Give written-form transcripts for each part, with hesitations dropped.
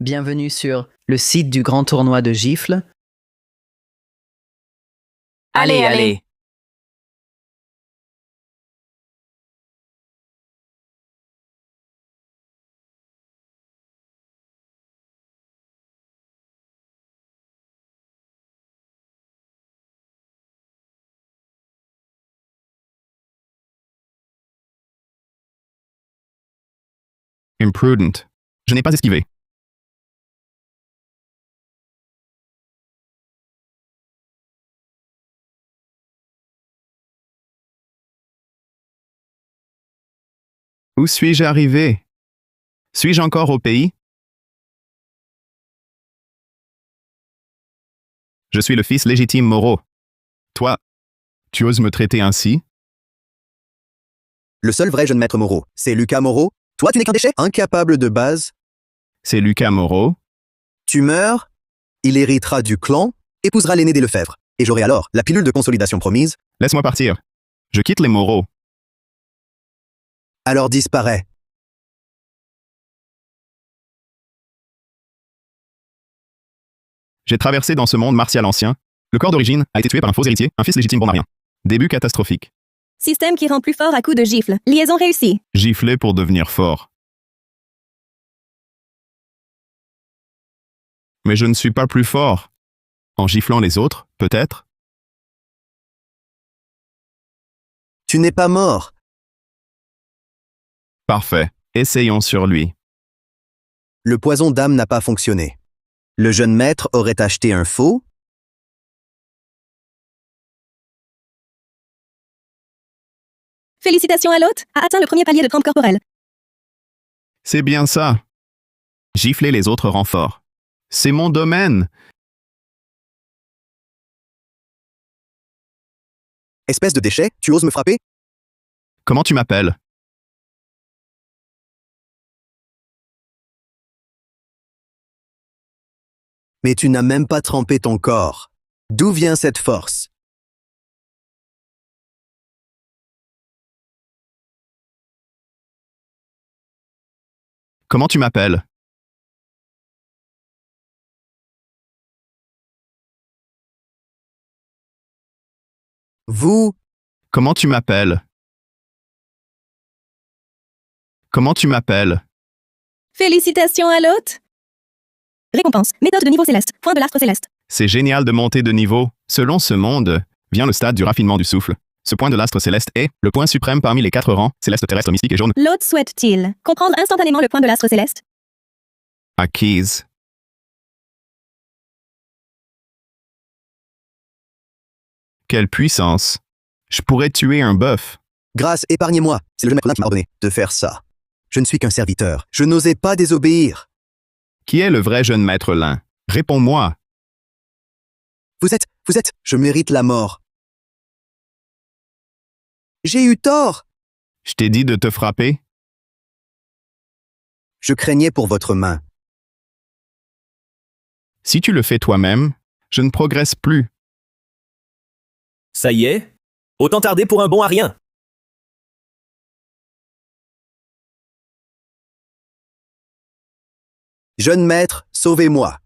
Bienvenue sur le site du grand tournoi de gifles. Allez. Imprudent. Je n'ai pas esquivé. Où suis-je arrivé? Suis-je encore au pays? Je suis le fils légitime Moreau. Toi, tu oses me traiter ainsi? Le seul vrai jeune maître Moreau, c'est Lucas Moreau. Toi, tu n'es qu'un déchet, incapable de base. C'est Lucas Moreau. Tu meurs, il héritera du clan, épousera l'aîné des Lefebvre. Et j'aurai alors la pilule de consolidation promise. Laisse-moi partir. Je quitte les Moreau. Alors disparaît. J'ai traversé dans ce monde martial ancien. Le corps d'origine a été tué par un faux héritier, un fils légitime bornarien. Début catastrophique. Système qui rend plus fort à coups de gifle. Liaison réussie. Gifler pour devenir fort. Mais je ne suis pas plus fort. En giflant les autres, peut-être? Tu n'es pas mort. Parfait. Essayons sur lui. Le poison d'âme n'a pas fonctionné. Le jeune maître aurait acheté un faux. Félicitations à l'hôte, a atteint le premier palier de trempe corporelle. C'est bien ça. Gifler les autres rend fort. C'est mon domaine. Espèce de déchet, tu oses me frapper? Comment tu m'appelles? Mais tu n'as même pas trempé ton corps. D'où vient cette force? Comment tu m'appelles? Vous, Comment tu m'appelles? Comment tu m'appelles? Félicitations à l'hôte. Récompense. Méthode de niveau céleste. Point de l'astre céleste. C'est génial de monter de niveau. Selon ce monde, vient le stade du raffinement du souffle. Ce point de l'astre céleste est le point suprême parmi les 4 rangs, céleste, terrestre, mystique et jaune. L'hôte souhaite-t-il comprendre instantanément le point de l'astre céleste? Acquise. Quelle puissance! Je pourrais tuer un bœuf. grâce, épargnez-moi. C'est le jeune maître qui m'a ordonné de faire ça. Je ne suis qu'un serviteur. Je n'osais pas désobéir. Qui est le vrai jeune maître Lin? Réponds-moi. Vous êtes, je mérite la mort. J'ai eu tort. Je t'ai dit de te frapper? Je craignais pour votre main. Si tu le fais toi-même, je ne progresse plus. Ça y est? Autant tarder pour un bon à rien. Jeune maître, sauvez-moi.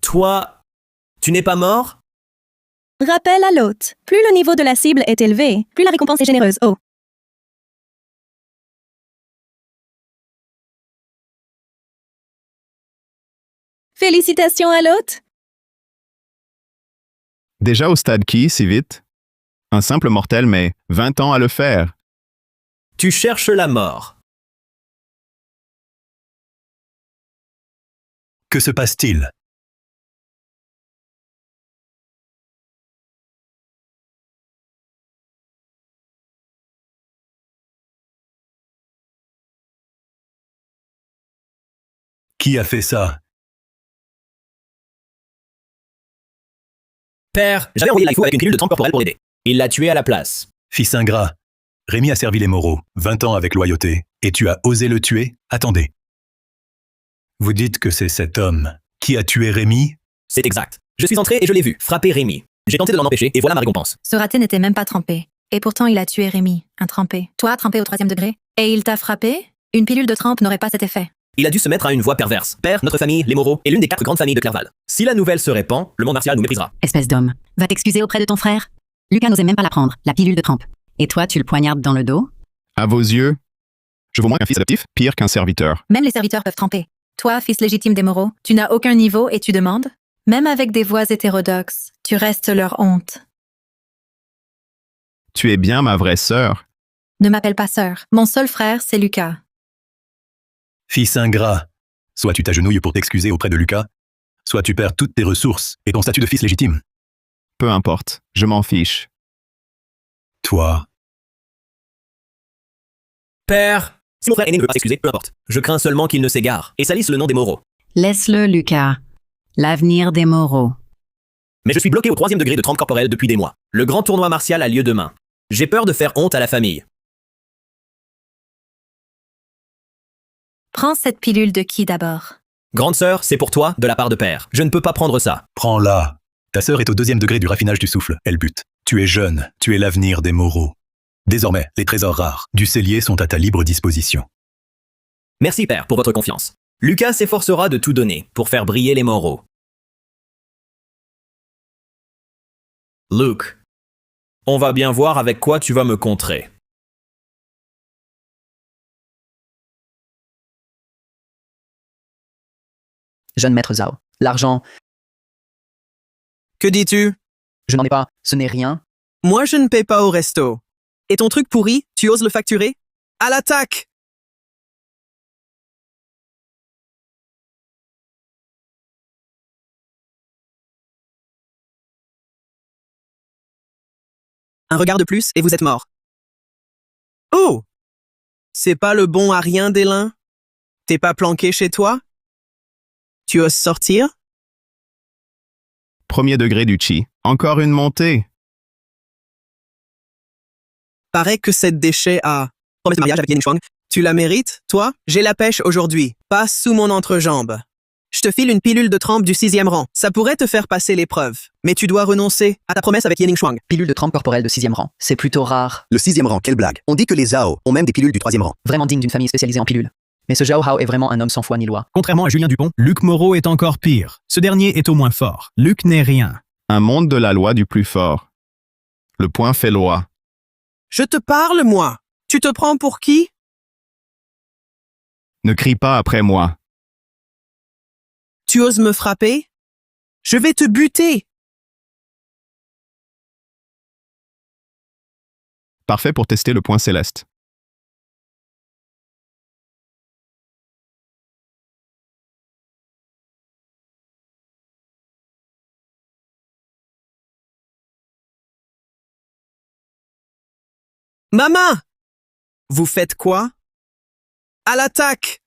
Toi, tu n'es pas mort? Rappel à l'hôte. Plus le niveau de la cible est élevé, plus la récompense est généreuse. Oh. Félicitations à l'hôte. Déjà au stade qui, si vite? Un simple mortel met 20 ans à le faire. Tu cherches la mort. Que se passe-t-il? Qui a fait ça? Père, j'avais envoyé Laifu avec une pilule de trempe corporelle pour l'aider. Il l'a tué à la place. Fils ingrat. Rémi a servi les Moreau, 20 ans avec loyauté, et tu as osé le tuer? Attendez. Vous dites que c'est cet homme qui a tué Rémi? C'est exact. Je suis entré et je l'ai vu frapper Rémi. J'ai tenté de l'en empêcher, et voilà ma récompense. Ce raté n'était même pas trempé. Et pourtant, il a tué Rémi, un trempé. Toi, trempé au 3e degré. Et il t'a frappé? Une pilule de trempe n'aurait pas cet effet. Il a dû se mettre à une voie perverse. Père, notre famille, les Moreau, est l'une des 4 grandes familles de Clerval. Si la nouvelle se répand, le monde martial nous méprisera. Espèce d'homme. Va t'excuser auprès de ton frère. Lucas n'osait même pas la prendre, la pilule de trempe. Et toi, tu le poignardes dans le dos? À vos yeux, je vaux moins qu'un fils adoptif, pire qu'un serviteur. Même les serviteurs peuvent tremper. Toi, fils légitime des Moreau, tu n'as aucun niveau et tu demandes? Même avec des voix hétérodoxes, tu restes leur honte. Tu es bien ma vraie sœur. Ne m'appelle pas sœur. Mon seul frère, c'est Lucas. Fils ingrat. Soit tu t'agenouilles pour t'excuser auprès de Lucas, soit tu perds toutes tes ressources et ton statut de fils légitime. Peu importe, je m'en fiche. Toi, Père! Si mon frère aîné ne veut pas s'excuser, peu importe. Je crains seulement qu'il ne s'égare et salisse le nom des Moreau. Laisse-le, Lucas. L'avenir des Moreau. Mais je suis bloqué au 3e degré de trempe corporelle depuis des mois. Le grand tournoi martial a lieu demain. J'ai peur de faire honte à la famille. Prends cette pilule de ki d'abord. Grande sœur, c'est pour toi, de la part de père. Je ne peux pas prendre ça. prends-la. Ta sœur est au 2e degré du raffinage du souffle. Elle bute. Tu es jeune, tu es l'avenir des Moreau. Désormais, les trésors rares du cellier sont à ta libre disposition. Merci père pour votre confiance. Lucas s'efforcera de tout donner pour faire briller les Moreau. Luke, on va bien voir avec quoi tu vas me contrer. Jeune maître Zhao. L'argent, Que dis-tu? je n'en ai pas, ce n'est rien. Moi, je ne paie pas au resto. Et ton truc pourri, tu oses le facturer? À l'attaque! Un regard de plus et vous êtes mort. Oh! C'est pas le bon à rien d'Élin? T'es pas planqué chez toi? Tu oses sortir? 1er degré du chi. Encore une montée. Paraît que cette déchet a promesse de mariage avec Yen Shuang. Tu la mérites, toi? J'ai la pêche aujourd'hui. Passe sous mon entrejambe. Je te file une pilule de trempe du 6e rang. Ça pourrait te faire passer l'épreuve. Mais tu dois renoncer à ta promesse avec Yen Shuang. Pilule de trempe corporelle de 6e rang. C'est plutôt rare. Le 6e rang, quelle blague. On dit que les Zhao ont même des pilules du 3e rang. Vraiment digne d'une famille spécialisée en pilules. Mais ce Zhao Hao est vraiment un homme sans foi ni loi. Contrairement à Julien Dupont, Luc Moreau est encore pire. Ce dernier est au moins fort. Luc n'est rien. Un monde de la loi du plus fort. Le point fait loi. Je te parle, moi. Tu te prends pour qui? Ne crie pas après moi. Tu oses me frapper? Je vais te buter. Parfait pour tester le point céleste. Maman! Vous faites quoi? À l'attaque!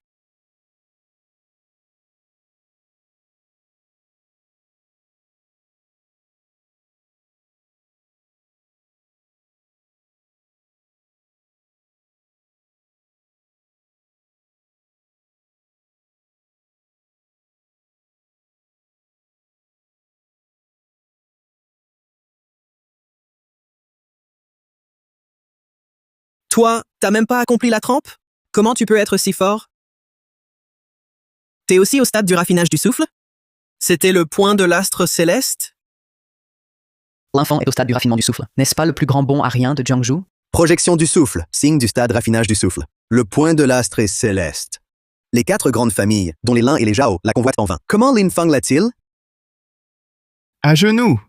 Toi, t'as même pas accompli la trempe? Comment tu peux être si fort? T'es aussi au stade du raffinage du souffle? C'était le point de l'astre céleste? L'enfant est au stade du raffinement du souffle. N'est-ce pas le plus grand bon à rien de Jiangzhou? Projection du souffle, signe du stade raffinage du souffle. Le point de l'astre est céleste. Les 4 grandes familles, dont les Lin et les Zhao, la convoitent en vain. Comment Lin Feng l'a-t-il? À genoux.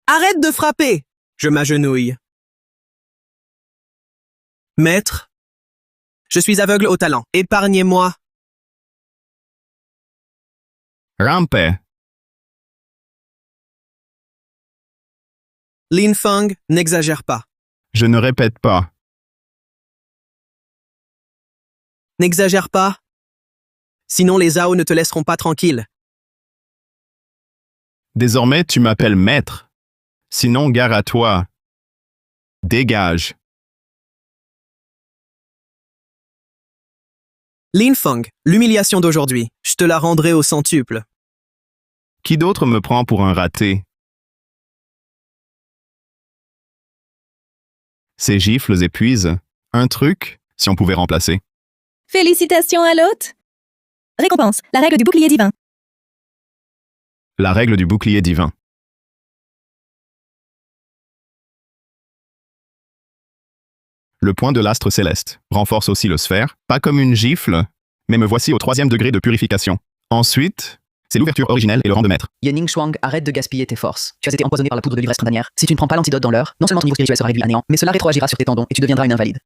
Arrête de frapper! Je m'agenouille. Maître, je suis aveugle au talent. Épargnez-moi. Rampe. Lin Feng, n'exagère pas. Je ne répète pas. N'exagère pas. Sinon les Zhao ne te laisseront pas tranquille. Désormais, tu m'appelles maître. Sinon, gare à toi. Dégage. Lin Feng, l'humiliation d'aujourd'hui, je te la rendrai au centuple. Qui d'autre me prend pour un raté? Ces gifles épuisent. Un truc, si on pouvait remplacer. Félicitations à l'hôte. Récompense, la règle du bouclier divin. La règle du bouclier divin. Le point de l'astre céleste renforce aussi le sphère, pas comme une gifle, mais me voici au 3e degré de purification. Ensuite, c'est l'ouverture originelle et le rang de maître. Yanning Shuang, arrête de gaspiller tes forces. Tu as été empoisonné par la poudre de l'ivresse printanière. Si tu ne prends pas l'antidote dans l'heure, non seulement ton niveau spirituel sera réduit à néant, mais cela rétroagira sur tes tendons et tu deviendras une invalide.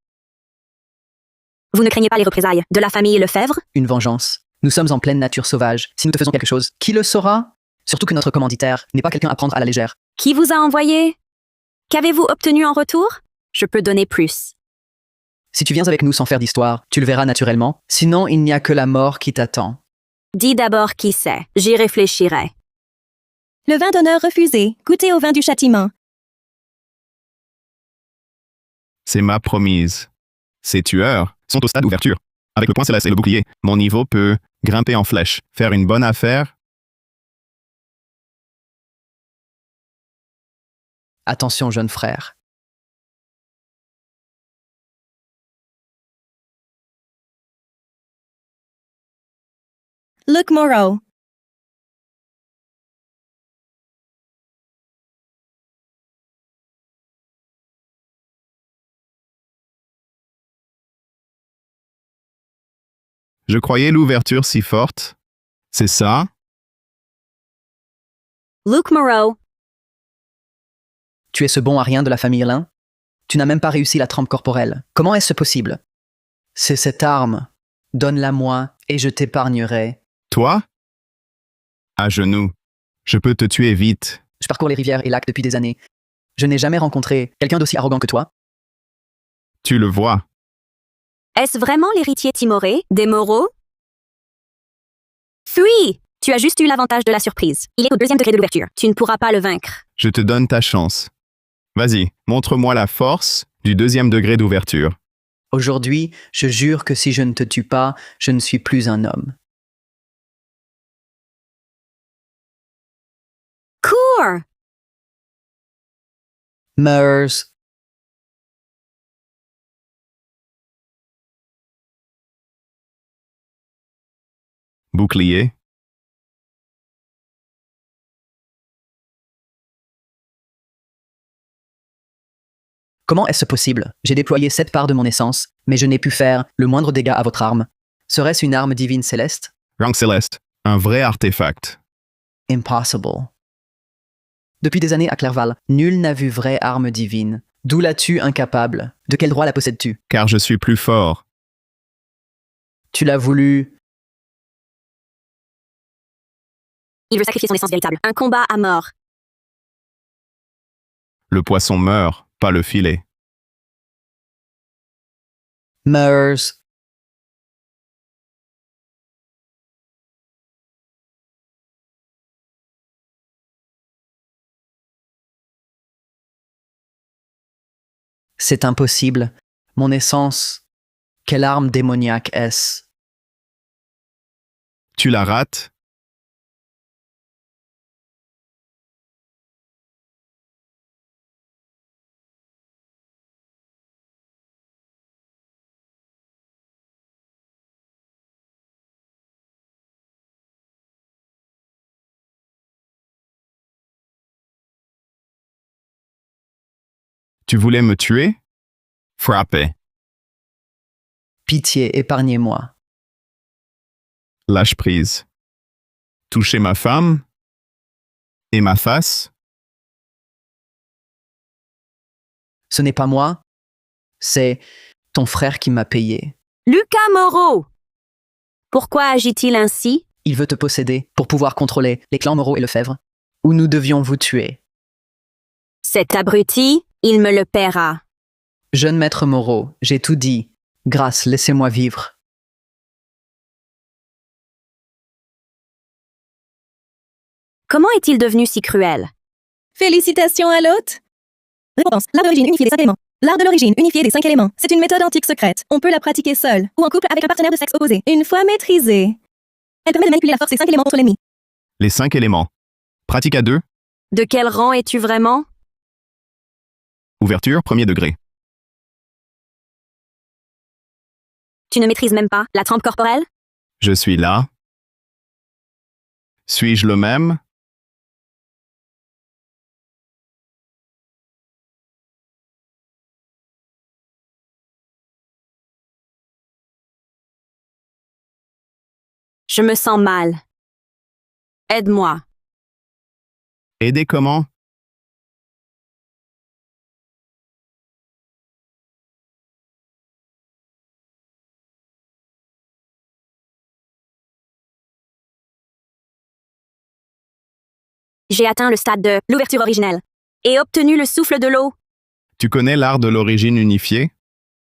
Vous ne craignez pas les représailles de la famille Lefebvre? Une vengeance. Nous sommes en pleine nature sauvage. Si nous te faisons quelque chose, qui le saura? Surtout que notre commanditaire n'est pas quelqu'un à prendre à la légère. Qui vous a envoyé? Qu'avez-vous obtenu en retour? Je peux donner plus. Si tu viens avec nous sans faire d'histoire, tu le verras naturellement. Sinon, il n'y a que la mort qui t'attend. Dis d'abord qui c'est. J'y réfléchirai. Le vin d'honneur refusé. Goûtez au vin du châtiment. C'est ma promise. Ces tueurs sont au stade d'ouverture. Avec le point céleste et le bouclier, mon niveau peut grimper en flèche, faire une bonne affaire. Attention, jeune frère. Luke Moreau. Je croyais l'ouverture si forte. C'est ça? Luke Moreau. Tu es ce bon à rien de la famille Lin? Tu n'as même pas réussi la trempe corporelle. Comment est-ce possible? C'est cette arme. Donne-la-moi et je t'épargnerai. Toi? À genoux. Je peux te tuer vite. Je parcours les rivières et lacs depuis des années. Je n'ai jamais rencontré quelqu'un d'aussi arrogant que toi. Tu le vois. Est-ce vraiment l'héritier timoré des Moreau? Fuis! Tu as juste eu l'avantage de la surprise. Il est au 2e degré de l'ouverture. Tu ne pourras pas le vaincre. Je te donne ta chance. Vas-y, montre-moi la force du 2e degré d'ouverture. Aujourd'hui, je jure que si je ne te tue pas, je ne suis plus un homme. Cours! Meurs. Bouclier. Comment est-ce possible? J'ai déployé 7 parts de mon essence, mais je n'ai pu faire le moindre dégât à votre arme. Serait-ce une arme divine céleste? Rang céleste. Un vrai artefact. Impossible. Depuis des années à Clerval, nul n'a vu vraie arme divine. D'où l'as-tu incapable? De quel droit la possèdes-tu? Car je suis plus fort. Tu l'as voulu. Il veut sacrifier son essence véritable. Un combat à mort. Le poisson meurt, pas le filet. Meurs. C'est impossible. Mon essence. Quelle arme démoniaque est-ce? Tu la rates? Tu voulais me tuer? Frapper. Pitié, épargnez-moi. Lâche prise. Toucher ma femme? Et ma face? Ce n'est pas moi. C'est ton frère qui m'a payé. Lucas Moreau! Pourquoi agit-il ainsi? Il veut te posséder pour pouvoir contrôler les clans Moreau et Lefebvre. Ou nous devions vous tuer. Cet abruti, il me le paiera. Jeune maître Moreau, j'ai tout dit. Grâce, laissez-moi vivre. Comment est-il devenu si cruel? Félicitations à l'hôte! Réponse. L'art d'origine unifié des 5 éléments. L'art de l'origine unifié des 5 éléments. C'est une méthode antique secrète. On peut la pratiquer seul ou en couple avec un partenaire de sexe opposé. Une fois maîtrisée, elle permet de manipuler la force des 5 éléments contre l'ennemi. Les 5 éléments. Pratique à 2. De quel rang es-tu vraiment? Ouverture, premier degré. Tu ne maîtrises même pas la trempe corporelle? Je suis là. Suis-je le même? Je me sens mal. Aide-moi. Aider comment? J'ai atteint le stade de l'ouverture originelle et obtenu le souffle de l'eau. Tu connais l'art de l'origine unifiée?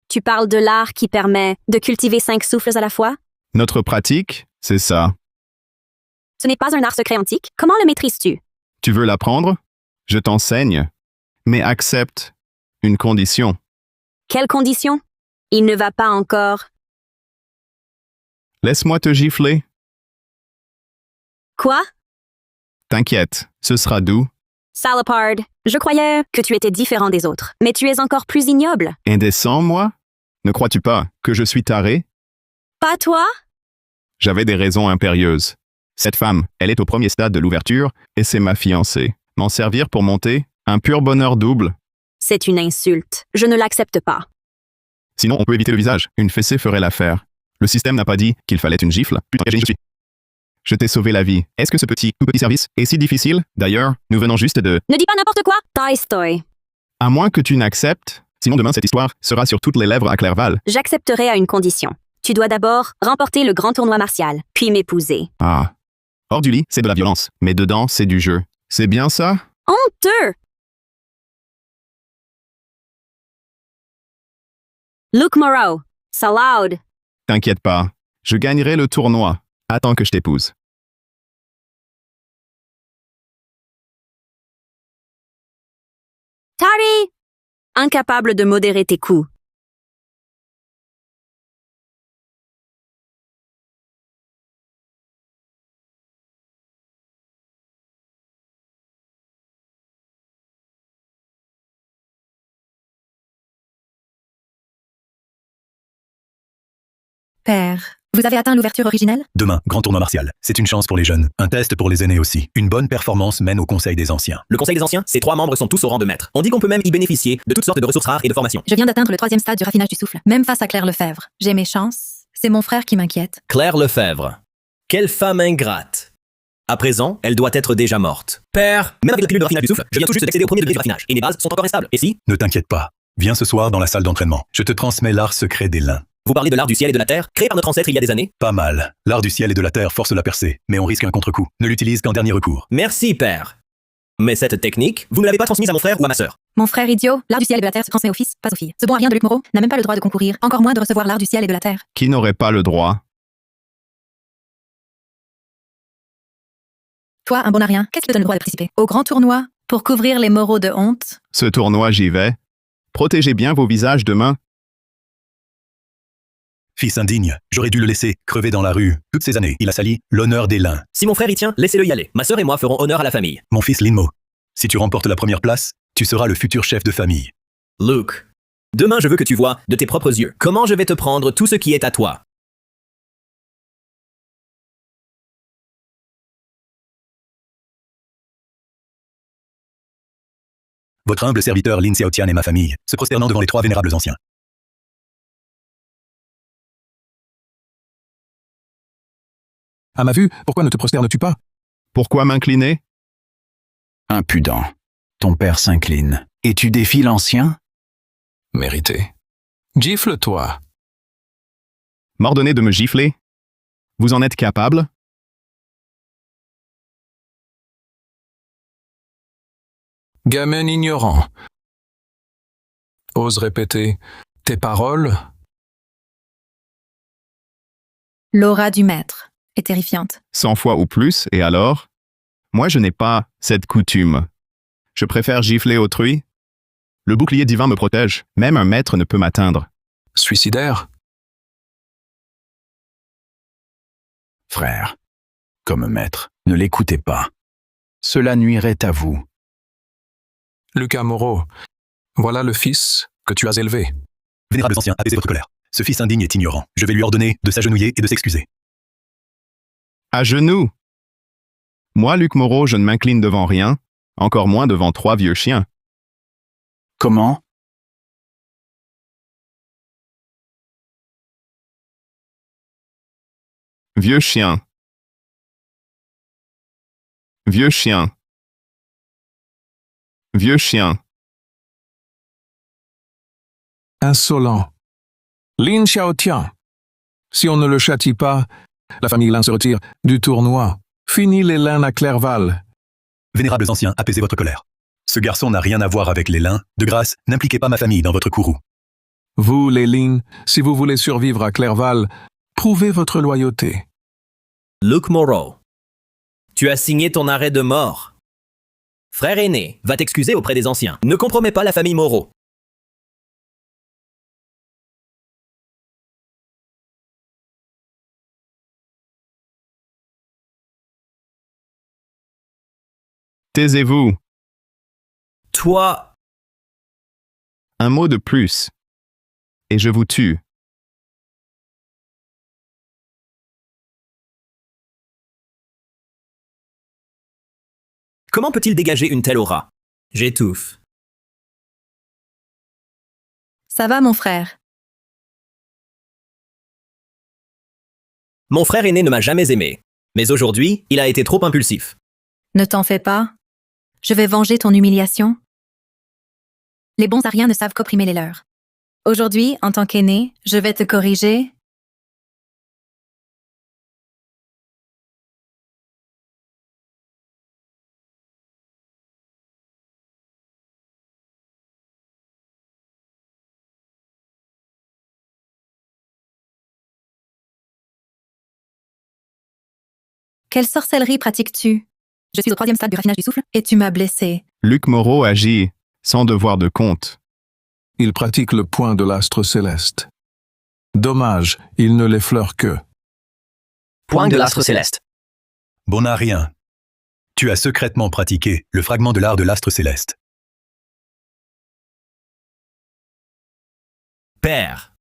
Tu parles de l'art qui permet de cultiver 5 souffles à la fois? Notre pratique, c'est ça. Ce n'est pas un art secret antique. Comment le maîtrises-tu? Tu veux l'apprendre? Je t'enseigne. Mais accepte une condition. Quelle condition? Il ne va pas encore. Laisse-moi te gifler. Quoi? T'inquiète, ce sera doux. Salopard, je croyais que tu étais différent des autres, mais tu es encore plus ignoble. Indécent, moi? Ne crois-tu pas que je suis taré? Pas toi? J'avais des raisons impérieuses. Cette femme, elle est au premier stade de l'ouverture, et c'est ma fiancée. M'en servir pour monter? Un pur bonheur double. C'est une insulte. Je ne l'accepte pas. Sinon, on peut éviter le visage. Une fessée ferait l'affaire. Le système n'a pas dit qu'il fallait une gifle. Putain, quel génie je suis. Je t'ai sauvé la vie. Est-ce que ce tout petit service est si difficile? D'ailleurs, nous venons juste de... Ne dis pas n'importe quoi. Toy. À moins que tu n'acceptes, sinon demain cette histoire sera sur toutes les lèvres à Clerval. J'accepterai à une condition. Tu dois d'abord remporter le grand tournoi martial, puis m'épouser. Ah. Hors du lit, c'est de la violence. Mais dedans, c'est du jeu. C'est bien ça? Honteux! Luke Morrow, c'est loud. T'inquiète pas. Je gagnerai le tournoi. Attends que je t'épouse. Tari! Incapable de modérer tes coups. Père, vous avez atteint l'ouverture originelle? Demain, grand tournoi martial. C'est une chance pour les jeunes. Un test pour les aînés aussi. Une bonne performance mène au conseil des anciens. Le conseil des anciens, ses 3 membres sont tous au rang de maître. On dit qu'on peut même y bénéficier de toutes sortes de ressources rares et de formations. Je viens d'atteindre le 3e stade du raffinage du souffle, même face à Claire Lefebvre. J'ai mes chances. C'est mon frère qui m'inquiète. Claire Lefebvre. Quelle femme ingrate. À présent, elle doit être déjà morte. Père, même avec la pilule de raffinage du souffle, je viens tout juste d'accéder au premier degré du raffinage, et mes bases sont encore instables. Et si? Ne t'inquiète pas. Viens ce soir dans la salle d'entraînement. Je te transmets l'art secret des lins. Vous parlez de l'art du ciel et de la terre, créé par notre ancêtre il y a des années? Pas mal. L'art du ciel et de la terre force la percée, mais on risque un contre-coup. Ne l'utilise qu'en dernier recours. Merci, père. Mais cette technique, vous ne l'avez pas transmise à mon frère ou à ma sœur. Mon frère idiot, l'art du ciel et de la terre se transmet aux fils, pas aux filles. Ce bon à rien de Luc Moreau n'a même pas le droit de concourir, encore moins de recevoir l'art du ciel et de la terre. Qui n'aurait pas le droit? Toi, un bon à rien, qu'est-ce qui te donne le droit de participer au grand tournoi pour couvrir les moraux de honte? Ce tournoi, j'y vais. Protégez bien vos visages demain. Fils indigne, j'aurais dû le laisser crever dans la rue. Toutes ces années, il a sali l'honneur des lins. Si mon frère y tient, laissez-le y aller. Ma sœur et moi ferons honneur à la famille. Mon fils Linmo, si tu remportes la première place, tu seras le futur chef de famille. Luke, demain je veux que tu vois de tes propres yeux comment je vais te prendre tout ce qui est à toi. Votre humble serviteur Lin Xiaotian et ma famille, se prosternant devant les 3 vénérables anciens. À ma vue, pourquoi ne te prosternes-tu pas? Pourquoi m'incliner? Impudent. Ton père s'incline. Et tu défies l'ancien? Mérité. Gifle-toi. M'ordonnez de me gifler? Vous en êtes capable? Gamin ignorant. Ose répéter tes paroles? L'aura du maître est terrifiante. 100 fois ou plus, et alors? Moi, je n'ai pas cette coutume. Je préfère gifler autrui. Le bouclier divin me protège. Même un maître ne peut m'atteindre. Suicidaire? Frère, comme maître, ne l'écoutez pas. Cela nuirait à vous. Lucas Moreau, voilà le fils que tu as élevé. Vénérables anciens, apaisez votre colère. Ce fils indigne est ignorant. Je vais lui ordonner de s'agenouiller et de s'excuser. À genoux! Moi, Luc Moreau, je ne m'incline devant rien, encore moins devant 3 vieux chiens. Comment? Vieux chien. Vieux chien. Vieux chien. Insolent. Lin Xiaotian. Si on ne le châtie pas, la famille Lin se retire du tournoi. Fini les Lin à Clerval. Vénérables anciens, apaisez votre colère. Ce garçon n'a rien à voir avec les Lin. De grâce, n'impliquez pas ma famille dans votre courroux. Vous, les Lin, si vous voulez survivre à Clerval, prouvez votre loyauté. Luke Moreau, tu as signé ton arrêt de mort. Frère aîné, va t'excuser auprès des anciens. Ne compromets pas la famille Moreau. Taisez-vous. Toi, Un mot de plus. Et je vous tue. comment peut-il dégager une telle aura? J'étouffe. Ça va, mon frère? Mon frère aîné ne m'a jamais aimé. Mais aujourd'hui, il a été trop impulsif. Ne t'en fais pas. Je vais venger ton humiliation. Les bons ariens ne savent qu'opprimer les leurs. Aujourd'hui, en tant qu'aîné, je vais te corriger. Quelle sorcellerie pratiques-tu? Je suis au 3e stade du raffinage du souffle et tu m'as blessé. Luc Moreau agit sans devoir de compte. Il pratique le point de l'astre céleste. Dommage, il ne l'effleure que. Point de l'astre céleste. Bonarien, tu as secrètement pratiqué le fragment de l'art de l'astre céleste. Père,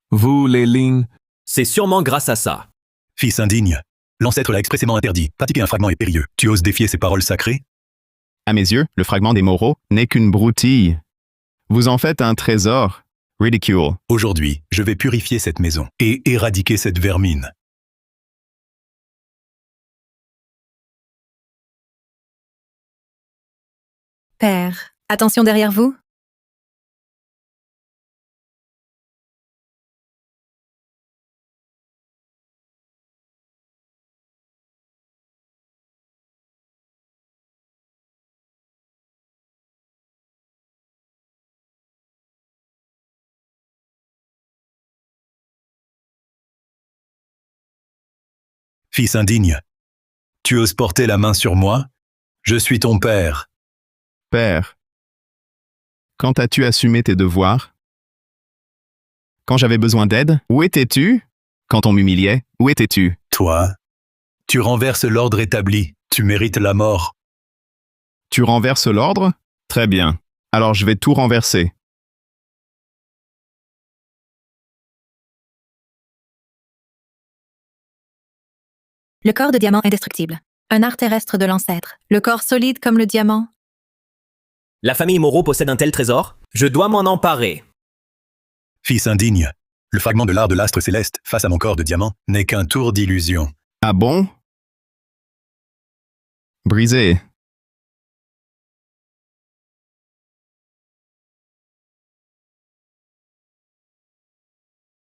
Vous, les Lin, c'est sûrement grâce à ça. Fils indigne, l'ancêtre l'a expressément interdit. Pratiquer un fragment est périlleux. Tu oses défier ses paroles sacrées? À mes yeux, le fragment des Moreaux n'est qu'une broutille. Vous en faites un trésor. Ridicule. Aujourd'hui, je vais purifier cette maison et éradiquer cette vermine. Père, attention derrière vous. Fils indigne, tu oses porter la main sur moi? Je suis ton père. Père, quand as-tu assumé tes devoirs? Quand j'avais besoin d'aide, où étais-tu? Quand on m'humiliait, où étais-tu? Toi, tu renverses l'ordre établi. Tu mérites la mort. Tu renverses l'ordre? Très bien. Alors je vais tout renverser. Le corps de diamant indestructible. Un art terrestre de l'ancêtre. Le corps solide comme le diamant. La famille Moreau possède un tel trésor? Je dois m'en emparer. Fils indigne, le fragment de l'art de l'astre céleste face à mon corps de diamant n'est qu'un tour d'illusion. Ah bon? Brisé.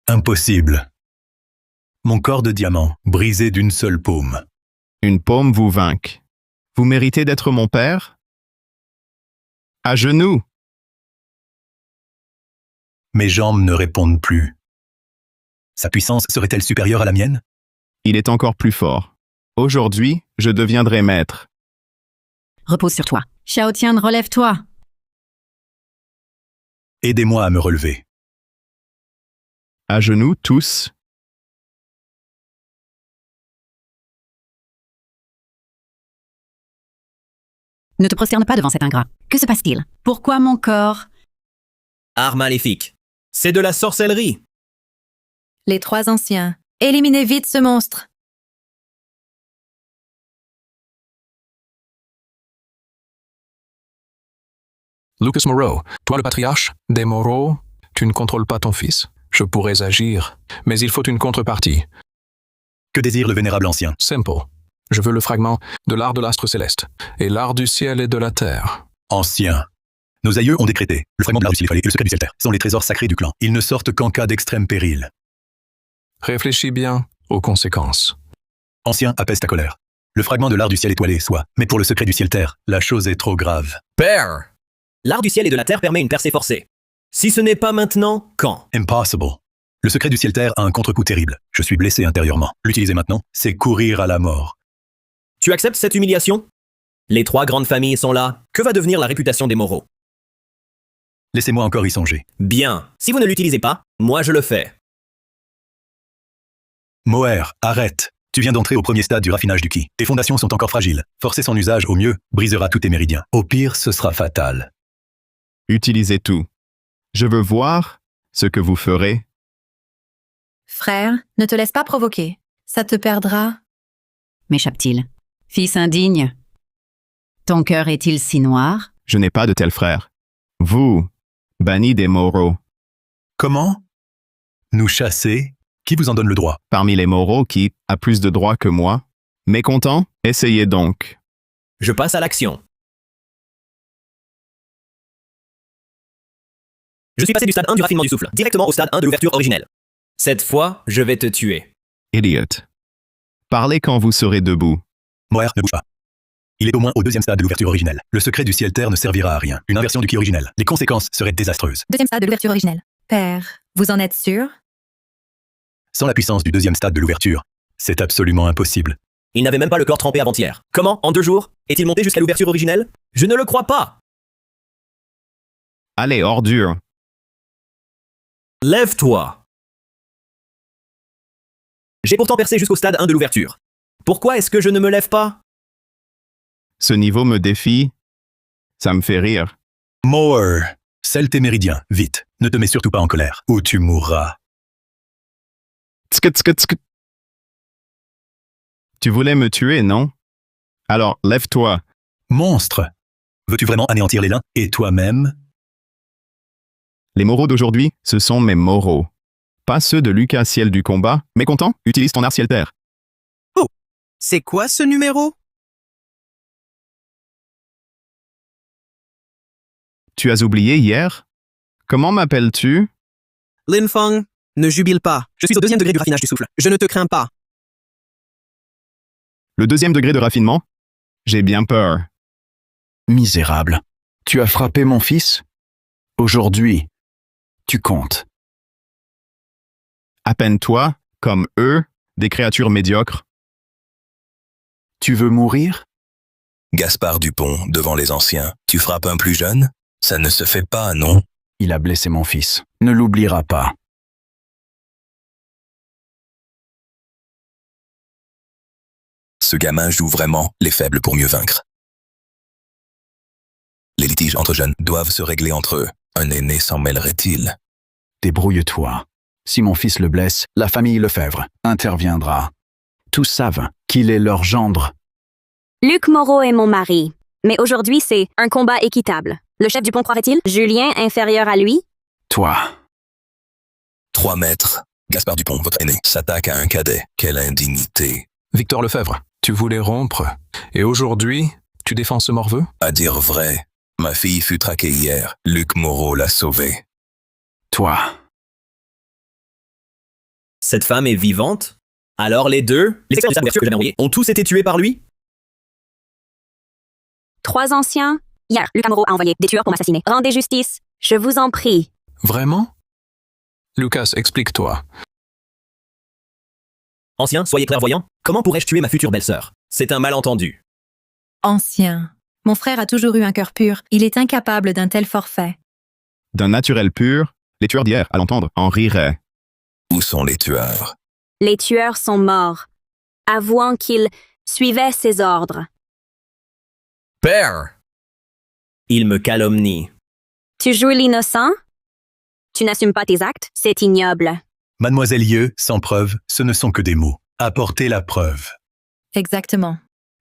Impossible. Mon corps de diamant, brisé d'une seule paume. Une paume vous vainque. Vous méritez d'être mon père? À genoux. Mes jambes ne répondent plus. Sa puissance serait-elle supérieure à la mienne? Il est encore plus fort. Aujourd'hui, je deviendrai maître. repose sur toi. Xiaotian, relève-toi. Aidez-moi à me relever. À genoux, tous. Ne te prosterne pas devant cet ingrat. Que se passe-t-il? Pourquoi mon corps? Art maléfique. C'est de la sorcellerie. Les 3 anciens. Éliminez vite ce monstre. Lucas Moreau, toi le patriarche des Moreau, tu ne contrôles pas ton fils. Je pourrais agir, mais il faut une contrepartie. Que désire le vénérable ancien? Simple. Je veux le fragment de l'art de l'astre céleste et l'art du ciel et de la terre. Ancien. Nos aïeux ont décrété, le fragment de l'art du ciel étoilé et le secret du ciel terre sont les trésors sacrés du clan. Ils ne sortent qu'en cas d'extrême péril. Réfléchis bien aux conséquences. Ancien apaise ta colère. Le fragment de l'art du ciel étoilé, soit. Mais pour le secret du ciel terre, la chose est trop grave. Père! L'art du ciel et de la terre permet une percée forcée. Si ce n'est pas maintenant, quand? Impossible. Le secret du ciel terre a un contre-coup terrible. Je suis blessé intérieurement. L'utiliser maintenant, c'est courir à la mort. Tu acceptes cette humiliation? Les 3 grandes familles sont là. Que va devenir la réputation des Moreau? Laissez-moi encore y songer. Bien. Si vous ne l'utilisez pas, moi je le fais. Moher, arrête. Tu viens d'entrer au premier stade du raffinage du ki. Tes fondations sont encore fragiles. Forcer son usage, au mieux, brisera tous tes méridiens. Au pire, ce sera fatal. Utilisez tout. Je veux voir ce que vous ferez. Frère, ne te laisse pas provoquer. Ça te perdra. M'échappe-t-il? Fils indigne. Ton cœur est-il si noir? Je n'ai pas de tel frère. Vous, banni des Moreau. Comment? Nous chasser? Qui vous en donne le droit? Parmi les Moreau qui a plus de droits que moi. Mécontent? Essayez donc. Je passe à l'action. Je suis passé du stade 1 du raffinement du souffle, directement au stade 1 de l'ouverture originelle. Cette fois, je vais te tuer. Idiot. Parlez quand vous serez debout. Moher, ne bouge pas. Il est au moins au 2e stade de l'ouverture originelle. Le secret du ciel terre ne servira à rien. Une inversion du ki originel. Les conséquences seraient désastreuses. 2e stade de l'ouverture originelle. Père, vous en êtes sûr? Sans la puissance du 2e stade de l'ouverture, c'est absolument impossible. Il n'avait même pas le corps trempé avant-hier. Comment, en 2 jours, est-il monté jusqu'à l'ouverture originelle? Je ne le crois pas! Allez, ordure. Lève-toi! J'ai pourtant percé jusqu'au stade 1 de l'ouverture. Pourquoi est-ce que je ne me lève pas? Ce niveau me défie. Ça me fait rire. Moher, scelle tes méridiens, vite. Ne te mets surtout pas en colère, ou tu mourras. Tsk, tsk, tsk. Tu voulais me tuer, non? Alors, lève-toi. Monstre! Veux-tu vraiment anéantir les lins et toi-même? Les Moreau d'aujourd'hui, ce sont mes Moreau. Pas ceux de Lucas Ciel du combat. Mécontent? Utilise ton art ciel terre. Oh! C'est quoi ce numéro? Tu as oublié hier? Comment m'appelles-tu? Lin Feng, ne jubile pas. Je suis au 2e degré du raffinage du souffle. Je ne te crains pas. Le 2e degré de raffinement? J'ai bien peur. Misérable. Tu as frappé mon fils? Aujourd'hui, tu comptes. À peine toi, comme eux, des créatures médiocres. Tu veux mourir? Gaspard Dupont, devant les anciens. Tu frappes un plus jeune? Ça ne se fait pas, non? Il a blessé mon fils. Ne l'oubliera pas. Ce gamin joue vraiment les faibles pour mieux vaincre. Les litiges entre jeunes doivent se régler entre eux. Un aîné s'en mêlerait-il? Débrouille-toi. Si mon fils le blesse, la famille Lefebvre interviendra. Tous savent qu'il est leur gendre. Luc Moreau est mon mari. Mais aujourd'hui, c'est un combat équitable. Le chef du pont croirait-il? Julien inférieur à lui? Toi. 3 mètres. Gaspard Dupont, votre aîné, s'attaque à un cadet. Quelle indignité. Victor Lefebvre, tu voulais rompre. Et aujourd'hui, tu défends ce morveux? À dire vrai, ma fille fut traquée hier. Luc Moreau l'a sauvée. Toi. Cette femme est vivante? Alors les deux, les secteurs de que j'avais envoyés, ont tous été tués par lui? 3 anciens? Hier, Luc Moreau a envoyé des tueurs pour m'assassiner. Rendez justice. Je vous en prie. Vraiment? Lucas, explique-toi. Ancien, soyez clairvoyant. Comment pourrais-je tuer ma future belle-sœur? C'est un malentendu. Ancien. Mon frère a toujours eu un cœur pur. Il est incapable d'un tel forfait. D'un naturel pur, les tueurs d'hier, à l'entendre, en riraient. Où sont les tueurs? Les tueurs sont morts, avouant qu'ils suivaient ses ordres. Père! Il me calomnie. Tu joues l'innocent? Tu n'assumes pas tes actes? C'est ignoble. Mademoiselle Yeux, sans preuve, ce ne sont que des mots. Apportez la preuve. Exactement.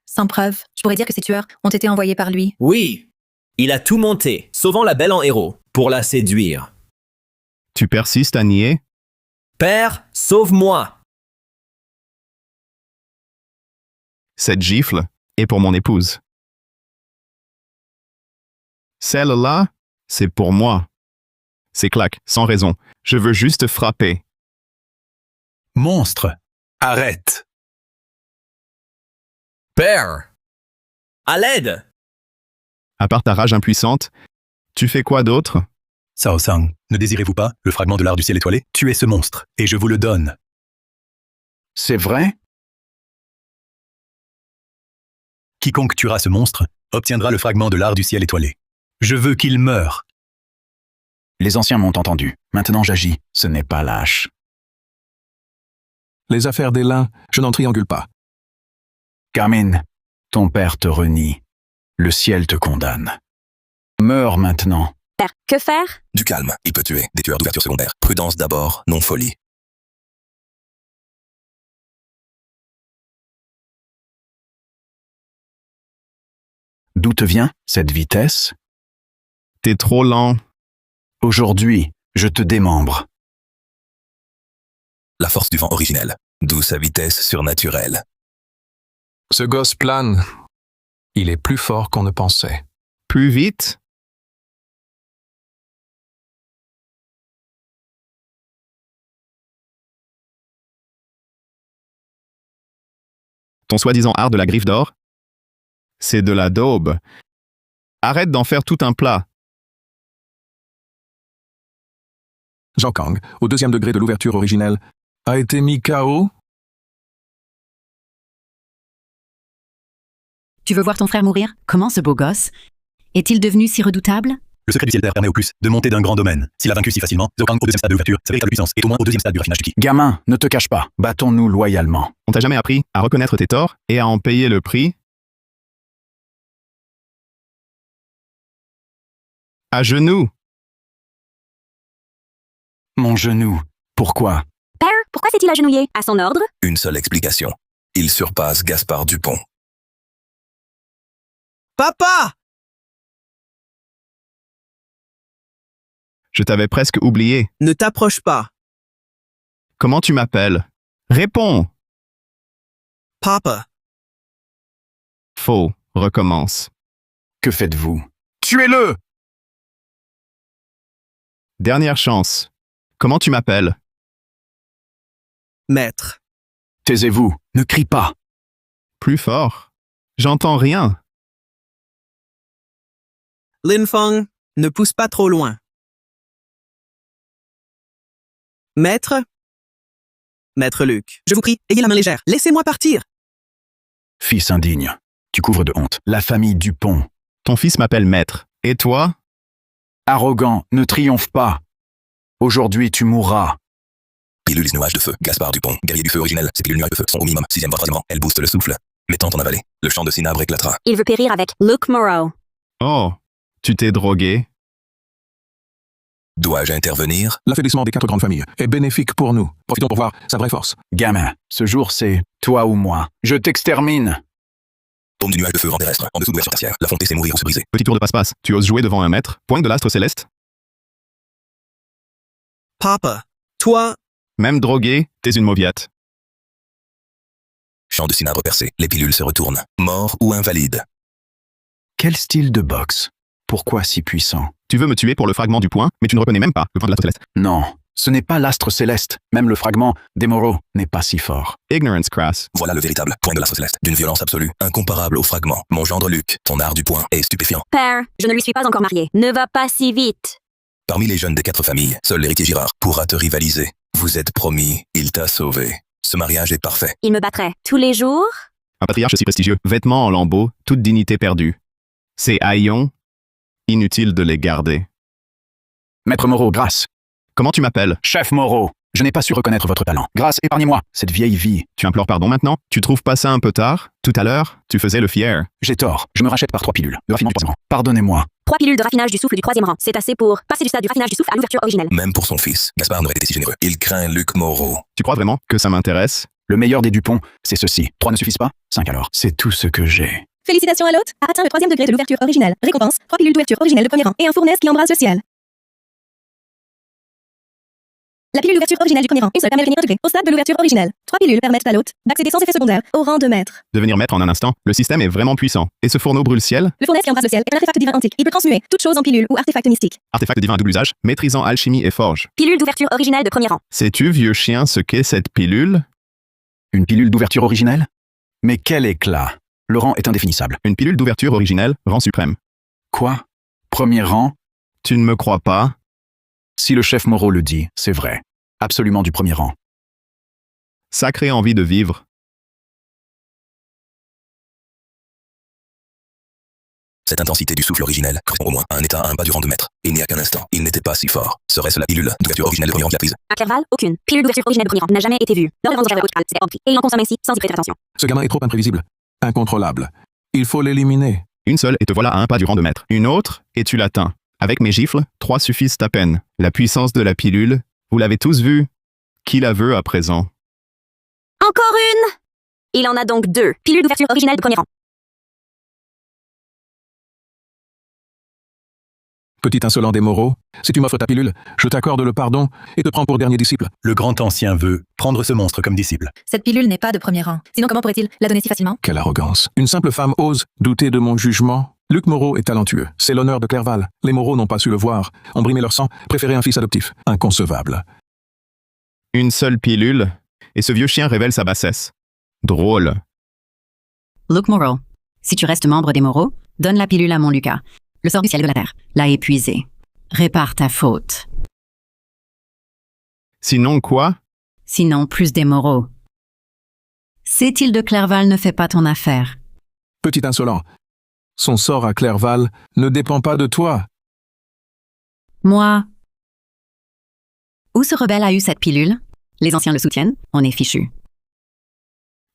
Sans preuve, je pourrais dire que ces tueurs ont été envoyés par lui. Oui, il a tout monté, sauvant la belle en héros, pour la séduire. Tu persistes à nier? Père, sauve-moi! Cette gifle est pour mon épouse. Celle-là, c'est pour moi. C'est claque, sans raison. Je veux juste frapper. Monstre! Arrête! Père! À l'aide! À part ta rage impuissante, tu fais quoi d'autre? Sao Sang, ne désirez-vous pas le fragment de l'art du ciel étoilé? Tuez ce monstre, et je vous le donne. C'est vrai? Quiconque tuera ce monstre obtiendra le fragment de l'art du ciel étoilé. Je veux qu'il meure. Les anciens m'ont entendu. Maintenant j'agis. Ce n'est pas lâche. Les affaires des lins, je n'en triangule pas. Carmine, ton père te renie. Le ciel te condamne. Meurs maintenant. Père, que faire? Du calme, il peut tuer. Des tueurs d'ouverture secondaire. Prudence d'abord, non folie. D'où te vient cette vitesse? T'es trop lent. Aujourd'hui, je te démembre. La force du vent originel, d'où sa vitesse surnaturelle. Ce gosse plane. Il est plus fort qu'on ne pensait. Plus vite? Ton soi-disant art de la griffe d'or? C'est de la daube. Arrête d'en faire tout un plat. Zhao Kang, au 2e degré de l'ouverture originelle, a été mis KO. Tu veux voir ton frère mourir? Comment ce beau gosse? Est-il devenu si redoutable? Le secret du ciel terre permet au plus de monter d'un grand domaine. S'il a vaincu si facilement, Zhao Kang au 2e stade de l'ouverture, sa véritable puissance est au moins au 2e stade du raffinage du ki. Gamin, ne te cache pas. Battons-nous loyalement. On t'a jamais appris à reconnaître tes torts et à en payer le prix? À genoux! Mon genou. Pourquoi? Père, pourquoi s'est-il agenouillé? À son ordre? Une seule explication. Il surpasse Gaspard Dupont. Papa! Je t'avais presque oublié. Ne t'approche pas. Comment tu m'appelles? Réponds! Papa. Faux. Recommence. Que faites-vous? Tuez-le! Dernière chance. Comment tu m'appelles? Maître. Taisez-vous. Ne crie pas. Plus fort. J'entends rien. Lin Feng, ne pousse pas trop loin. Maître? Maître Luc, je vous prie, ayez la main légère. Laissez-moi partir. Fils indigne. Tu couvres de honte. La famille Dupont. Ton fils m'appelle maître. Et toi? Arrogant, ne triomphe pas. Aujourd'hui, tu mourras. Pilule nuage de feu, Gaspard Dupont, guerrier du feu originel. Ces pilules nuage de feu sont au minimum 6e voire 3e rang. Elles boostent le souffle. Mais tant en avaler, le champ de cinabre éclatera. Il veut périr avec Luke Moreau. Oh, tu t'es drogué? Dois-je intervenir? L'affaiblissement des 4 grandes familles est bénéfique pour nous. Profitons pour voir sa vraie force. Gamin, ce jour c'est toi ou moi. Je t'extermine. Paume du nuage de feu vent terrestre, en dessous de l'ouverture tertiaire. La fontaine c'est mourir ou se briser. Petit tour de passe-passe. Tu oses jouer devant un maître? Pointe de l'astre céleste? Papa, toi... Même drogué, t'es une mauviette. Champ de cinabre percé, les pilules se retournent. Mort ou invalide? Quel style de boxe? Pourquoi si puissant? Tu veux me tuer pour le fragment du poing, mais tu ne reconnais même pas le point de l'astre céleste. Non, ce n'est pas l'astre céleste. Même le fragment des Moreau n'est pas si fort. Ignorance crass. Voilà le véritable point de l'astre céleste. D'une violence absolue, incomparable au fragment. Mon gendre Luc, ton art du poing est stupéfiant. Père, je ne lui suis pas encore marié. Ne va pas si vite. Parmi les jeunes des 4 familles, seul l'héritier Girard pourra te rivaliser. Vous êtes promis, il t'a sauvé. Ce mariage est parfait. Il me battrait tous les jours? Un patriarche si prestigieux, vêtements en lambeaux, toute dignité perdue. Ces haillons, inutile de les garder. Maître Moreau, grâce. Comment tu m'appelles? Chef Moreau, je n'ai pas su reconnaître votre talent. Grâce, épargnez-moi cette vieille vie. Tu implores pardon maintenant? Tu trouves pas ça un peu tard? Tout à l'heure, tu faisais le fier. J'ai tort. Je me rachète par 3 pilules de raffinage du 3e rang. Pardonnez-moi. 3 pilules de raffinage du souffle du 3e rang. C'est assez pour passer du stade du raffinage du souffle à l'ouverture originelle. Même pour son fils, Gaspard n'aurait été si généreux. Il craint Luc Moreau. Tu crois vraiment que ça m'intéresse? Le meilleur des Dupont, c'est ceci. 3 ne suffisent pas? 5 alors. C'est tout ce que j'ai. Félicitations à l'hôte, a atteint le 3e degré de l'ouverture originelle. Récompense, 3 pilules d'ouverture originelle de 1er rang et un fournaise qui embrase le ciel. La pilule d'ouverture originelle du 1er rang, une seule permet de gagner 1 degré. Au stade de l'ouverture originelle, 3 pilules permettent à l'hôte d'accéder sans effet secondaire au rang de maître. Devenir maître en un instant, le système est vraiment puissant. Et ce fourneau brûle ciel? Le fournaise qui embrase le ciel est un artefact divin antique. Il peut transmuer toute chose en pilule ou artefact mystique. Artefact divin à double usage, maîtrisant alchimie et forge. Pilule d'ouverture originelle de 1er rang. Sais-tu, vieux chien, ce qu'est cette pilule? Une pilule d'ouverture originelle? Mais quel éclat! Le rang est indéfinissable. Une pilule d'ouverture originelle, rang suprême. Quoi? 1er rang? Tu ne me crois pas? Si le chef Moreau le dit, c'est vrai. Absolument du 1er rang. Sacrée envie de vivre. Cette intensité du souffle originel correspond au moins à un état à un pas du rang de maître. Il n'y a qu'un instant. Il n'était pas si fort. Serait-ce la pilule d'ouverture originelle de 1er rang qui l'a prise? À Clerval, aucune pilule d'ouverture originelle de 1er rang n'a jamais été vue. Lors de c'était objet. Et il en consomme ainsi sans y prêter attention. Ce gamin est trop imprévisible, incontrôlable. Il faut l'éliminer. Une seule et te voilà à un pas du rang de maître. Une autre et tu l'atteins. Avec mes gifles, 3 suffisent à peine. La puissance de la pilule, vous l'avez tous vu. Qui la veut à présent? Encore une! Il en a donc 2. Pilule d'ouverture originelle de 1er rang. Petit insolent des Moreaux, si tu m'offres ta pilule, je t'accorde le pardon et te prends pour dernier disciple. Le grand ancien veut prendre ce monstre comme disciple. Cette pilule n'est pas de 1er rang. Sinon, comment pourrait-il la donner si facilement? Quelle arrogance. Une simple femme ose douter de mon jugement. Luc Moreau est talentueux. C'est l'honneur de Clerval. Les Moreaux n'ont pas su le voir, ont brimé leur sang, préféré un fils adoptif. Inconcevable. Une seule pilule, et ce vieux chien révèle sa bassesse. Drôle. Luc Moreau, si tu restes membre des Moreaux, donne la pilule à mon Lucas. Le sort du ciel et de la terre l'a épuisé. Répare ta faute. Sinon quoi? Sinon, plus des Moreaux. Sait-il de Clerval ne fait pas ton affaire. Petit insolent, son sort à Clerval ne dépend pas de toi. Moi. Où ce rebelle a eu cette pilule? Les anciens le soutiennent, on est fichu.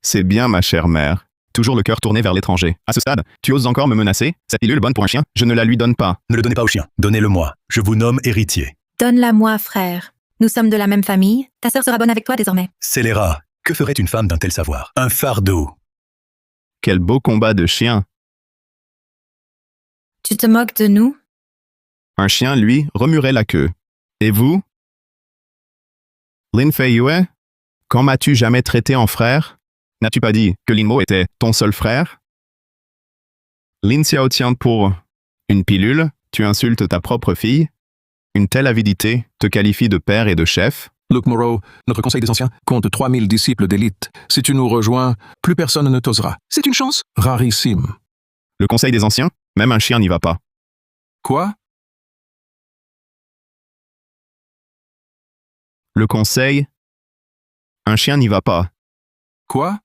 C'est bien, ma chère mère. Toujours le cœur tourné vers l'étranger. À ce stade, tu oses encore me menacer? Cette pilule bonne pour un chien, je ne la lui donne pas. Ne le donnez pas au chien, donnez-le-moi. Je vous nomme héritier. Donne-la moi, frère. Nous sommes de la même famille. Ta sœur sera bonne avec toi désormais. Scélérat, que ferait une femme d'un tel savoir? Un fardeau. Quel beau combat de chien. Tu te moques de nous? Un chien, lui, remuerait la queue. Et vous? Lin Fei Yue, quand m'as-tu jamais traité en frère? N'as-tu pas dit que Lin Mo était ton seul frère? Lin Xiao tient pour une pilule, tu insultes ta propre fille? Une telle avidité te qualifie de père et de chef? Luc Moreau, notre conseil des anciens compte 3000 disciples d'élite. Si tu nous rejoins, plus personne ne t'osera. C'est une chance rarissime. Le conseil des anciens? Même un chien n'y va pas. Quoi? Le conseil? Un chien n'y va pas. Quoi?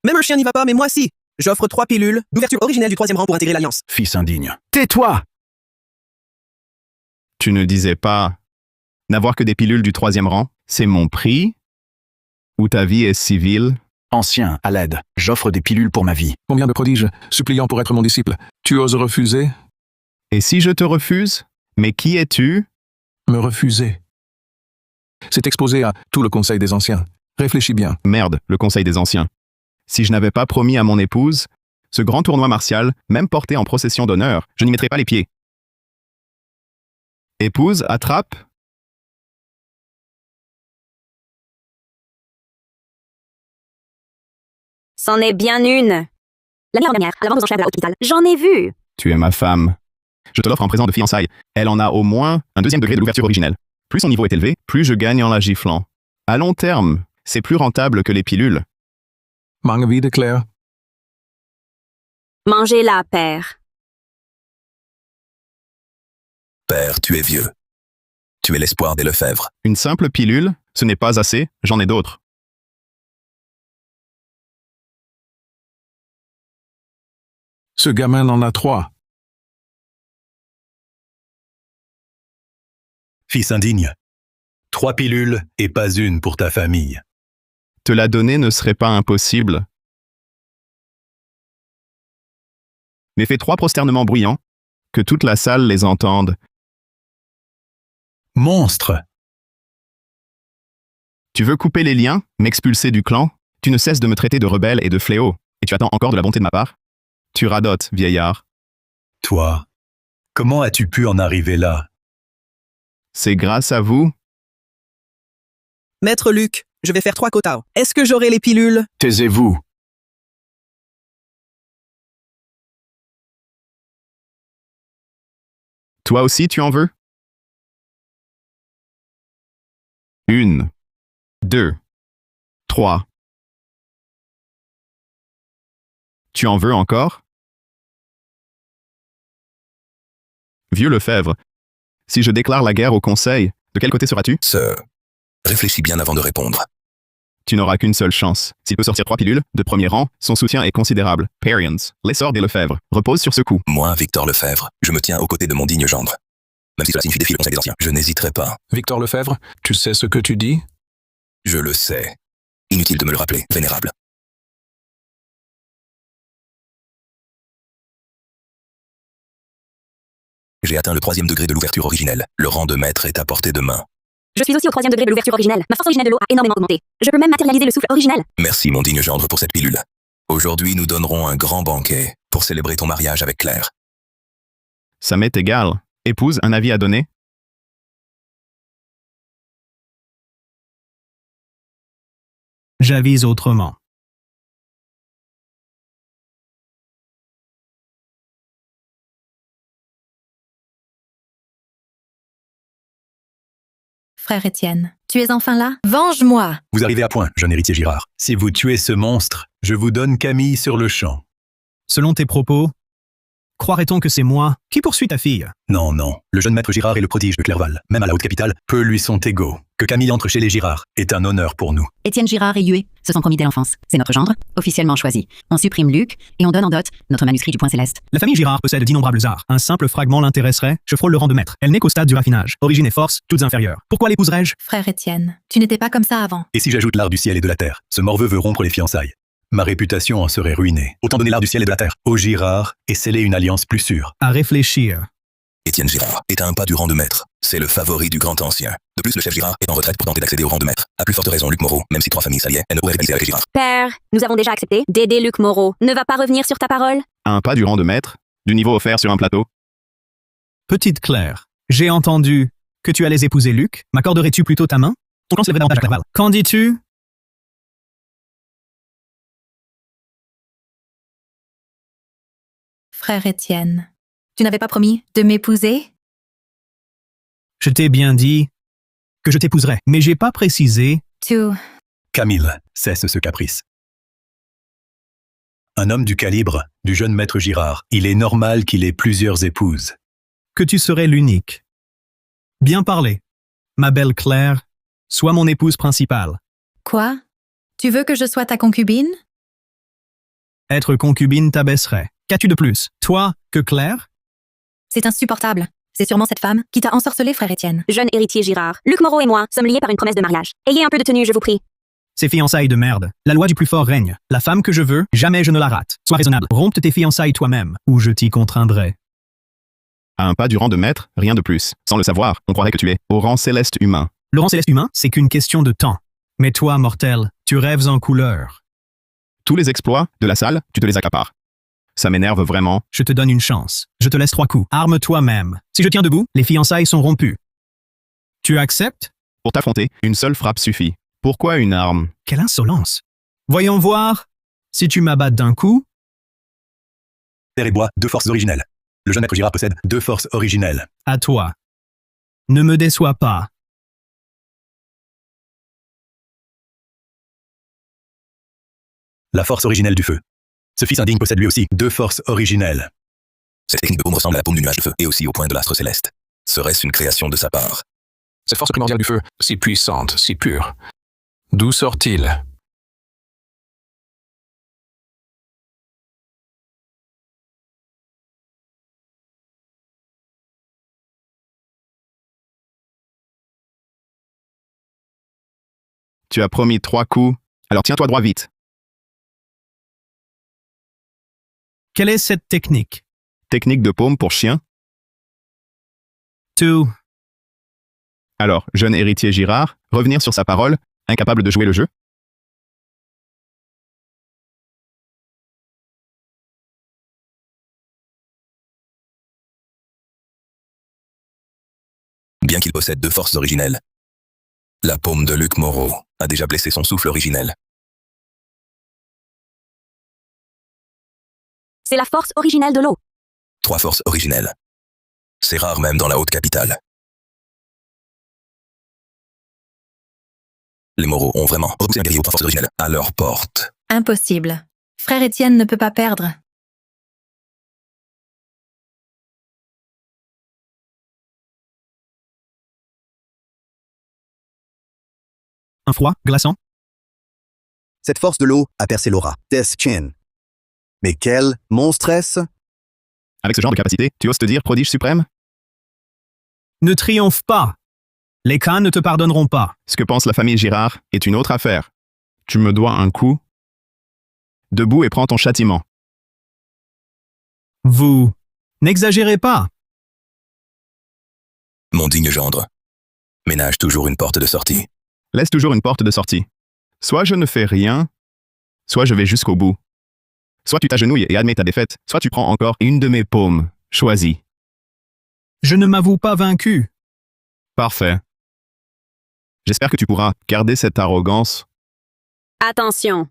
Même un chien n'y va pas, mais moi si. J'offre 3 pilules d'ouverture originelle du 3e rang pour intégrer l'Alliance. Fils indigne. Tais-toi! Tu ne disais pas n'avoir que des pilules du 3e rang? C'est mon prix? Ou ta vie est civile? Ancien, à l'aide. J'offre des pilules pour ma vie. Combien de prodiges, suppliant pour être mon disciple. Tu oses refuser? Et si je te refuse? Mais qui es-tu? Me refuser. C'est exposé à tout le conseil des anciens. Réfléchis bien. Merde, le conseil des anciens. Si je n'avais pas promis à mon épouse, ce grand tournoi martial, même porté en procession d'honneur, je n'y mettrais pas les pieds. Épouse, attrape. C'en est bien une. L'année dernière, à la vente aux enchères de la haute capitale, j'en ai vu. Tu es ma femme. Je te l'offre en présent de fiançailles. Elle en a au moins un 2e degré de l'ouverture originelle. Plus son niveau est élevé, plus je gagne en la giflant. À long terme, c'est plus rentable que les pilules. Manque vie de Claire. Mangez-la, père. Père, tu es vieux. Tu es l'espoir des Lefebvre. Une simple pilule, ce n'est pas assez, j'en ai d'autres. Ce gamin en a 3. Fils indigne. 3 pilules et pas une pour ta famille. Te la donner ne serait pas impossible. Mais fais 3 prosternements bruyants, que toute la salle les entende. Monstre! Tu veux couper les liens, m'expulser du clan? Tu ne cesses de me traiter de rebelle et de fléau, et tu attends encore de la bonté de ma part? Tu radotes, vieillard. Toi, comment as-tu pu en arriver là? C'est grâce à vous? Maître Luc, je vais faire 3 quotas. Est-ce que j'aurai les pilules? Taisez-vous. Toi aussi, tu en veux? 1, 2, 3. Tu en veux encore? Vieux Lefebvre, si je déclare la guerre au Conseil, de quel côté seras-tu? Réfléchis bien avant de répondre. Tu n'auras qu'une seule chance. S'il peut sortir 3 pilules, de premier rang, son soutien est considérable. Parians, l'essor des Lefebvre, repose sur ce coup. Moi, Victor Lefebvre, je me tiens aux côtés de mon digne gendre. Même si cela signifie défier le Conseil des Anciens, je n'hésiterai pas. Victor Lefebvre, tu sais ce que tu dis? Je le sais. Inutile de me le rappeler, vénérable. J'ai atteint le 3e degré de l'ouverture originelle. Le rang de maître est à portée de main. Je suis aussi au 3e degré de l'ouverture originelle. Ma force originelle de l'eau a énormément augmenté. Je peux même matérialiser le souffle originel. Merci, mon digne gendre, pour cette pilule. Aujourd'hui, nous donnerons un grand banquet pour célébrer ton mariage avec Claire. Ça m'est égal. Épouse, un avis à donner? J'avise autrement. Frère Étienne, tu es enfin là? Venge-moi! Vous arrivez à point, jeune héritier Girard. Si vous tuez ce monstre, je vous donne Camille sur le champ. Selon tes propos, croirait-on que c'est moi qui poursuis ta fille? Non, non. Le jeune maître Girard est le prodige de Clerval. Même à la haute capitale, peu lui sont égaux. Que Camille entre chez les Girard est un honneur pour nous. Étienne Girard et Huet se sont promis dès l'enfance. C'est notre gendre, officiellement choisi. On supprime Luc et on donne en dot notre manuscrit du Point Céleste. La famille Girard possède d'innombrables arts. Un simple fragment l'intéresserait, je frôle le rang de maître. Elle n'est qu'au stade du raffinage. Origine et force, toutes inférieures. Pourquoi l'épouserais-je? Frère Étienne, tu n'étais pas comme ça avant. Et si j'ajoute l'art du ciel et de la terre? Ce morveux veut rompre les fiançailles. Ma réputation en serait ruinée. Autant donner l'art du ciel et de la terre aux Girard et sceller une alliance plus sûre. À réfléchir. Étienne Girard est à un pas du rang de maître. C'est le favori du grand ancien. De plus, le chef Girard est en retraite pour tenter d'accéder au rang de maître. À plus forte raison, Luc Moreau, même si 3 familles s'alliaient, elle ne pourrait rivaliser avec les Girard. Père, nous avons déjà accepté d'aider Luc Moreau. Ne va pas revenir sur ta parole? À un pas du rang de maître, du niveau offert sur un plateau. Petite Claire, j'ai entendu que tu allais épouser Luc. M'accorderais-tu plutôt ta main? Ton clan se lèverait davantage à Clerval. Qu'en dis-tu? Frère Étienne, tu n'avais pas promis de m'épouser? Je t'ai bien dit que je t'épouserais, mais j'ai pas précisé. Camille, cesse ce caprice. Un homme du calibre du jeune maître Girard, il est normal qu'il ait plusieurs épouses. Que tu serais l'unique. Bien parlé. Ma belle Claire, sois mon épouse principale. Quoi? Tu veux que je sois ta concubine? Être concubine t'abaisserait. Qu'as-tu de plus, toi, que Claire? C'est insupportable. C'est sûrement cette femme qui t'a ensorcelé, frère Étienne. Jeune héritier Girard, Luc Moreau et moi sommes liés par une promesse de mariage. Ayez un peu de tenue, je vous prie. Ces fiançailles de merde. La loi du plus fort règne. La femme que je veux, jamais je ne la rate. Sois raisonnable. Rompe tes fiançailles toi-même, ou je t'y contraindrai. À un pas du rang de maître, rien de plus. Sans le savoir, on croirait que tu es au rang céleste humain. Le rang céleste humain, c'est qu'une question de temps. Mais toi, mortel, tu rêves en couleur. Tous les exploits de la salle, tu te les accapares. Ça m'énerve vraiment. Je te donne une chance. Je te laisse 3 coups. Arme-toi même. Si je tiens debout, les fiançailles sont rompues. Tu acceptes? Pour t'affronter, une seule frappe suffit. Pourquoi une arme? Quelle insolence! Voyons voir si tu m'abats d'un coup. Terre et bois, 2 forces originelles. Le jeune maître Girard possède 2 forces originelles. À toi. Ne me déçois pas. La force originelle du feu. Ce fils indigne possède lui aussi 2 forces originelles. Cette technique de paume ressemble à la paume du nuage de feu et aussi au point de l'astre céleste. Serait-ce une création de sa part? Cette force primordiale du feu, si puissante, si pure. D'où sort-il? Tu as promis 3 coups, alors tiens-toi droit vite. Quelle est cette technique? Technique de paume pour chien. Tout. Alors, jeune héritier Girard, revenir sur sa parole, incapable de jouer le jeu? Bien qu'il possède 2 forces originelles, la paume de Luc Moreau a déjà blessé son souffle originel. C'est la force originelle de l'eau. 3 forces originelles. C'est rare même dans la haute capitale. Les Moreau ont vraiment repoussé un guerrier aux 3 forces originelles à leur porte. Impossible. Frère Étienne ne peut pas perdre. Un froid glaçant? Cette force de l'eau a percé l'aura. Death Chin. Mais quelle monstresse! Avec ce genre de capacité, tu oses te dire prodige suprême? Ne triomphe pas. Les Khan ne te pardonneront pas. Ce que pense la famille Girard est une autre affaire. Tu me dois un coup. Debout et prends ton châtiment. Vous n'exagérez pas. Mon digne gendre ménage toujours une porte de sortie. Laisse toujours une porte de sortie. Soit je ne fais rien, soit je vais jusqu'au bout. Soit tu t'agenouilles et admets ta défaite, soit tu prends encore une de mes paumes. Choisis. Je ne m'avoue pas vaincu. Parfait. J'espère que tu pourras garder cette arrogance. Attention.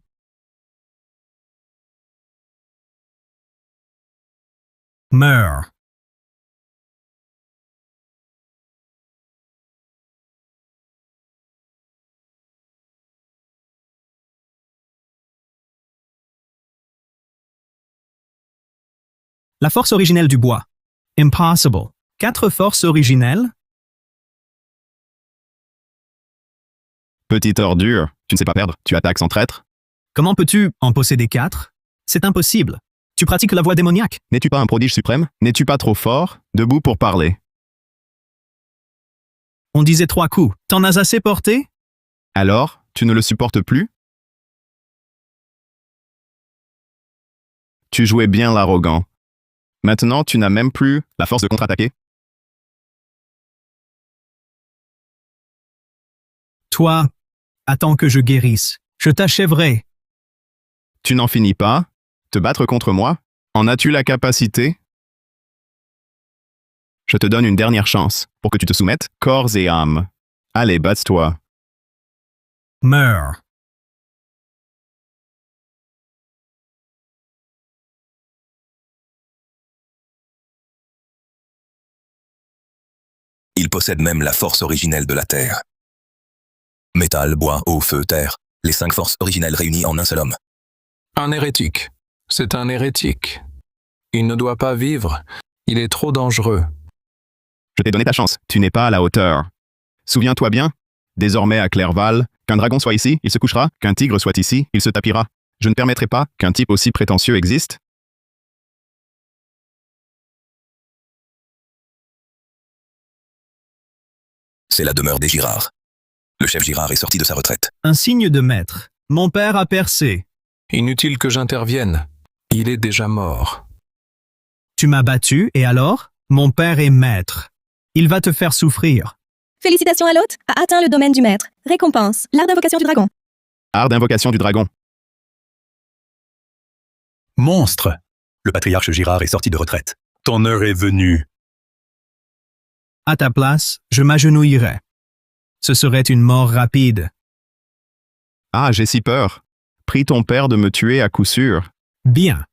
Meurs. La force originelle du bois. Impossible. 4 forces originelles? Petite ordure, tu ne sais pas perdre, tu attaques sans traître. Comment peux-tu en posséder 4? C'est impossible. Tu pratiques la voie démoniaque. N'es-tu pas un prodige suprême? N'es-tu pas trop fort? Debout pour parler. On disait 3 coups. T'en as assez porté? Alors, tu ne le supportes plus? Tu jouais bien l'arrogant. Maintenant, tu n'as même plus la force de contre-attaquer? Toi, attends que je guérisse. Je t'achèverai. Tu n'en finis pas? Te battre contre moi? En as-tu la capacité? Je te donne une dernière chance pour que tu te soumettes, corps et âme. Allez, batte-toi. Meurs. Il possède même la force originelle de la terre. Métal, bois, eau, feu, terre, les 5 forces originelles réunies en un seul homme. Un hérétique. C'est un hérétique. Il ne doit pas vivre. Il est trop dangereux. Je t'ai donné ta chance, tu n'es pas à la hauteur. Souviens-toi bien, désormais à Clerval, qu'un dragon soit ici, il se couchera, qu'un tigre soit ici, il se tapira. Je ne permettrai pas qu'un type aussi prétentieux existe. C'est la demeure des Girard. Le chef Girard est sorti de sa retraite. Un signe de maître. Mon père a percé. Inutile que j'intervienne. Il est déjà mort. Tu m'as battu, et alors? Mon père est maître. Il va te faire souffrir. Félicitations à l'hôte, a atteint le domaine du maître. Récompense, l'art d'invocation du dragon. Art d'invocation du dragon. Monstre! Le patriarche Girard est sorti de retraite. Ton heure est venue. À ta place, je m'agenouillerai. Ce serait une mort rapide. Ah, j'ai si peur. Prie ton père de me tuer à coup sûr. Bien.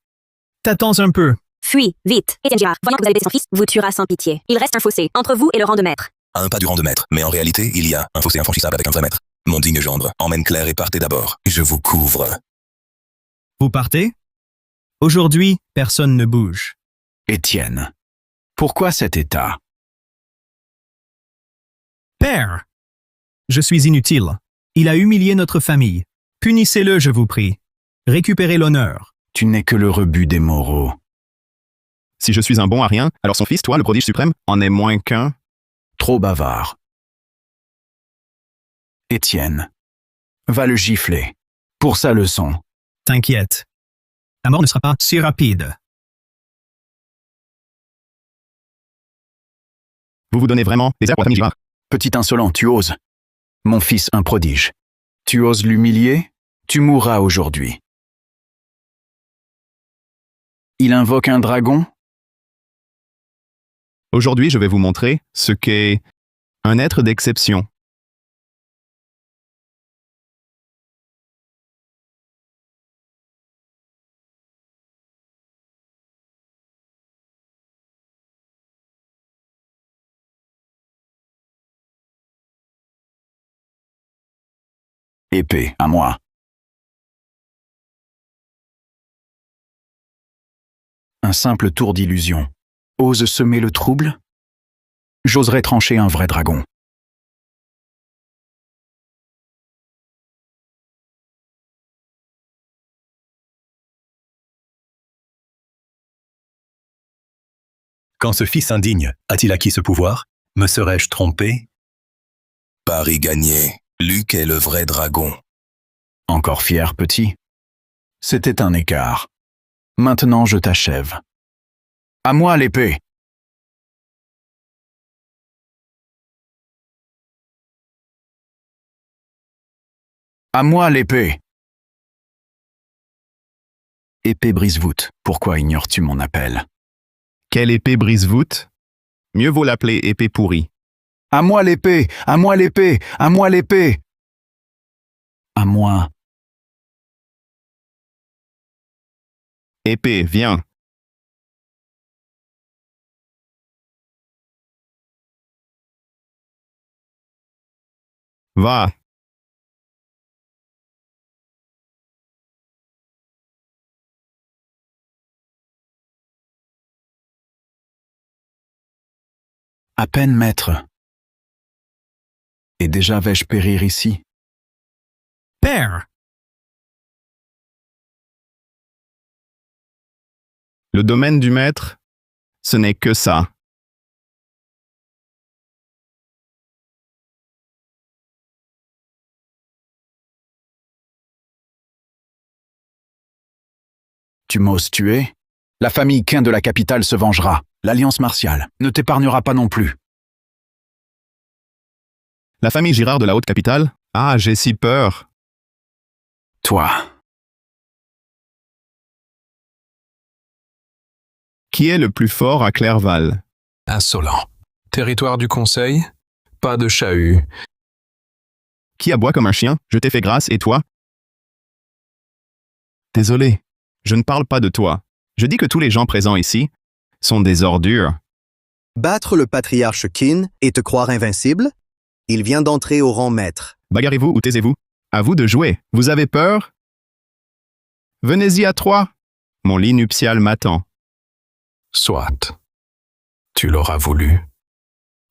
T'attends un peu. Fuis, vite. Étienne Girard, voyant que vous avez blessé son fils, vous tuera sans pitié. Il reste un fossé entre vous et le rang de maître. À un pas du rang de maître, mais en réalité, il y a un fossé infranchissable avec un vrai maître. Mon digne gendre, emmène Claire et partez d'abord. Je vous couvre. Vous partez? Aujourd'hui, personne ne bouge. Étienne, pourquoi cet état? Père! Je suis inutile. Il a humilié notre famille. Punissez-le, je vous prie. Récupérez l'honneur. Tu n'es que le rebut des Moreau. Si je suis un bon à rien, alors son fils, toi, le prodige suprême, en est moins qu'un. Trop bavard. Étienne, Va le gifler. Pour sa leçon. T'inquiète. Ta mort ne sera pas si rapide. Vous vous donnez vraiment des airs pour la famille Girard. Petit insolent, tu oses. Mon fils, un prodige. Tu oses l'humilier? Tu mourras aujourd'hui. Il invoque un dragon? Aujourd'hui, je vais vous montrer ce qu'est un être d'exception. Épée, à moi. Un simple tour d'illusion. Ose semer le trouble? J'oserais trancher un vrai dragon. Quand ce fils indigne a-t-il acquis ce pouvoir? Me serais-je trompé? Pari gagné. Luc est le vrai dragon. Encore fier, petit? C'était un écart. Maintenant, je t'achève. À moi l'épée! À moi l'épée! Épée brise-voûte, pourquoi ignores-tu mon appel? Quelle épée brise-voûte? Mieux vaut l'appeler épée pourrie. À moi l'épée! À moi l'épée! À moi l'épée! À moi. Épée, viens. Va. À peine, maître. Et déjà vais-je périr ici? Père! Le domaine du maître, ce n'est que ça. Tu m'oses tuer? La famille Quin de la capitale se vengera. L'alliance martiale ne t'épargnera pas non plus. La famille Girard de la haute capitale? Ah, j'ai si peur. Toi. Qui est le plus fort à Clerval? Insolent. Territoire du conseil? Pas de chahut. Qui aboie comme un chien? Je t'ai fait grâce, et toi? Désolé, je ne parle pas de toi. Je dis que tous les gens présents ici sont des ordures. Battre le patriarche Qin et te croire invincible? Il vient d'entrer au rang maître. Bagarrez-vous ou taisez-vous? À vous de jouer. Vous avez peur? Venez-y à trois. Mon lit nuptial m'attend. Soit. Tu l'auras voulu.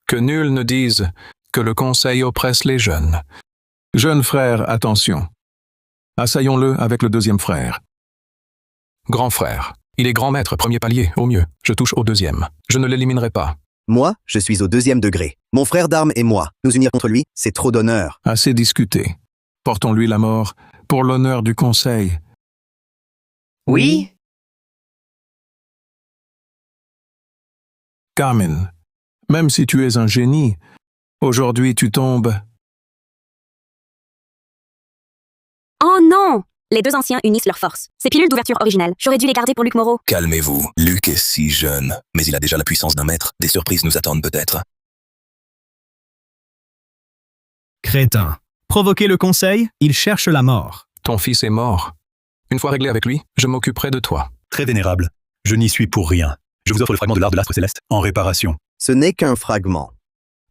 Que nul ne dise que le conseil oppresse les jeunes. Jeune frère, attention. Assaillons-le avec le deuxième frère. Grand frère. Il est grand maître, premier palier, au mieux. Je touche au deuxième. Je ne l'éliminerai pas. Moi, je suis au 2e degré. Mon frère d'armes et moi, nous unir contre lui, c'est trop d'honneur. Assez discuté. Portons-lui la mort pour l'honneur du conseil. Oui? Carmen, même si tu es un génie, aujourd'hui tu tombes. Oh non! Les deux anciens unissent leurs forces. Ces pilules d'ouverture originales, j'aurais dû les garder pour Luc Moreau. Calmez-vous. Luc est si jeune, mais il a déjà la puissance d'un maître. Des surprises nous attendent peut-être. Crétin. Provoquer le conseil, il cherche la mort. Ton fils est mort. Une fois réglé avec lui, je m'occuperai de toi. Très vénérable. Je n'y suis pour rien. Je vous offre le fragment de l'art de l'astre céleste en réparation. Ce n'est qu'un fragment.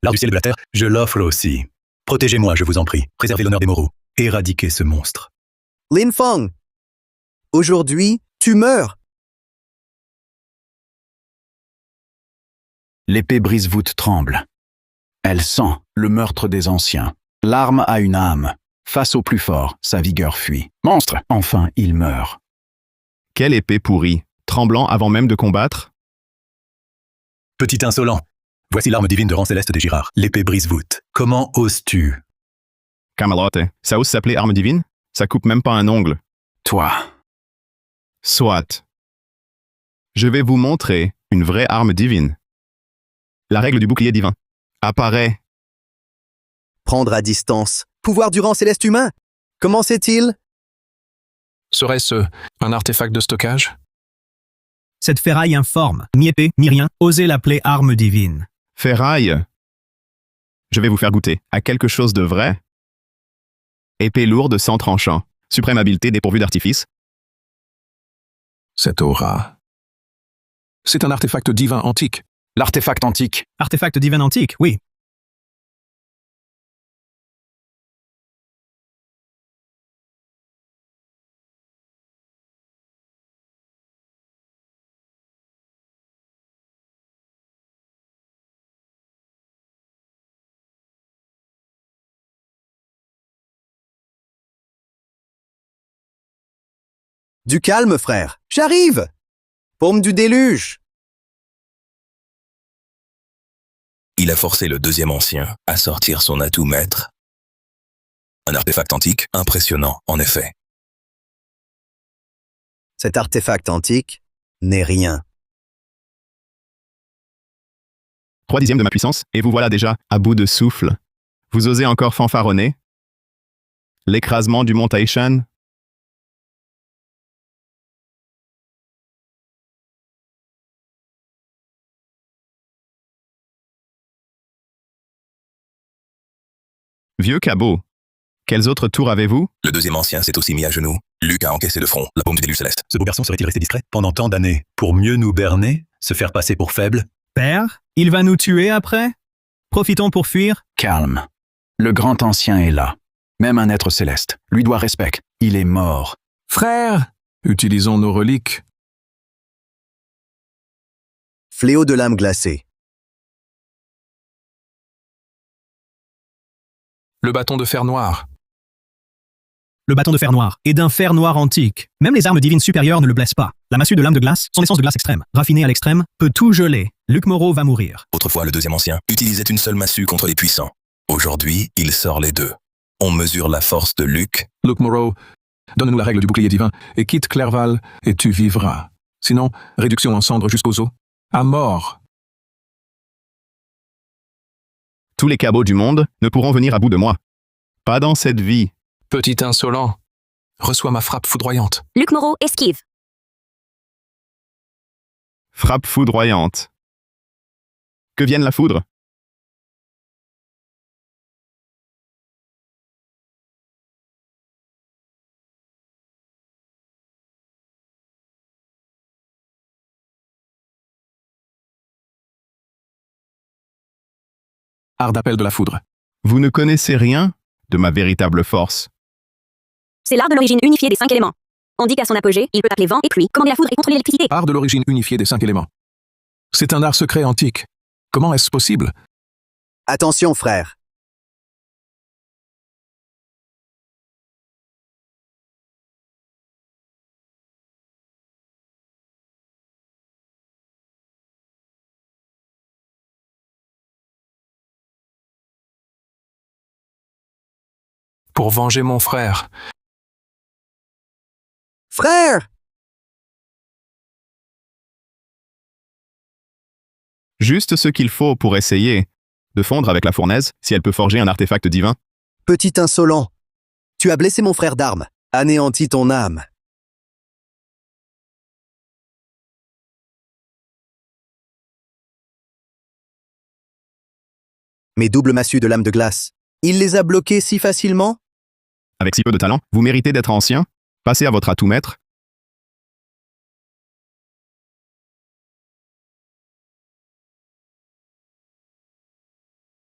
L'art du ciel et de la terre, je l'offre aussi. Protégez-moi, je vous en prie. Préservez l'honneur des Moreau. Éradiquez ce monstre. Lin Feng, aujourd'hui, tu meurs. L'épée brise-voûte tremble. Elle sent le meurtre des anciens. L'arme a une âme. Face au plus fort, sa vigueur fuit. Monstre! Enfin, il meurt. Quelle épée pourrie, tremblant avant même de combattre? Petit insolent. Voici l'arme divine de rang céleste des Girard, l'épée brise-voûte. Comment oses-tu? Camelot, ça ose s'appeler arme divine? Ça coupe même pas un ongle. Toi. Soit. Je vais vous montrer une vraie arme divine. La règle du bouclier divin. Apparaît. Prendre à distance. Pouvoir du rang céleste humain. Comment c'est-il? Serait-ce un artefact de stockage? Cette ferraille informe, ni épée, ni rien, osez l'appeler arme divine. Ferraille. Je vais vous faire goûter à quelque chose de vrai. Épée lourde sans tranchant. Suprême habileté dépourvue d'artifice. Cette aura. C'est un artefact divin antique. L'artefact antique. Artefact divin antique, oui. Du calme, frère. J'arrive. Paume du déluge. Il a forcé le deuxième ancien à sortir son atout maître. Un artefact antique impressionnant, en effet. Cet artefact antique n'est rien. 3/10 de ma puissance, et vous voilà déjà à bout de souffle. Vous osez encore fanfaronner? L'écrasement du mont Taishan? Vieux cabot, quels autres tours avez-vous? Le deuxième ancien s'est aussi mis à genoux. Luc a encaissé de front la paume du déluge céleste. Ce beau garçon serait-il resté discret pendant tant d'années pour mieux nous berner, se faire passer pour faible? Père, il va nous tuer après? Profitons pour fuir? Calme. Le grand ancien est là. Même un être céleste lui doit respect. Il est mort. Frère, utilisons nos reliques. Fléau de l'âme glacée. Le bâton de fer noir. Le bâton de fer noir est d'un fer noir antique. Même les armes divines supérieures ne le blessent pas. La massue de lame de glace, son essence de glace extrême, raffinée à l'extrême, peut tout geler. Luc Moreau va mourir. Autrefois, le deuxième ancien utilisait une seule massue contre les puissants. Aujourd'hui, il sort les deux. On mesure la force de Luc. Luke Morrow, donne-nous la règle du bouclier divin et quitte Clerval et tu vivras. Sinon, réduction en cendres jusqu'aux os. À mort. Tous les cabots du monde ne pourront venir à bout de moi. Pas dans cette vie. Petit insolent, reçois ma frappe foudroyante. Luc Moreau esquive. Frappe foudroyante. Que vienne la foudre. Art d'appel de la foudre. Vous ne connaissez rien de ma véritable force. C'est l'art de l'origine unifiée des 5 éléments. On dit qu'à son apogée, il peut appeler vent et pluie, commander la foudre et contrôler l'électricité. Art de l'origine unifiée des 5 éléments. C'est un art secret antique. Comment est-ce possible? Attention, frère. Pour venger mon frère. Frère! Juste ce qu'il faut pour essayer de fondre avec la fournaise si elle peut forger un artefact divin. Petit insolent. Tu as blessé mon frère d'armes, anéanti ton âme. Mes doubles massues de lame de glace, il les a bloquées si facilement? Avec si peu de talent, vous méritez d'être ancien. Passez à votre atout maître.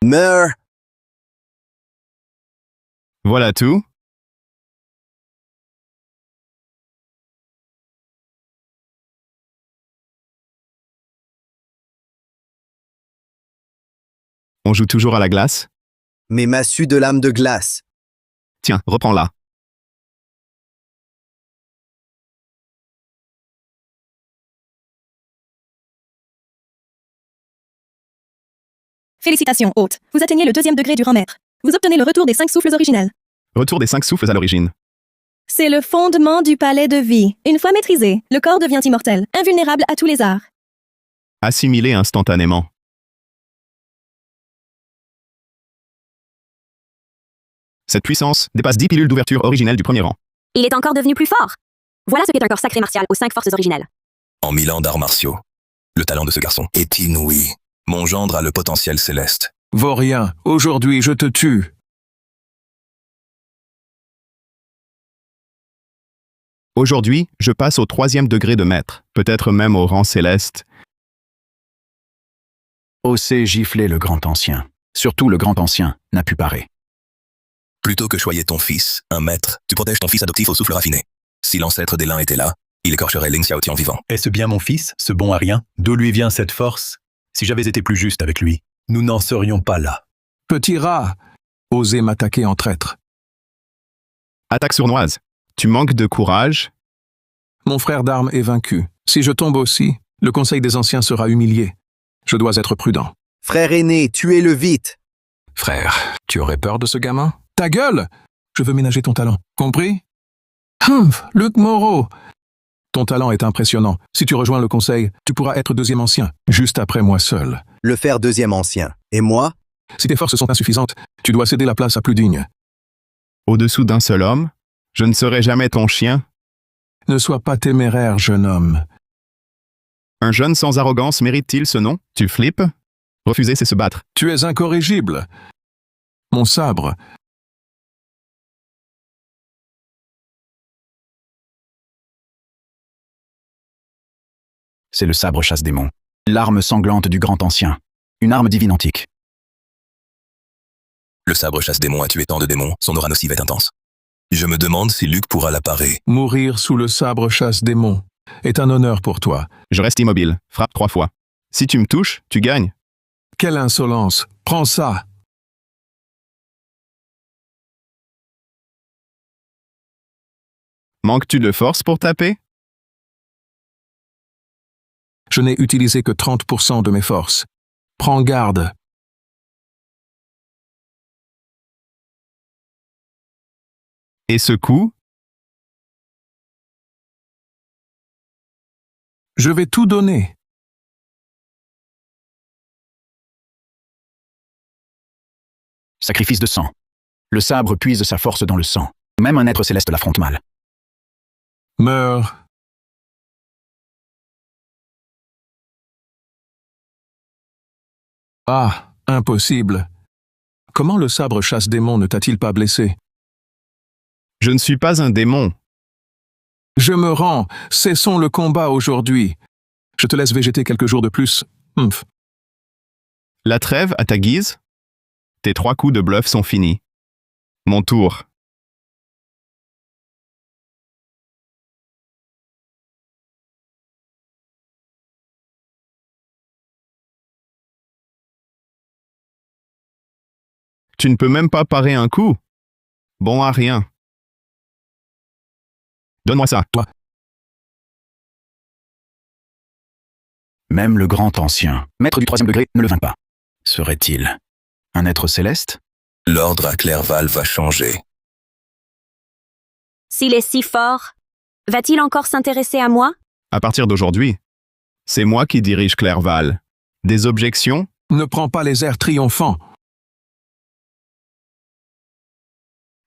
Meurs! Voilà tout. On joue toujours à la glace? Mes massues de lame de glace. Tiens, reprends-la. Félicitations, hôte. Vous atteignez le 2e degré du rang maître. Vous obtenez le retour des 5 souffles originels. Retour des 5 souffles à l'origine. C'est le fondement du palais de vie. Une fois maîtrisé, le corps devient immortel, invulnérable à tous les arts. Assimilé instantanément. Cette puissance dépasse 10 pilules d'ouverture originelles du premier rang. Il est encore devenu plus fort. Voilà ce qu'est un corps sacré martial aux 5 forces originelles. En 1000 ans d'arts martiaux, le talent de ce garçon est inouï. Mon gendre a le potentiel céleste. Vaurien, aujourd'hui je te tue. Aujourd'hui, je passe au 3e degré de maître, peut-être même au rang céleste. Osez gifler le grand ancien. Surtout le grand ancien n'a pu parer. Plutôt que choyer ton fils, un maître, tu protèges ton fils adoptif au souffle raffiné. Si l'ancêtre des lins était là, il écorcherait Ling Xiaotian vivant. Est-ce bien mon fils, ce bon à rien? D'où lui vient cette force? Si j'avais été plus juste avec lui, nous n'en serions pas là. Petit rat, osez m'attaquer en traître. Attaque sournoise. Tu manques de courage. Mon frère d'armes est vaincu. Si je tombe aussi, le conseil des anciens sera humilié. Je dois être prudent. Frère aîné, tuez-le vite. Frère, tu aurais peur de ce gamin? Ta gueule! Je veux ménager ton talent. Compris? Luc Moreau! Ton talent est impressionnant. Si tu rejoins le conseil, tu pourras être 2e ancien, juste après moi seul. Le faire 2e ancien. Et moi? Si tes forces sont insuffisantes, tu dois céder la place à plus digne. Au-dessous d'un seul homme, je ne serai jamais ton chien. Ne sois pas téméraire, jeune homme. Un jeune sans arrogance mérite-t-il ce nom? Tu flippes? Refuser, c'est se battre. Tu es incorrigible. Mon sabre. C'est le sabre chasse-démon. L'arme sanglante du grand ancien. Une arme divine antique. Le sabre chasse-démon a tué tant de démons, son aura nocive est intense. Je me demande si Luc pourra la parer. Mourir sous le sabre chasse-démon est un honneur pour toi. Je reste immobile. Frappe 3 fois. Si tu me touches, tu gagnes. Quelle insolence! Prends ça! Manques-tu de force pour taper? Je n'ai utilisé que 30% de mes forces. Prends garde. Et ce coup? Je vais tout donner. Sacrifice de sang. Le sabre puise sa force dans le sang. Même un être céleste l'affronte mal. Meurs. Ah, impossible. Comment le sabre chasse-démon ne t'a-t-il pas blessé? Je ne suis pas un démon. Je me rends. Cessons le combat aujourd'hui. Je te laisse végéter quelques jours de plus. La trêve à ta guise? Tes 3 coups de bluff sont finis. Mon tour. Tu ne peux même pas parer un coup? Bon à rien. Donne-moi ça, toi. Même le grand ancien, maître du 3e degré, ne le vainc pas. Serait-il un être céleste? L'ordre à Clairval va changer. S'il est si fort, va-t-il encore s'intéresser à moi? À partir d'aujourd'hui, c'est moi qui dirige Clairval. Des objections? Ne prends pas les airs triomphants.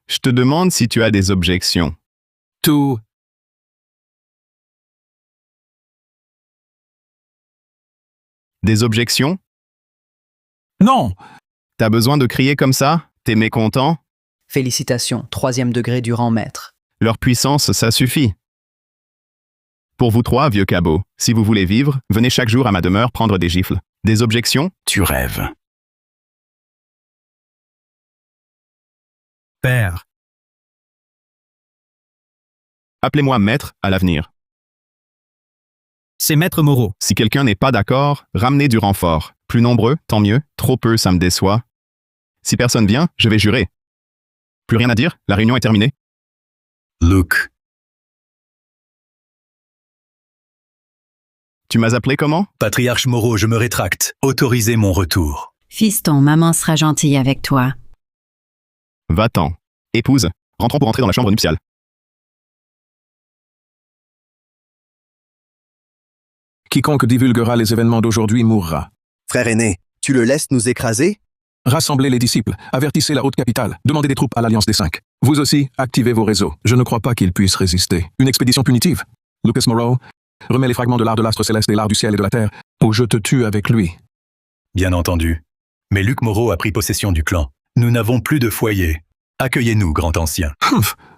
Je te demande si tu as des objections. Tout. Des objections? Non! T'as besoin de crier comme ça? T'es mécontent? Félicitations, 3e degré du rang maître. Leur puissance, ça suffit. Pour vous 3, vieux cabots, si vous voulez vivre, venez chaque jour à ma demeure prendre des gifles. Des objections? Tu rêves. Père. Appelez-moi maître à l'avenir. C'est Maître Moreau. Si quelqu'un n'est pas d'accord, ramenez du renfort. Plus nombreux, tant mieux. Trop peu, ça me déçoit. Si personne vient, je vais jurer. Plus rien à dire, la réunion est terminée. Luke. Tu m'as appelé comment? Patriarche Moreau, je me rétracte. Autorisez mon retour. Fiston, maman sera gentille avec toi. Va-t'en. Épouse, rentrons pour entrer dans la chambre nuptiale. Quiconque divulguera les événements d'aujourd'hui mourra. Frère aîné, tu le laisses nous écraser? Rassemblez les disciples, avertissez la haute capitale, demandez des troupes à l'Alliance des Cinq. Vous aussi, activez vos réseaux. Je ne crois pas qu'ils puissent résister. Une expédition punitive. Lucas Moreau, remets les fragments de l'art de l'astre céleste et l'art du ciel et de la terre, ou je te tue avec lui. Bien entendu. Mais Luc Moreau a pris possession du clan. Nous n'avons plus de foyer. Accueillez-nous, grand ancien.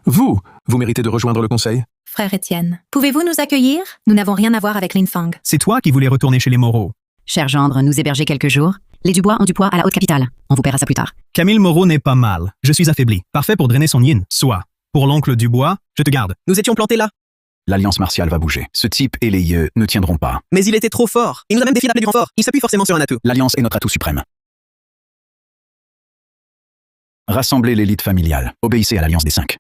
Vous méritez de rejoindre le conseil? Frère Étienne, pouvez-vous nous accueillir? Nous n'avons rien à voir avec Lin Fang. C'est toi qui voulais retourner chez les Moreau. Cher gendre, nous héberger quelques jours. Les Dubois ont du poids à la haute capitale. On vous paiera ça plus tard. Camille Moreau n'est pas mal. Je suis affaibli. Parfait pour drainer son yin. Soit. Pour l'oncle Dubois, je te garde. Nous étions plantés là. L'alliance martiale va bouger. Ce type et les yeux ne tiendront pas. Mais il était trop fort. Il nous a même défié d'appeler du renfort. Il s'appuie forcément sur un atout. L'alliance est notre atout suprême. Rassemblez l'élite familiale. Obéissez à l'alliance des Cinq.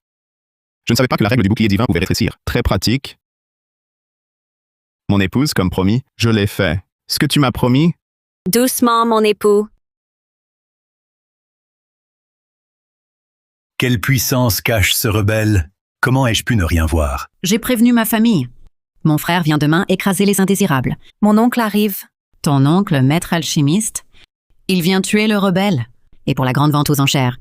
Je ne savais pas que la règle du bouclier divin pouvait rétrécir. Très pratique. Mon épouse, comme promis, je l'ai fait. Ce que tu m'as promis? Doucement, mon époux. Quelle puissance cache ce rebelle? Comment ai-je pu ne rien voir? J'ai prévenu ma famille. Mon frère vient demain écraser les indésirables. Mon oncle arrive. Ton oncle, maître alchimiste, il vient tuer le rebelle. Et pour la grande vente aux enchères.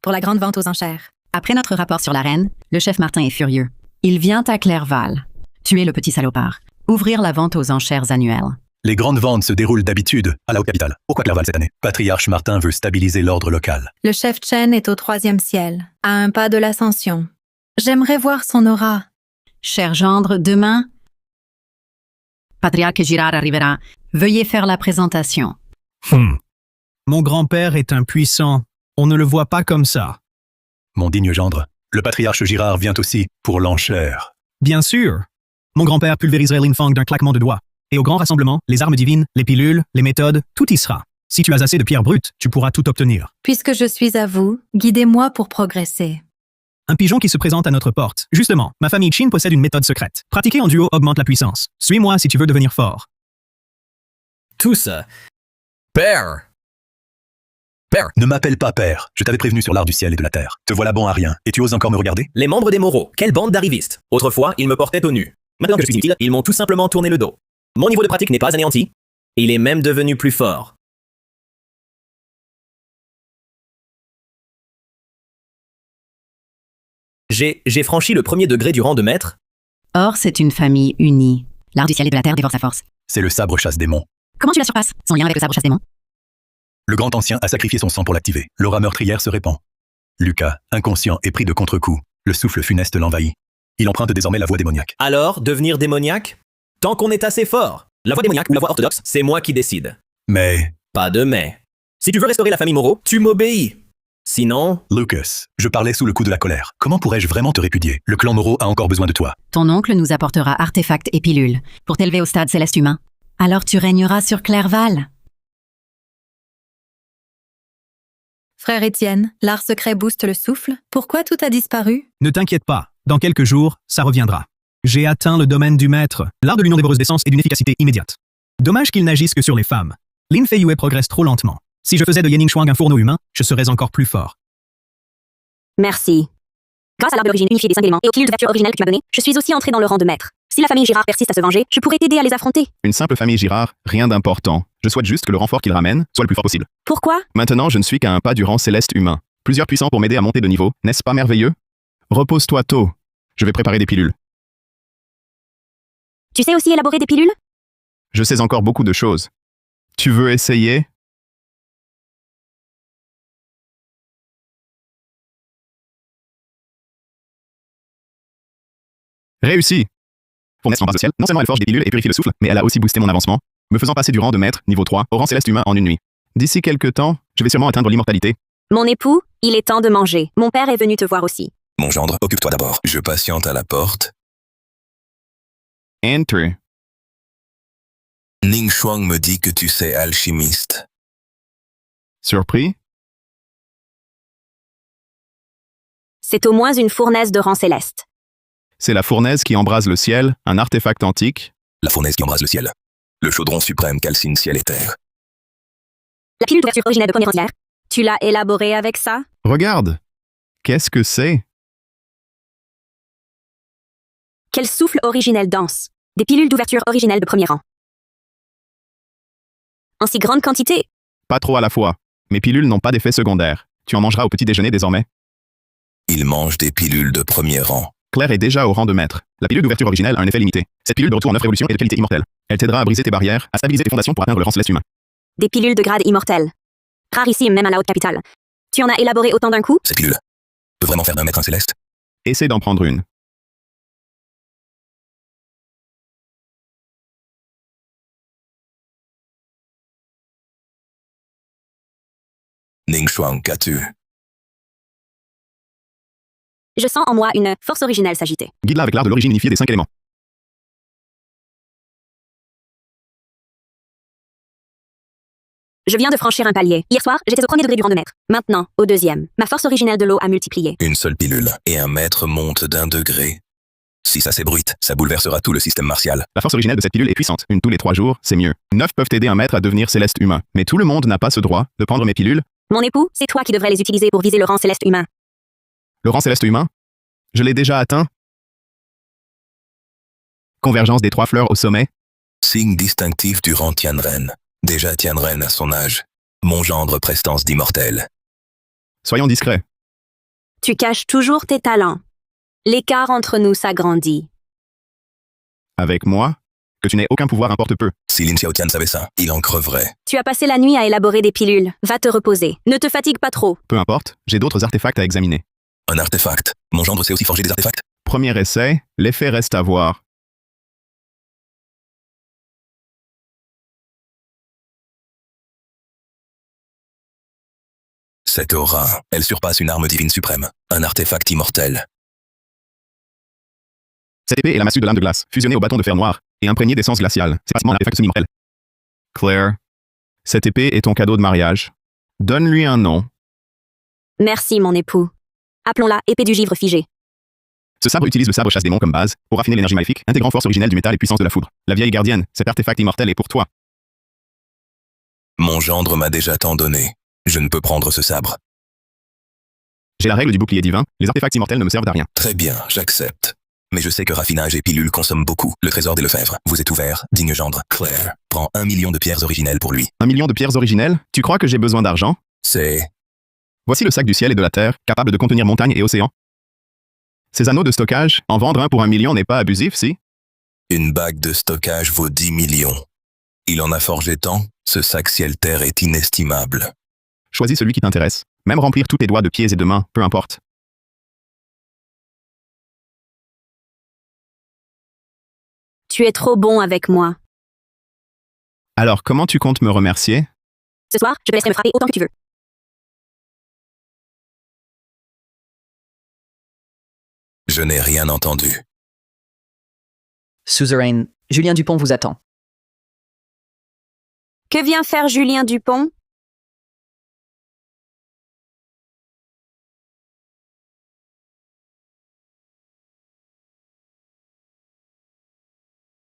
Pour la grande vente aux enchères. Après notre rapport sur la reine, le chef Martin est furieux. Il vient à Clairval, tuer le petit salopard, ouvrir la vente aux enchères annuelles. Les grandes ventes se déroulent d'habitude à la haute capitale. Pourquoi Clairval cette année? Patriarche Martin veut stabiliser l'ordre local. Le chef Chen est au 3e ciel, à un pas de l'ascension. J'aimerais voir son aura. Cher gendre, demain, Patriarche Girard arrivera. Veuillez faire la présentation. Mon grand-père est un puissant. On ne le voit pas comme ça. Mon digne gendre, le patriarche Girard vient aussi pour l'enchère. Bien sûr. Mon grand-père pulvériserait Lin Fang d'un claquement de doigts. Et au grand rassemblement, les armes divines, les pilules, les méthodes, tout y sera. Si tu as assez de pierres brutes, tu pourras tout obtenir. Puisque je suis à vous, guidez-moi pour progresser. Un pigeon qui se présente à notre porte. Justement, ma famille Qin possède une méthode secrète. Pratiquer en duo augmente la puissance. Suis-moi si tu veux devenir fort. Tous. Père! Père! Ne m'appelle pas père. Je t'avais prévenu sur l'art du ciel et de la terre. Te voilà bon à rien. Et tu oses encore me regarder? Les membres des Moreau, quelle bande d'arrivistes! Autrefois, ils me portaient au nu. Maintenant que je suis inutile, ils m'ont tout simplement tourné le dos. Mon niveau de pratique n'est pas anéanti. Il est même devenu plus fort. J'ai franchi le 1er degré du rang de maître. Or, c'est une famille unie. L'art du ciel et de la terre dévore sa force. C'est le sabre chasse-démon. Comment tu la surpasses? Son lien avec le sabre chasse-démon? Le grand ancien a sacrifié son sang pour l'activer. L'aura meurtrière se répand. Lucas, inconscient et pris de contre-coup, le souffle funeste l'envahit. Il emprunte désormais la voie démoniaque. Alors, devenir démoniaque? Tant qu'on est assez fort. La voie démoniaque ou la voie orthodoxe, c'est moi qui décide. Mais... Pas de mais. Si tu veux restaurer la famille Moreau, tu m'obéis. Sinon... Lucas, je parlais sous le coup de la colère. Comment pourrais-je vraiment te répudier? Le clan Moreau a encore besoin de toi. Ton oncle nous apportera artefacts et pilules pour t'élever au stade céleste humain. Alors tu régneras sur Clairval. Frère Étienne, l'art secret booste le souffle. Pourquoi tout a disparu? Ne t'inquiète pas. Dans quelques jours, ça reviendra. J'ai atteint le domaine du maître, l'art de l'union dévoreuse d'essence et d'une efficacité immédiate. Dommage qu'il n'agisse que sur les femmes. Lin Feiyue progresse trop lentement. Si je faisais de Yanning Shuang un fourneau humain, je serais encore plus fort. Merci. Grâce à l'arbre d'origine unifié des 5 éléments et aux pilules d'ouverture originelles que tu m'as données, je suis aussi entré dans le rang de maître. Si la famille Girard persiste à se venger, je pourrais t'aider à les affronter. Une simple famille Girard, rien d'important. Je souhaite juste que le renfort qu'il ramène soit le plus fort possible. Pourquoi? Maintenant, je ne suis qu'à un pas du rang céleste humain. Plusieurs puissants pour m'aider à monter de niveau, n'est-ce pas merveilleux? Repose-toi tôt. Je vais préparer des pilules. Tu sais aussi élaborer des pilules? Je sais encore beaucoup de choses. Tu veux essayer? Réussi! Fournaise en base de ciel, non seulement elle forge des pilules et purifie le souffle, mais elle a aussi boosté mon avancement, me faisant passer du rang de maître, niveau 3, au rang céleste humain en une nuit. D'ici quelques temps, je vais sûrement atteindre l'immortalité. Mon époux, il est temps de manger. Mon père est venu te voir aussi. Mon gendre, occupe-toi d'abord. Je patiente à la porte. Enter. Ning Shuang me dit que tu sais alchimiste. Surpris? C'est au moins une fournaise de rang céleste. C'est la fournaise qui embrase le ciel, un artefact antique. La fournaise qui embrase le ciel. Le chaudron suprême calcine ciel et terre. La pilule d'ouverture originelle de première entière. Tu l'as élaborée avec ça? Regarde! Qu'est-ce que c'est? Quel souffle originel dense. Des pilules d'ouverture originelles de premier rang. En si grande quantité. Pas trop à la fois. Mes pilules n'ont pas d'effet secondaire. Tu en mangeras au petit déjeuner désormais. Il mange des pilules de premier rang. Claire est déjà au rang de maître. La pilule d'ouverture originelle a un effet limité. Cette pilule de retour en 9 révolutions est de qualité immortelle. Elle t'aidera à briser tes barrières, à stabiliser tes fondations pour atteindre le rang céleste humain. Des pilules de grade immortel. Rarissime même à la haute capitale. Tu en as élaboré autant d'un coup? Cette pilule peut vraiment faire d'un maître un céleste? Essaie d'en prendre une. Ning Shuang, qu'as-tu? Je sens en moi une force originelle s'agiter. Guide-la avec l'art de l'origine unifiée des 5 éléments. Je viens de franchir un palier. Hier soir, j'étais au premier degré du rang de maître. Maintenant, au deuxième. Ma force originelle de l'eau a multiplié. Une seule pilule, et un maître monte d'un degré. Si ça s'ébruite, ça bouleversera tout le système martial. La force originelle de cette pilule est puissante. Une tous les 3 jours, c'est mieux. 9 peuvent aider un maître à devenir céleste humain. Mais tout le monde n'a pas ce droit de prendre mes pilules. Mon époux, c'est toi qui devrais les utiliser pour viser le rang céleste humain. Le rang céleste humain? Je l'ai déjà atteint. Convergence des 3 fleurs au sommet. Signe distinctif du rang Tianren. Déjà Tianren à son âge. Mon gendre prestance d'immortel. Soyons discrets. Tu caches toujours tes talents. L'écart entre nous s'agrandit. Avec moi? Que tu n'aies aucun pouvoir importe peu. Si Lin Xiaotian savait ça, il en creverait. Tu as passé la nuit à élaborer des pilules. Va te reposer. Ne te fatigue pas trop. Peu importe, j'ai d'autres artefacts à examiner. Un artefact. Mon gendre sait aussi forger des artefacts? Premier essai, l'effet reste à voir. Cette aura, elle surpasse une arme divine suprême. Un artefact immortel. Cette épée est la massue de lame de glace, fusionnée au bâton de fer noir, et imprégnée d'essence glaciale. C'est pratiquement l'artefact semi-immortel. Claire, cette épée est ton cadeau de mariage. Donne-lui un nom. Merci, mon époux. Appelons-la épée du givre figé. Ce sabre utilise le sabre chasse démon comme base, pour raffiner l'énergie maléfique, intégrant force originelle du métal et puissance de la foudre. La vieille gardienne, cet artefact immortel est pour toi. Mon gendre m'a déjà tant donné. Je ne peux prendre ce sabre. J'ai la règle du bouclier divin, les artefacts immortels ne me servent à rien. Très bien, j'accepte. Mais je sais que raffinage et pilules consomment beaucoup. Le trésor des Lefebvre vous est ouvert, digne gendre. Claire, prends 1 million de pierres originelles pour lui. 1 million de pierres originelles? Tu crois que j'ai besoin d'argent? C'est... Voici le sac du ciel et de la terre, capable de contenir montagnes et océans. Ces anneaux de stockage, en vendre un pour 1 million n'est pas abusif, si? Une bague de stockage vaut 10 millions. Il en a forgé tant, ce sac ciel-terre est inestimable. Choisis celui qui t'intéresse. Même remplir tous tes doigts de pieds et de mains, peu importe. Tu es trop bon avec moi. Alors, comment tu comptes me remercier? Ce soir, je te laisserai me frapper autant que tu veux. Je n'ai rien entendu. Suzerain, Julien Dupont vous attend. Que vient faire Julien Dupont?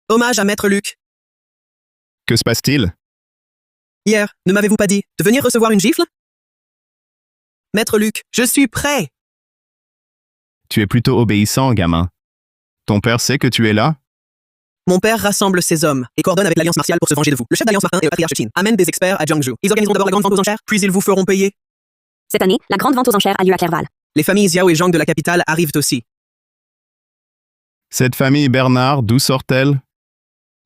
Hommage à Maître Luc. Que se passe-t-il? Hier, ne m'avez-vous pas dit de venir recevoir une gifle? Maître Luc, je suis prêt. Tu es plutôt obéissant, gamin. Ton père sait que tu es là? Mon père rassemble ses hommes et coordonne avec l'Alliance martiale pour se venger de vous. Le chef d'Alliance Martin et le patriarche Qin amènent des experts à Jiangzhou. Ils organiseront d'abord la grande vente aux enchères, puis ils vous feront payer. Cette année, la grande vente aux enchères a lieu à Clerval. Les familles Xiao et Zhang de la capitale arrivent aussi. Cette famille Bernard, d'où sort-elle?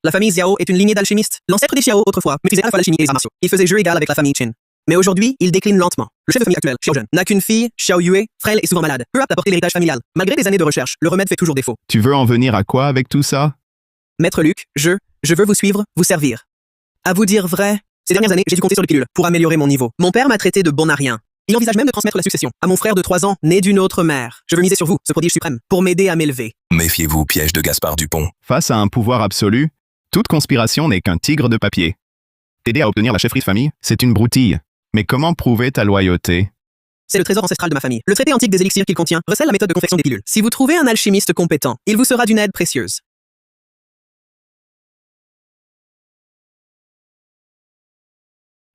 La famille Xiao est une lignée d'alchimistes. L'ancêtre des Xiao, autrefois, maîtrisait à la fois l'alchimie et les arts martiaux. Il faisait jeu égal avec la famille Qin. Mais aujourd'hui, il décline lentement. Le chef de famille actuel, Xiao Zhen, n'a qu'une fille, Xiao Yue, frêle et souvent malade. Peu apte à porter l'héritage familial. Malgré des années de recherche, le remède fait toujours défaut. Tu veux en venir à quoi avec tout ça? Maître Luc, je veux vous suivre, vous servir. À vous dire vrai, ces dernières années, j'ai dû compter sur les pilules pour améliorer mon niveau. Mon père m'a traité de bon à rien. Il envisage même de transmettre la succession à mon frère de 3 ans, né d'une autre mère. Je veux miser sur vous, ce prodige suprême, pour m'aider à m'élever. Méfiez-vous, piège de Gaspard Dupont. Face à un pouvoir absolu, toute conspiration n'est qu'un tigre de papier. T'aider à obtenir la chefferie de famille, c'est une broutille. Mais comment prouver ta loyauté? C'est le trésor ancestral de ma famille. Le traité antique des élixirs qu'il contient recèle la méthode de confection des pilules. Si vous trouvez un alchimiste compétent, il vous sera d'une aide précieuse.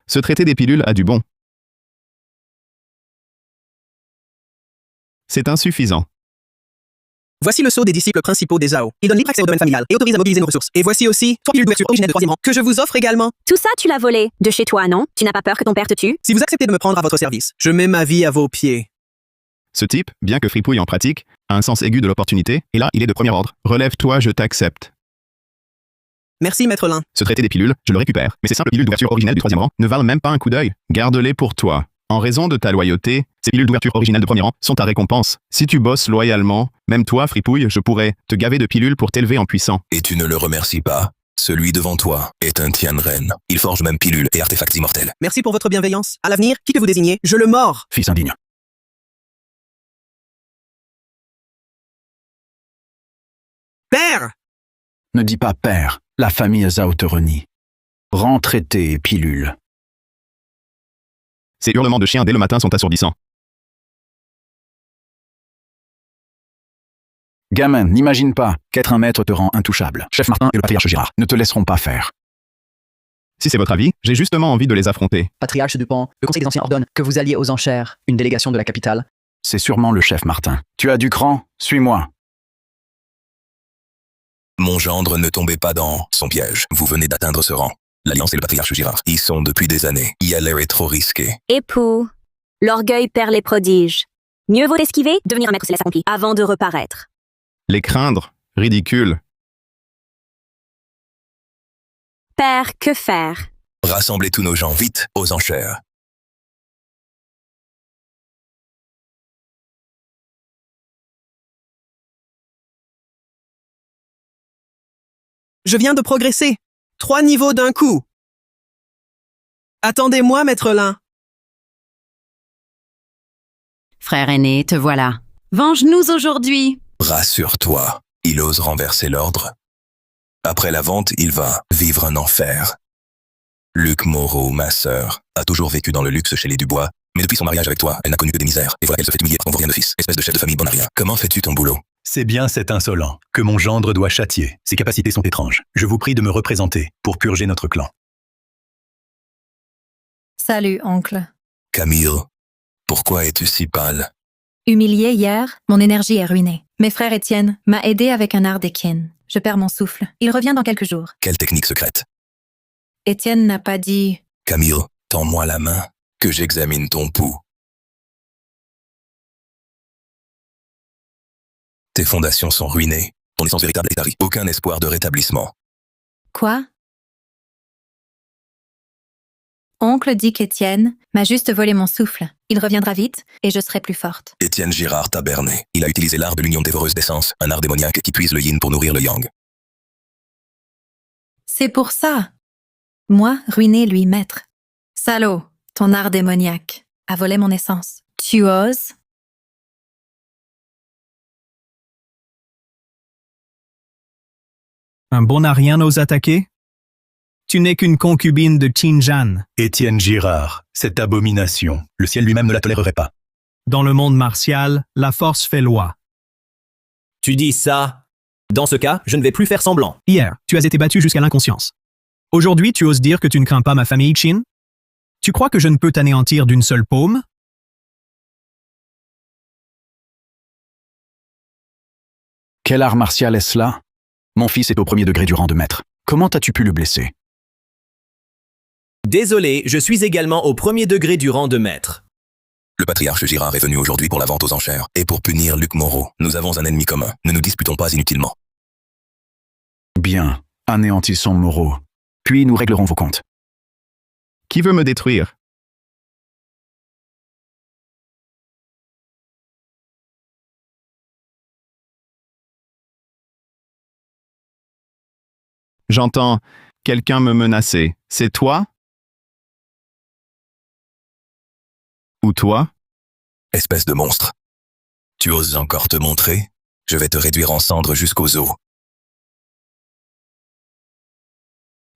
Ce traité des pilules a du bon. C'est insuffisant. Voici le sceau des disciples principaux des Zhao. Il donne libre accès au domaine familial et autorise à mobiliser nos ressources. Et voici aussi 3 pilules d'ouverture originelles de 3e rang que je vous offre également. Tout ça, tu l'as volé. De chez toi, non? Tu n'as pas peur que ton père te tue? Si vous acceptez de me prendre à votre service, je mets ma vie à vos pieds. Ce type, bien que fripouille en pratique, a un sens aigu de l'opportunité, et là, il est de premier ordre. Relève-toi, je t'accepte. Merci, Maître Lin. Ce traité des pilules, je le récupère, mais ces simples pilules d'ouverture originelles du 3e rang ne valent même pas un coup d'œil. Garde-les pour toi. En raison de ta loyauté, ces pilules d'ouverture originelles de 1er rang sont ta récompense. Si tu bosses loyalement, même toi, fripouille, je pourrais te gaver de pilules pour t'élever en puissant. Et tu ne le remercies pas. Celui devant toi est un Tianren. Il forge même pilules et artefacts immortels. Merci pour votre bienveillance. À l'avenir, qui que vous désignez, je le mords. Fils indigne. Père! Ne dis pas père, la famille Zhao te renie. Rends traité et pilule. Ces hurlements de chien dès le matin sont assourdissants. Gamin, n'imagine pas qu'être un maître te rend intouchable. Chef Martin et le patriarche Girard ne te laisseront pas faire. Si c'est votre avis, j'ai justement envie de les affronter. Patriarche Dupont, le Conseil des Anciens ordonne que vous alliez aux enchères, une délégation de la capitale. C'est sûrement le chef Martin. Tu as du cran? Suis-moi. Mon gendre, ne tombez pas dans son piège. Vous venez d'atteindre ce rang. L'Alliance et le patriarche Girard y sont depuis des années. Y aller est trop risqué. Époux, l'orgueil perd les prodiges. Mieux vaut l'esquiver, devenir un maître céleste accompli, avant de reparaître. Les craindre? Ridicule. Père, que faire? Rassemblez tous nos gens vite aux enchères. Je viens de progresser. 3 niveaux d'un coup. Attendez-moi, Maître Lin. Frère aîné, te voilà. Venge-nous aujourd'hui. Rassure-toi, il ose renverser l'ordre. Après la vente, il va vivre un enfer. Luc Moreau, ma sœur, a toujours vécu dans le luxe chez les Dubois, mais depuis son mariage avec toi, elle n'a connu que des misères, et voilà qu'elle se fait humilier par ton vaurien de fils, espèce de chef de famille bon à rien. Comment fais-tu ton boulot? C'est bien cet insolent que mon gendre doit châtier. Ses capacités sont étranges. Je vous prie de me représenter pour purger notre clan. Salut, oncle. Camille, pourquoi es-tu si pâle? Humilié hier, mon énergie est ruinée. Mes frères Étienne m'a aidé avec un art d'Ekin. Je perds mon souffle. Il revient dans quelques jours. Quelle technique secrète? Étienne n'a pas dit... Camille, tends-moi la main, que j'examine ton pouls. Tes fondations sont ruinées. Ton essence véritable est tarie. Aucun espoir de rétablissement. Quoi? Oncle dit qu'Étienne m'a juste volé mon souffle. Il reviendra vite et je serai plus forte. Étienne Girard t'a berné. Il a utilisé l'art de l'union dévoreuse d'essence, un art démoniaque qui puise le yin pour nourrir le yang. C'est pour ça. Moi, ruiné, lui, maître. Salaud, ton art démoniaque a volé mon essence. Tu oses? Un bon à rien ose attaquer? Tu n'es qu'une concubine de Qin Zhan. Étienne Girard, cette abomination, le ciel lui-même ne la tolérerait pas. Dans le monde martial, la force fait loi. Tu dis ça? Dans ce cas, je ne vais plus faire semblant. Hier, tu as été battu jusqu'à l'inconscience. Aujourd'hui, tu oses dire que tu ne crains pas ma famille Qin? Tu crois que je ne peux t'anéantir d'une seule paume? Quel art martial est-ce là? Mon fils est au 1er degré du rang de maître. Comment as-tu pu le blesser? Désolé, je suis également au 1er degré du rang de maître. Le patriarche Girard est venu aujourd'hui pour la vente aux enchères et pour punir Luc Moreau. Nous avons un ennemi commun. Ne nous disputons pas inutilement. Bien, anéantissons Moreau. Puis nous réglerons vos comptes. Qui veut me détruire? J'entends quelqu'un me menacer. C'est toi? Ou toi? Espèce de monstre. Tu oses encore te montrer? Je vais te réduire en cendres jusqu'aux os.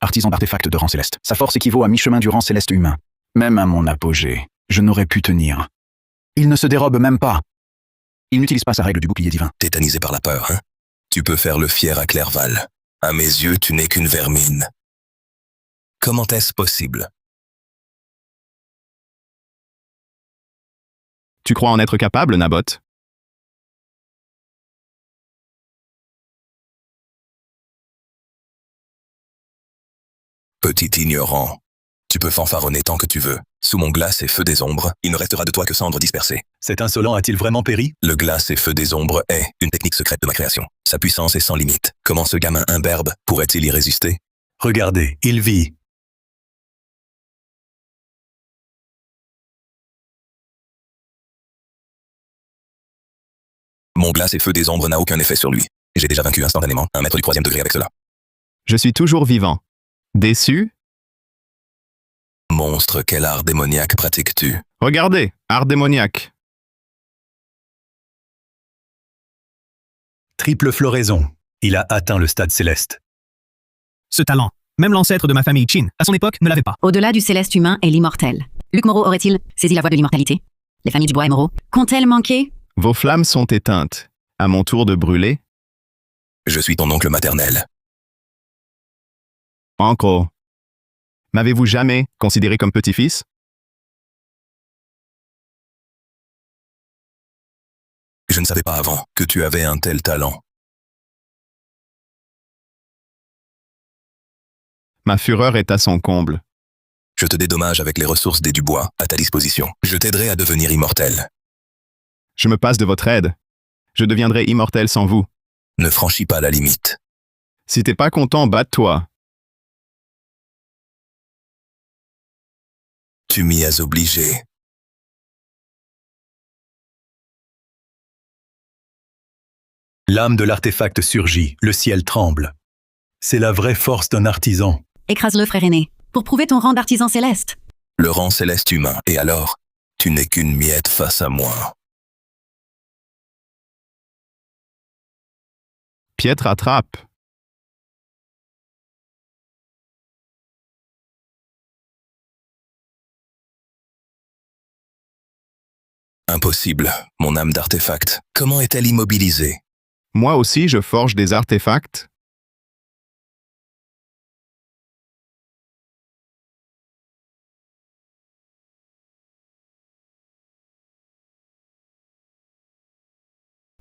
Artisan d'artefacts de rang céleste. Sa force équivaut à mi-chemin du rang céleste humain. Même à mon apogée, je n'aurais pu tenir. Il ne se dérobe même pas. Il n'utilise pas sa règle du bouclier divin. Tétanisé par la peur, hein? Tu peux faire le fier à Clerval. À mes yeux, tu n'es qu'une vermine. Comment est-ce possible? Tu crois en être capable, Naboth? Petit ignorant. Tu peux fanfaronner tant que tu veux. Sous mon glace et feu des ombres, il ne restera de toi que cendres dispersées. Cet insolent a-t-il vraiment péri? Le glace et feu des ombres est une technique secrète de ma création. Sa puissance est sans limite. Comment ce gamin imberbe pourrait-il y résister? Regardez, il vit. Mon glace et feu des ombres n'a aucun effet sur lui. J'ai déjà vaincu instantanément un maître du 3e degré avec cela. Je suis toujours vivant. Déçu? Monstre, quel art démoniaque pratiques-tu? Regardez, art démoniaque. Triple floraison. Il a atteint le stade céleste. Ce talent, même l'ancêtre de ma famille Qin, à son époque, ne l'avait pas. Au-delà du céleste humain est l'immortel. Luc Moreau aurait-il saisi la voie de l'immortalité? Les familles Dubois et Moreau qu'ont-elles manqué? Vos flammes sont éteintes. À mon tour de brûler? Je suis ton oncle maternel. Uncle. M'avez-vous jamais considéré comme petit-fils? Je ne savais pas avant que tu avais un tel talent. Ma fureur est à son comble. Je te dédommage avec les ressources des Dubois à ta disposition. Je t'aiderai à devenir immortel. Je me passe de votre aide. Je deviendrai immortel sans vous. Ne franchis pas la limite. Si t'es pas content, batte-toi. Tu m'y as obligé. L'âme de l'artefact surgit, le ciel tremble. C'est la vraie force d'un artisan. Écrase-le, frère aîné, pour prouver ton rang d'artisan céleste. Le rang céleste humain, et alors, tu n'es qu'une miette face à moi. Pietre attrape. Impossible, mon âme d'artefact. Comment est-elle immobilisée? Moi aussi, je forge des artefacts.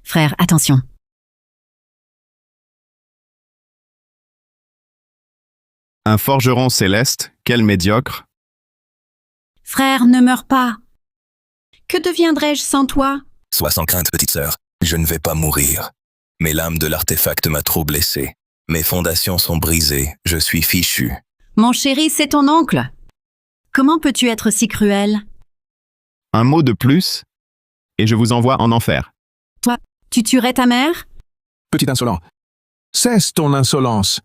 Frère, attention. Un forgeron céleste, quel médiocre. Frère, ne meurs pas. Que deviendrais-je sans toi? Sois sans crainte, petite sœur. Je ne vais pas mourir. Mais l'âme de l'artefact m'a trop blessé. Mes fondations sont brisées. Je suis fichu. Mon chéri, c'est ton oncle. Comment peux-tu être si cruel? Un mot de plus, et je vous envoie en enfer. Toi, tu tuerais ta mère? Petit insolent. Cesse ton insolence.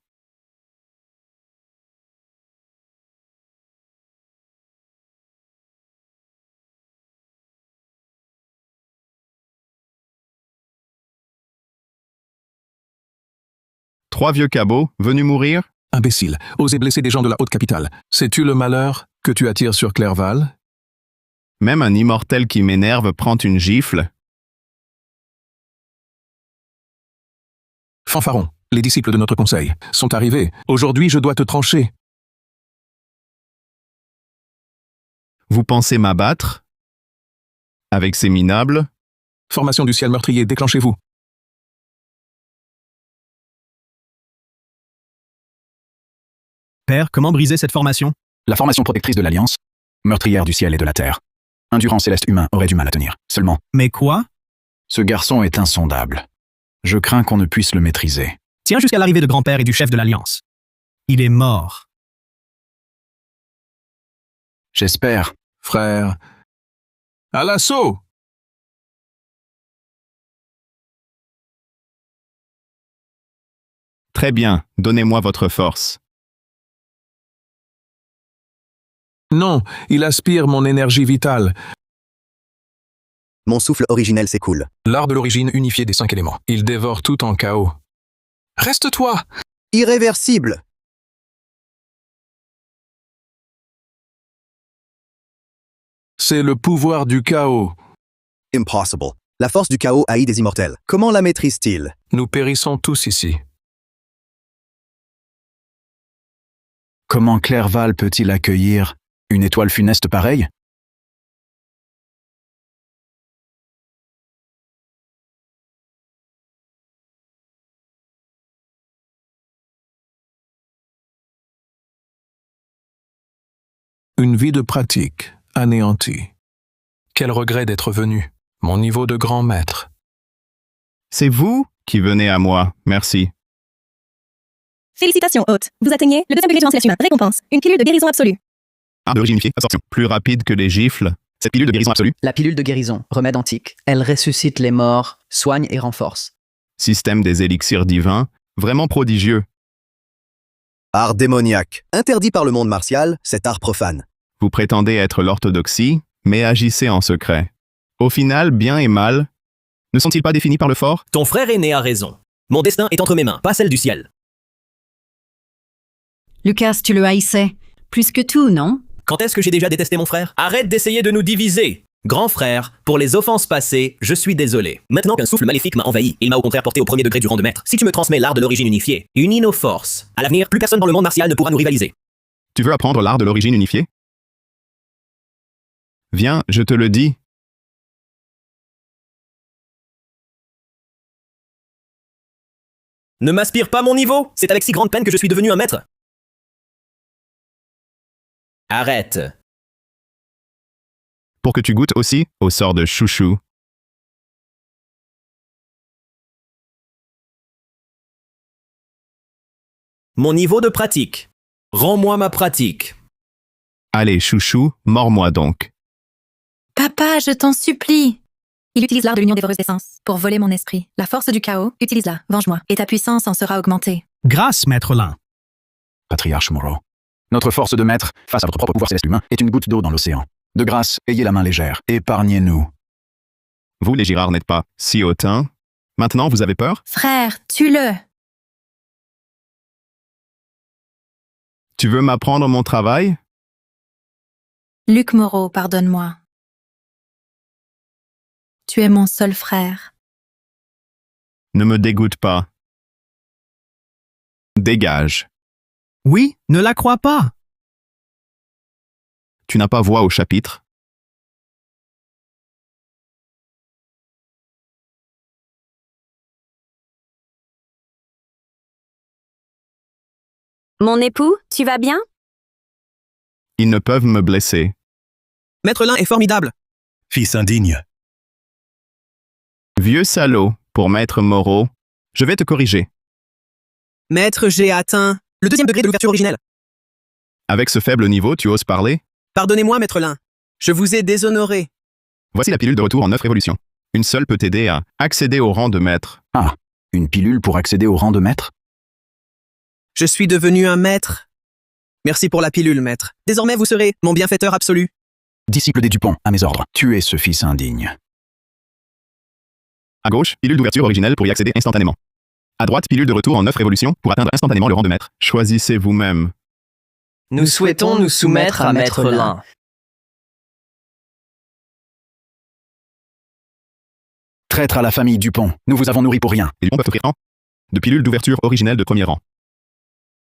Trois vieux cabots, venus mourir? Imbécile, oser blesser des gens de la haute capitale. Sais-tu le malheur que tu attires sur Clerval? Même un immortel qui m'énerve prend une gifle. Fanfaron, les disciples de notre conseil sont arrivés. Aujourd'hui, je dois te trancher. Vous pensez m'abattre? Avec ces minables? Formation du ciel meurtrier, déclenchez-vous. Père, comment briser cette formation? La formation protectrice de l'Alliance, meurtrière du ciel et de la terre. Un du rang céleste humain aurait du mal à tenir. Seulement, Mais quoi? ce garçon est insondable. Je crains qu'on ne puisse le maîtriser. Tiens jusqu'à l'arrivée de grand-père et du chef de l'Alliance. Il est mort. J'espère. Frère. À l'assaut! Très bien, donnez-moi votre force. Non, il aspire mon énergie vitale. Mon souffle originel s'écoule. L'art de l'origine unifié des 5 éléments. Il dévore tout en chaos. Reste-toi! Irréversible. C'est le pouvoir du chaos. Impossible. La force du chaos haït des immortels. Comment la maîtrise-t-il? Nous périssons tous ici. Comment Clerval peut-il accueillir une étoile funeste pareille? Une vie de pratique, anéantie. Quel regret d'être venu. Mon niveau de grand maître. C'est vous qui venez à moi, merci. Félicitations, hôte. Vous atteignez le deuxième degré du rancéleste humain. Récompense. Une pilule de guérison absolue. Arbre d'origine unifiée, absorption. Plus rapide que les gifles. Cette pilule de guérison absolue. La pilule de guérison, remède antique. Elle ressuscite les morts, soigne et renforce. Système des élixirs divins, vraiment prodigieux. Art démoniaque. Interdit par le monde martial, cet art profane. Vous prétendez être l'orthodoxie, mais agissez en secret. Au final, bien et mal, ne sont-ils pas définis par le fort? Ton frère aîné a raison. Mon destin est entre mes mains, pas celle du ciel. Lucas, tu le haïssais. Plus que tout, non? Quand est-ce que j'ai déjà détesté mon frère? Arrête d'essayer de nous diviser. Grand frère, pour les offenses passées, je suis désolé. Maintenant qu'un souffle maléfique m'a envahi, il m'a au contraire porté au premier degré du rang de maître. Si tu me transmets l'art de l'origine unifiée, unis nos forces. À l'avenir, plus personne dans le monde martial ne pourra nous rivaliser. Tu veux apprendre l'art de l'origine unifiée? Viens, je te le dis. Ne m'aspire pas mon niveau. C'est avec si grande peine que je suis devenu un maître. Arrête. Pour que tu goûtes aussi au sort de chouchou. Mon niveau de pratique. Rends-moi ma pratique. Allez, chouchou, mords-moi donc. Papa, je t'en supplie. Il utilise l'art de l'union dévoreuse d'essence pour voler mon esprit. La force du chaos, utilise-la, venge-moi, et ta puissance en sera augmentée. Grâce, maître Lin. Patriarche Moreau. Notre force de maître, face à votre propre pouvoir céleste humain, est une goutte d'eau dans l'océan. De grâce, ayez la main légère. Épargnez-nous. Vous, les Girards, n'êtes pas si hautains. Maintenant, vous avez peur? Frère, tue-le. Tu veux m'apprendre mon travail? Luc Moreau, pardonne-moi. Tu es mon seul frère. Ne me dégoûte pas. Dégage. Oui, ne la crois pas. Tu n'as pas voix au chapitre? Mon époux, tu vas bien? Ils ne peuvent me blesser. Maître Lin est formidable. Fils indigne. Vieux salaud, pour Maître Moreau, je vais te corriger. Maître, j'ai atteint le deuxième degré de l'ouverture originelle. Avec ce faible niveau, tu oses parler? Pardonnez-moi, Maître Lin. Je vous ai déshonoré. Voici la pilule de retour en 9 révolutions. Une seule peut t'aider à accéder au rang de maître. Ah, une pilule pour accéder au rang de maître? Je suis devenu un maître. Merci pour la pilule, maître. Désormais, vous serez mon bienfaiteur absolu. Disciple des Dupont, à mes ordres. Tuez ce fils indigne. À gauche, pilule d'ouverture originelle pour y accéder instantanément. À droite, pilule de retour en 9 révolutions pour atteindre instantanément le rang de maître. Choisissez vous-même. Nous souhaitons nous soumettre à Maître Lin. Traître à la famille Dupont, nous vous avons nourri pour rien. Les Dupont peuvent offrir de pilule d'ouverture originelle de premier rang.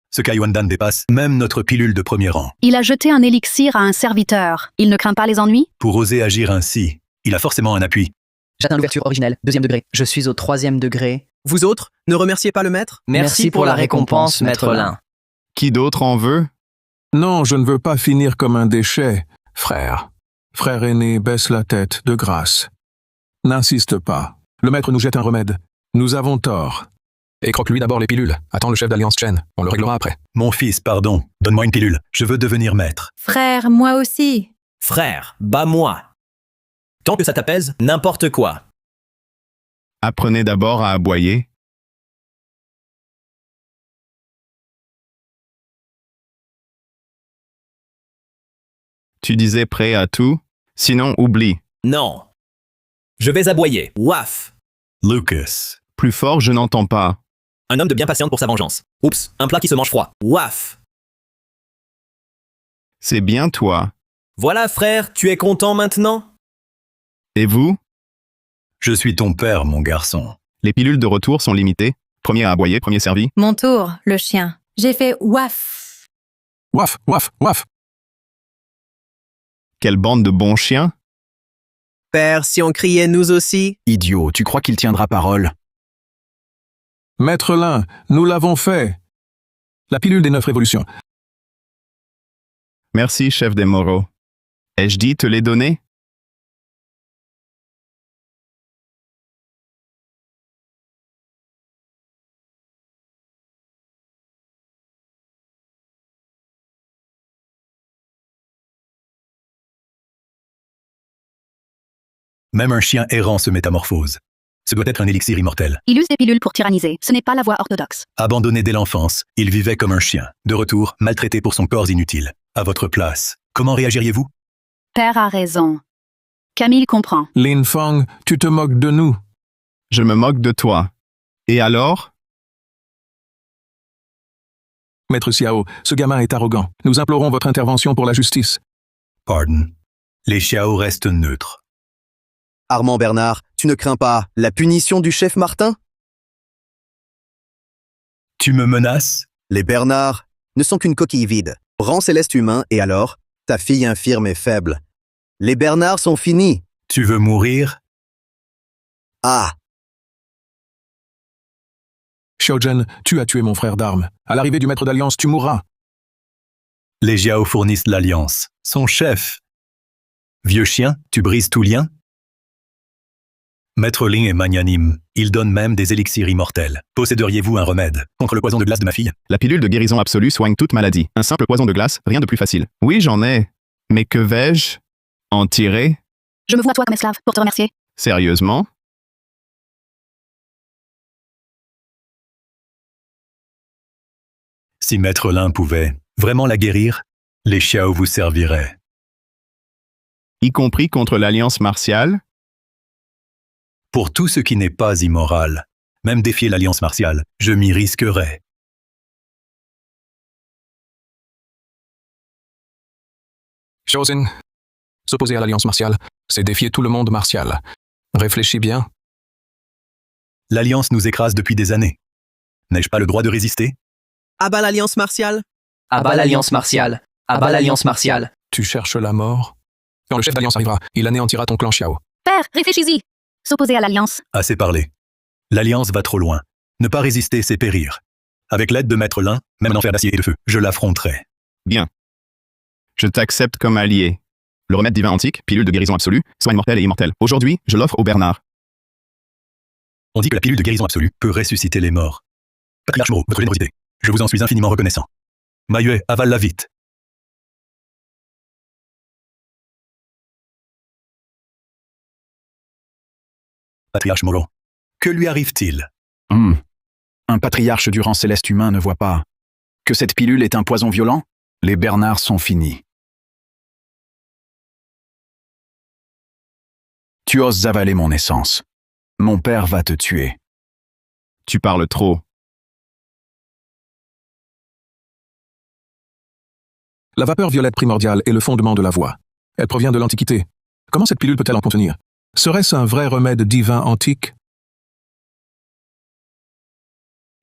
Ce Kaiwandan dépasse même notre pilule de premier rang. Il a jeté un élixir à un serviteur. Il ne craint pas les ennuis? Pour oser agir ainsi, il a forcément un appui. J'atteins l'ouverture originelle, deuxième degré. Je suis au troisième degré. Vous autres, ne remerciez pas le maître? Merci pour la récompense, Maître Lin. Qui d'autre en veut? Non, je ne veux pas finir comme un déchet, frère. Frère aîné, baisse la tête, de grâce. N'insiste pas. Le maître nous jette un remède. Nous avons tort. Et croque-lui d'abord les pilules. Attends le chef d'Alliance Chen. On le réglera après. Mon fils, pardon. Donne-moi une pilule. Je veux devenir maître. Frère, moi aussi. Frère, bats-moi. Tant que ça t'apaise, n'importe quoi. Apprenez d'abord à aboyer. Tu disais prêt à tout? Sinon, oublie. Non. Je vais aboyer. Waf. Lucas. Plus fort, je n'entends pas. Un homme de bien patiente pour sa vengeance. Oups, un plat qui se mange froid. Waf. C'est bien toi. Voilà, frère, tu es content maintenant? Et vous? Je suis ton père, mon garçon. Les pilules de retour sont limitées. Premier à aboyer, premier servi. Mon tour, le chien. J'ai fait waf. Waf, waf, waf. Quelle bande de bons chiens. Père, si on criait nous aussi. Idiot, tu crois qu'il tiendra parole? Maître Lin, nous l'avons fait. La pilule des 9 révolutions. Merci, chef des Moreaux. Ai-je dit te les donner? Même un chien errant se métamorphose. Ce doit être un élixir immortel. Il use des pilules pour tyranniser. Ce n'est pas la voie orthodoxe. Abandonné dès l'enfance, il vivait comme un chien. De retour, maltraité pour son corps inutile. À votre place, comment réagiriez-vous? Père a raison. Camille comprend. Lin Feng, tu te moques de nous. Je me moque de toi. Et alors? Maître Xiao, ce gamin est arrogant. Nous implorons votre intervention pour la justice. Pardon. Les Xiao restent neutres. Armand Bernard, tu ne crains pas la punition du chef Martin? Tu me menaces? Les Bernard ne sont qu'une coquille vide. Rang céleste humain et alors, ta fille infirme et faible. Les Bernard sont finis. Tu veux mourir? Ah! Xiaozhen, tu as tué mon frère d'armes. À l'arrivée du maître d'Alliance, tu mourras. Les Xiao fournissent l'Alliance. Son chef. Vieux chien, tu brises tout lien? Maître Ling est magnanime. Il donne même des élixirs immortels. Posséderiez-vous un remède contre le poison de glace de ma fille? La pilule de guérison absolue soigne toute maladie. Un simple poison de glace, rien de plus facile. Oui, j'en ai. Mais que vais-je en tirer? Je me vois toi comme esclave pour te remercier. Sérieusement? Si Maître Lin pouvait vraiment la guérir, les Xiao vous serviraient. Y compris contre l'alliance martiale? Pour tout ce qui n'est pas immoral, même défier l'alliance martiale, je m'y risquerais. Xiaozhen, s'opposer à l'alliance martiale, c'est défier tout le monde martial. Réfléchis bien. L'alliance nous écrase depuis des années. N'ai-je pas le droit de résister? Abat l'alliance martiale. Abat l'alliance martiale. Abat l'alliance martiale. Tu cherches la mort? Quand le chef d'alliance arrivera, il anéantira ton clan Xiao. Père, réfléchis-y. S'opposer à l'Alliance. Assez parlé. L'Alliance va trop loin. Ne pas résister, c'est périr. Avec l'aide de Maître Lin, même un enfer d'acier et de feu, je l'affronterai. Bien. Je t'accepte comme allié. Le remède divin antique, pilule de guérison absolue, soigne mortel et immortel. Aujourd'hui, je l'offre au Bernard. On dit que la pilule de guérison absolue peut ressusciter les morts. Patriarche Moreau, votre générosité. Je vous en suis infiniment reconnaissant. Maïue, avale-la vite. Patriarche Moreau, que lui arrive-t-il? Un patriarche du rang céleste humain ne voit pas que cette pilule est un poison violent? Les Bernards sont finis. Tu oses avaler mon essence. Mon père va te tuer. Tu parles trop. La vapeur violette primordiale est le fondement de la voie. Elle provient de l'Antiquité. Comment cette pilule peut-elle en contenir? Serait-ce un vrai remède divin antique?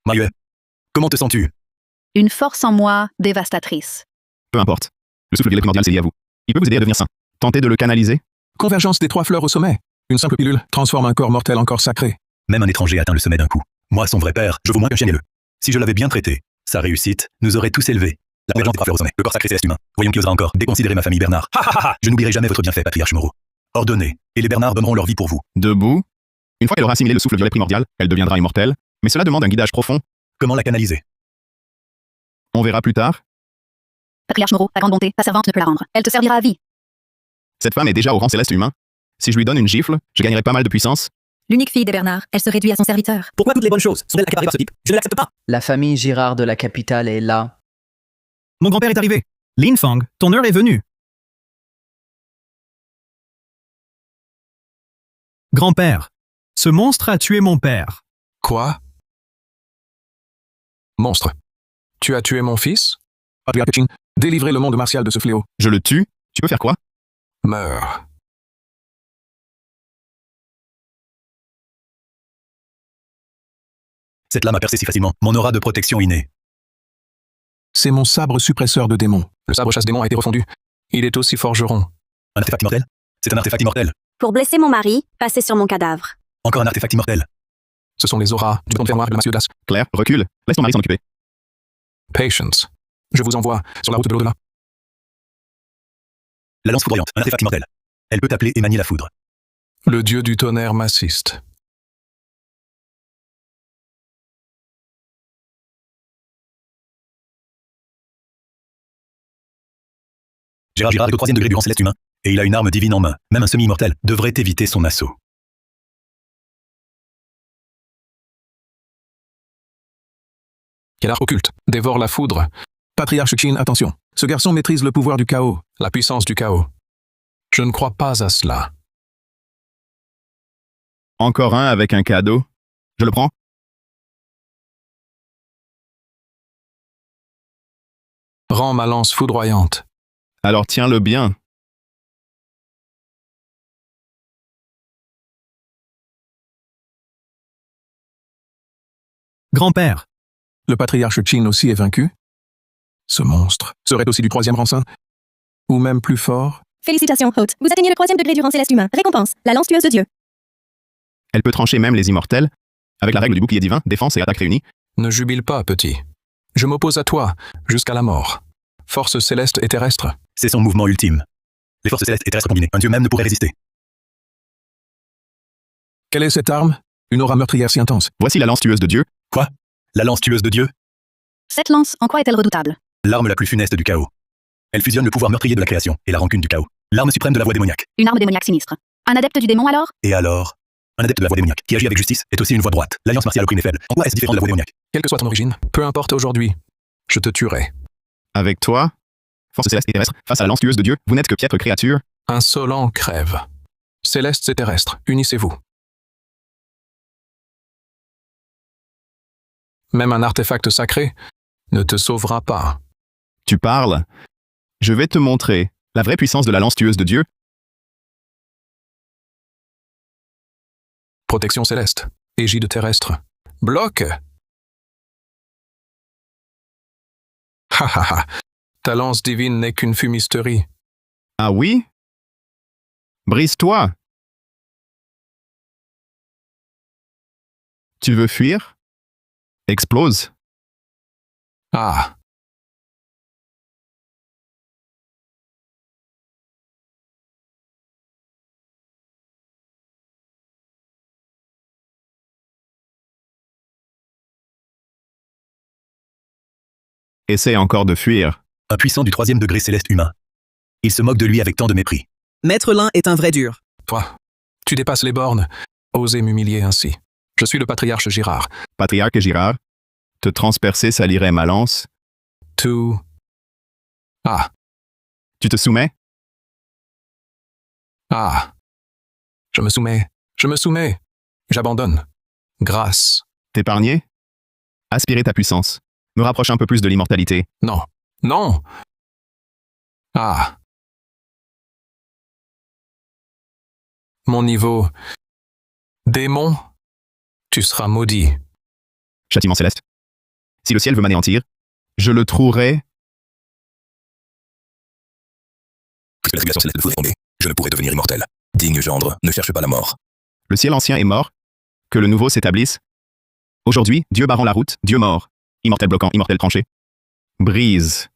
Maïue, comment te sens-tu? Une force en moi dévastatrice. Peu importe. Le souffle violet primordial, c'est lié à vous. Il peut vous aider à devenir saint. Tentez de le canaliser. Convergence des 3 fleurs au sommet. Une simple pilule transforme un corps mortel en corps sacré. Même un étranger atteint le sommet d'un coup. Moi, son vrai père, je vaux moins qu'un chien aileux. Si je l'avais bien traité, sa réussite nous aurait tous élevés. La convergence des 3 fleurs au sommet, le corps sacré céleste humain. Voyons qui osera encore déconsidérer ma famille Bernard. Ha ha ha! Je n'oublierai jamais votre bienfait, patriarche Moreau. Ordonnez, et les Bernards donneront leur vie pour vous. Debout. Une fois qu'elle aura assimilé le souffle violet primordial, elle deviendra immortelle, mais cela demande un guidage profond. Comment la canaliser? On verra plus tard. Patriarche Moreau, ta grande bonté, ta servante ne peut la rendre. Elle te servira à vie. Cette femme est déjà au rang céleste humain. Si je lui donne une gifle, je gagnerai pas mal de puissance. L'unique fille des Bernards, elle se réduit à son serviteur. Pourquoi toutes les bonnes choses sont-elles accaparées par ce type? Je ne l'accepte pas. La famille Girard de la capitale est là. Mon grand-père est arrivé. Lin Feng, ton heure est venue. Grand-père, ce monstre a tué mon père. Quoi? Monstre. Tu as tué mon fils? Patriarche Qing, délivrez le monde martial de ce fléau. Je le tue? Tu peux faire quoi? Meurs. Cette lame a percé si facilement. Mon aura de protection innée. C'est mon sabre suppresseur de démons. Le sabre chasse démons a été refondu. Il est aussi forgeron. Un artefact immortel? C'est un artefact immortel. Pour blesser mon mari, passez sur mon cadavre. Encore un artefact immortel. Ce sont les auras du don de fer noir de la masse de glace. Claire, recule. Laisse ton mari s'en occuper. Patience. Je vous envoie sur la route de l'au-delà. La lance foudroyante, un artefact immortel. Elle peut appeler et manier la foudre. Le dieu du tonnerre m'assiste. Gérard Girard est au 3e degré du rang céleste humain, et il a une arme divine en main. Même un semi-immortel devrait éviter son assaut. Quel art occulte dévore la foudre. Patriarche Qin, attention. Ce garçon maîtrise le pouvoir du chaos, la puissance du chaos. Je ne crois pas à cela. Encore un avec un cadeau. Je le prends. Rends ma lance foudroyante. Alors tiens-le bien. Grand-père, Le patriarche Qin aussi est vaincu? Ce monstre serait aussi du 3e rang saint? Ou même plus fort? Félicitations, hôte. Vous atteignez le 3e degré du rang céleste humain. Récompense, la lance tueuse de Dieu. Elle peut trancher même les immortels, avec la règle du bouclier divin, défense et attaque réunies. Ne jubile pas, petit. Je m'oppose à toi, jusqu'à la mort. Force céleste et terrestre. C'est son mouvement ultime. Les forces célestes et terrestres combinées. Un dieu même ne pourrait résister. Quelle est cette arme? Une aura meurtrière si intense. Voici la lance tueuse de Dieu. Quoi? La lance tueuse de Dieu? Cette lance, en quoi est-elle redoutable? L'arme la plus funeste du chaos. Elle fusionne le pouvoir meurtrier de la création et la rancune du chaos. L'arme suprême de la voie démoniaque. Une arme démoniaque sinistre. Un adepte du démon alors? Et alors? Un adepte de la voie démoniaque, qui agit avec justice, est aussi une voie droite. L'alliance martiale opprime les faibles. En quoi est-ce différent de la voie démoniaque? Quelle que soit ton origine, peu importe aujourd'hui, je te tuerai. Avec toi, force céleste et terrestre, face à la lance tueuse de Dieu, vous n'êtes que piètre créature. Insolent crève. Célestes et terrestres, unissez-vous. Même un artefact sacré ne te sauvera pas. Tu parles. Je vais te montrer la vraie puissance de la lance tueuse de Dieu. Protection céleste, égide terrestre. Bloc! Ha ha ha! Ta lance divine n'est qu'une fumisterie. Ah oui? Brise-toi. Tu veux fuir? Explose. Ah! Essaie encore de fuir. Un puissant du 3e degré céleste humain. Il se moque de lui avec tant de mépris. Maître Lin est un vrai dur. Toi, tu dépasses les bornes. Osez m'humilier ainsi. Je suis le patriarche Girard. Patriarche Girard, te transpercer salirait ma lance. Tout. Ah. Tu te soumets? Ah. Je me soumets. Je me soumets. J'abandonne. Grâce. T'épargner? Aspirer ta puissance. Me rapproche un peu plus de l'immortalité. Non. Non. Ah. Mon niveau. Démon. Tu seras maudit. Châtiment céleste. Si le ciel veut m'anéantir, je le trouverai. Puisque la tribulation céleste vous est fondée, je ne pourrai devenir immortel. Digne gendre, ne cherche pas la mort. Le ciel ancien est mort. Que le nouveau s'établisse. Aujourd'hui, Dieu barrant la route, Dieu mort. Immortel bloquant, immortel tranché. Brise.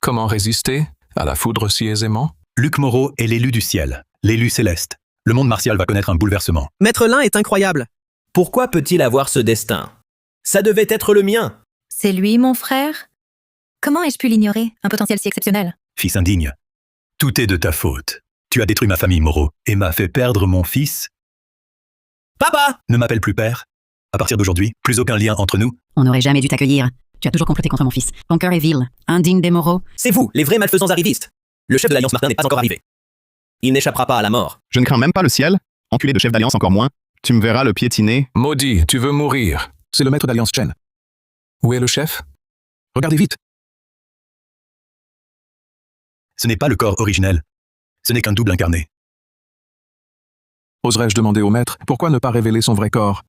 Comment résister à la foudre si aisément? Luc Moreau est l'élu du ciel, l'élu céleste. Le monde martial va connaître un bouleversement. Maître Lin est incroyable. Pourquoi peut-il avoir ce destin? Ça devait être le mien. C'est lui, mon frère? Comment ai-je pu l'ignorer, un potentiel si exceptionnel? Fils indigne, tout est de ta faute. Tu as détruit ma famille, Moreau, et m'as fait perdre mon fils. Papa! Ne m'appelle plus père. À partir d'aujourd'hui, plus aucun lien entre nous. On n'aurait jamais dû t'accueillir. Tu as toujours comploté contre mon fils. Ton cœur est vil, indigne des moraux. C'est vous, les vrais malfaisants arrivistes. Le chef de l'Alliance Martin n'est pas encore arrivé. Il n'échappera pas à la mort. Je ne crains même pas le ciel. Enculé de chef d'alliance encore moins. Tu me verras le piétiner. Maudit, tu veux mourir. C'est le maître d'Alliance Chen. Où est le chef? Regardez vite. Ce n'est pas le corps originel. Ce n'est qu'un double incarné. Oserais-je demander au maître pourquoi ne pas révéler son vrai corps?